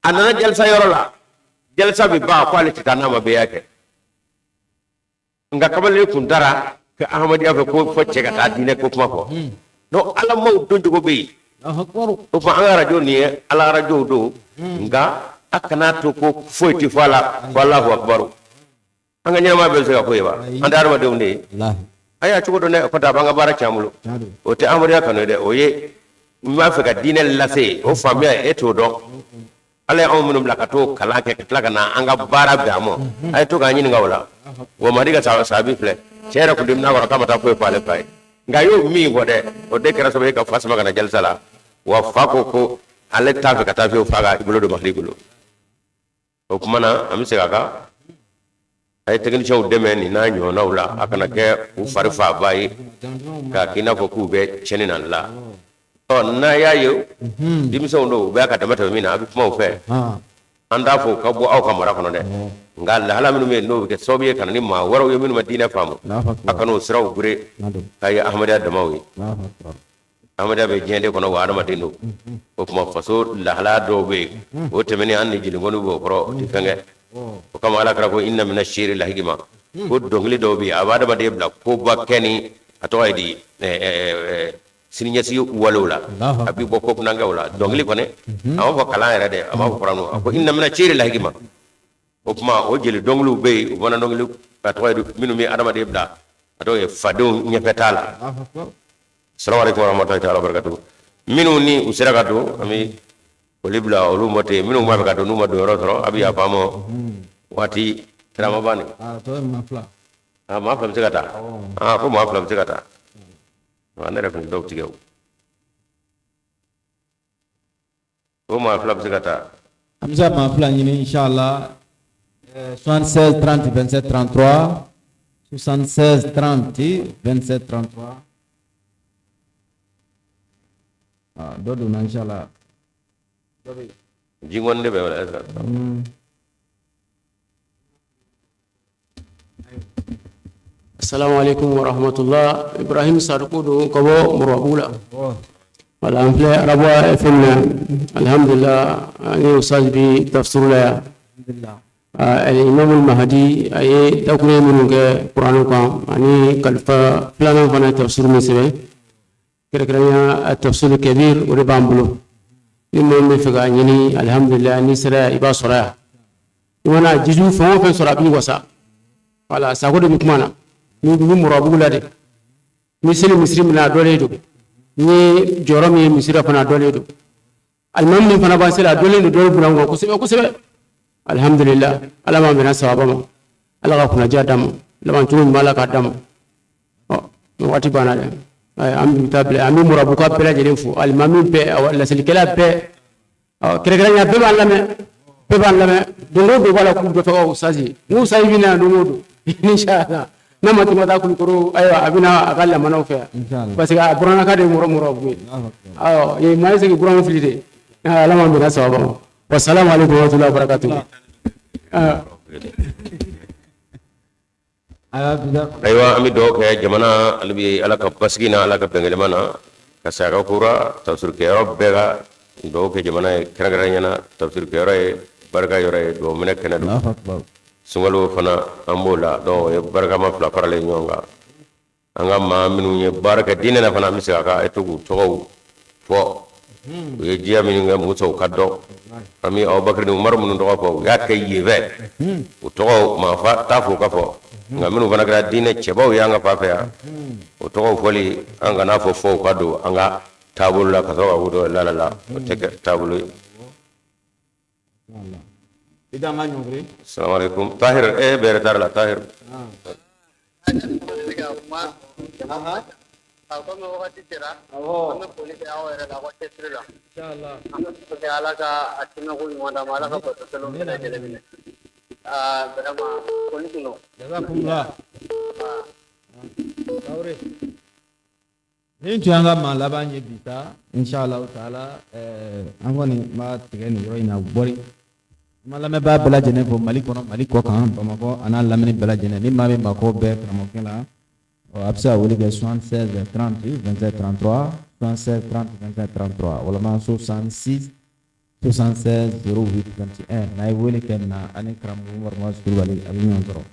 Speaker 1: anana jalsa yorola jalsa bi ba quality tanama be yake nga kabale kun dara ke ahmadi afa ko fo cega ta dine ko kuma ko no ala mo do jogo be o fa ala radio ni ala radio do nga akana to ko foyti fala wallahu akbar anga nyama be so ko yeba andar ma de ndi aya cugo do ne ko ta banga bara chamulo o te amari akano de o ye ma fa ka dine lase o famia eto do ala ya umunum lakato kalake katlaga na anga bara bamo ay to ga nyini ngawla wo madiga sabi fle chere ko dimna ko kama ta ko pale pay nga yo mi ngode o de kera so be ka fasma kana jalsala wa fako ko ale ta fe kata fe faga ibulo do mahligulo o kuma na amise kaka ay technicien de men na nyo na wala akana ke u farfa bayi ka kina ko ku be cheninan la na ya yo dimso ndo be ka tamata mi na abi kuma fe anda fo ka bo aw kamara kono de ngal hala minu me no ke sobiye kan ni ma waro yo minu madina famu akano siraw gure ay ahmada damawi ahmada be jende kono wa adama dino o kuma faso la hala do be o temeni an ni jili gonu bo pro ti fenge o kama ala kra ko inna min ash-shiri la hikma ko dongli do be abada ba de bla ko ba keni ato ay di sininya si walula abi bokko nanga wala dongli ko ne awa ko kala era de awa ko prano ko inna min ash-shiri la hikma o kuma o jeli donglu be wona donglu ato ay minu mi adama de bla ato e fado nyefetala assalamu alaikum warahmatullahi taala wabarakatuh minu ni usira gato ami olibla olu mote minu ma gato numa do rotro abi afamo wati trama bani
Speaker 2: to mafla
Speaker 1: mafla msigata ko mafla msigata wana refu dok tigew ko mafla msigata
Speaker 2: amza mafla nyini inshallah 76 30 27 33 76 30 27 33 dodo na inshallah
Speaker 1: jingon de be wala
Speaker 5: Assalamu alaikum warahmatullah. Ibrahim Sarkudu kabo murabula wala ample arabwa fm alhamdulillah ani ustaz bi tafsir la al-imam al-mahdi ay takune mununge qur'an ko ani kalfa plana fana tafsir mesebe kira-kiranya tafsir kabir uri bambulo imam me figa nyini alhamdulillah ni sira iba sura wana jizu fo fe sura bi wasa wala sagodo mi kumana ni murabula de misri na dole do ni joromi misira fana dole do almam ni fana ba sila dole do dole burango kusebe alhamdulillah alama bina sawabama alaga kuna jadam laman tunu malaka dam wati bana de am table am murabuka pela jere fu almam pe wala silikala pe kire nya pe ban lame do wala ku do to usazi musa ibina do inshallah nama tuma ta kun koro ayo abina akalla manau fe parce que burana ka de muro bu ayo ye mai se burana filide alama bina sawaba wassalamu alaikum wa rahmatullahi wa barakatuh
Speaker 1: aywa ami do ke jamana albi alaka pasgina alaka pengele mana kasara kura tafsir ke robbega do ke jamana karagaranya na tafsir ke ore barka yore do mena kenadu sungalo fana ambola do e barka ma fla parale nyonga anga ma minu nye barka dine na fana misaka ka etugu to fo ye jiya minu nga muso kaddo ami Abubakar ni Umar mun do ko ya kay yeve to ma fa tafu ka fo nga minu fana gra dine chebo ya nga fa fa o to foli anga na fo kaddo anga tabul la ka so wudo la o teke tabulu
Speaker 2: ida ma nyongre
Speaker 1: assalamualaikum tahir bere tar la tahir
Speaker 3: Aku mau waktu cerah.
Speaker 2: Awo.
Speaker 3: Kami boleh ke awal ada aku cekir lah.
Speaker 2: Insyaallah.
Speaker 3: Kami boleh ala ka atina ku ngada mala ka foto selo kita jalan. Berapa boleh tu no.
Speaker 2: Jazakumullah. Taure. Nin tun y'an ka maa laban ye bi sa inshallah taala an kɔni b'a tigɛ nin yɔrɔ in na bɔri an ma lamɛnbaa bɛɛ lajɛlen fo mali kɔnɔ mali kɔ kan bamakɔ a n'a lamini bɛɛ lajɛlen ni maa min mako bɛɛ karamɔgɔkɛ la a bɛ se ka wele kɛ 76 30 27 33 76 30 27 33 walima 66 76 08 21 n'a ye wele kɛ na ani karamɔgɔ Umaru Kulubali a bɛ ɲɔgɔn sɔrɔ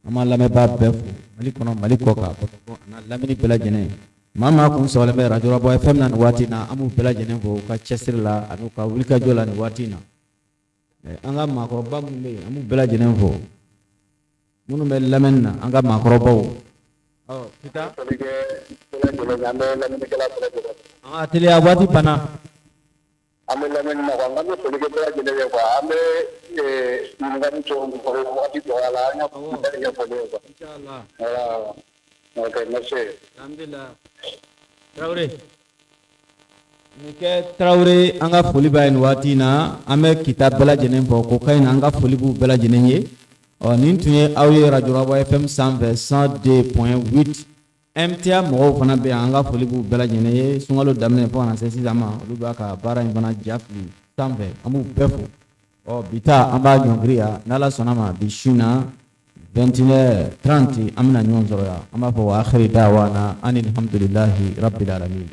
Speaker 2: an ma lamɛnbaa bɛɛ fo mali kɔnɔ mali kɔ kan bamakɔ a n'a lamini bɛɛ lajɛlen maa maa kun sɔgɔlen bɛ radio Rabah FM na nin waati in na an b'u bɛɛ lajɛlen fo u ka cɛsiri la ani u ka wulikajɔ la nin waati in na an ka maakɔrɔba minnu bɛ yen an b'u bɛɛ lajɛlen fo minnu bɛ lamɛnni na an ka maakɔrɔbaw kita an ka teliya waati banna
Speaker 3: an bɛ lamɛnni na an bɛ foli kɛ bɛɛ lajɛlen ye quoi an bɛ ɲininkali kɛ waati dɔ la an y'a bɛɛ ɲɛfɔli ye quoi.
Speaker 2: Inshallah.
Speaker 3: Voilà. Ok, merci.
Speaker 2: Alhamdulillah. Traore. Nin kɛ Traore an ka foli b'a ye nin waati in na an bɛ kita bɛɛ lajɛlen fɔ ko ka ɲi na an ka foli b'u bɛɛ lajɛlen ye nin tun ye aw ye radio Rabah FM sanfɛ 102.8 MTA mɔgɔw fana bɛ yan an ka foli b'u bɛɛ lajɛlen ye sunkalo daminɛ fo ka na se sisan ma olu b'a ka baara in fana ja fili sanfɛ an b'u bɛɛ fo bi ta an b'a ɲɔngiri yan n'Ala sɔnna ma bi su in na 21h30 an bɛna ɲɔgɔn sɔrɔ yan an b'a fɔ wa akhiri da'wana anil hamdulillahi rabbil alamin.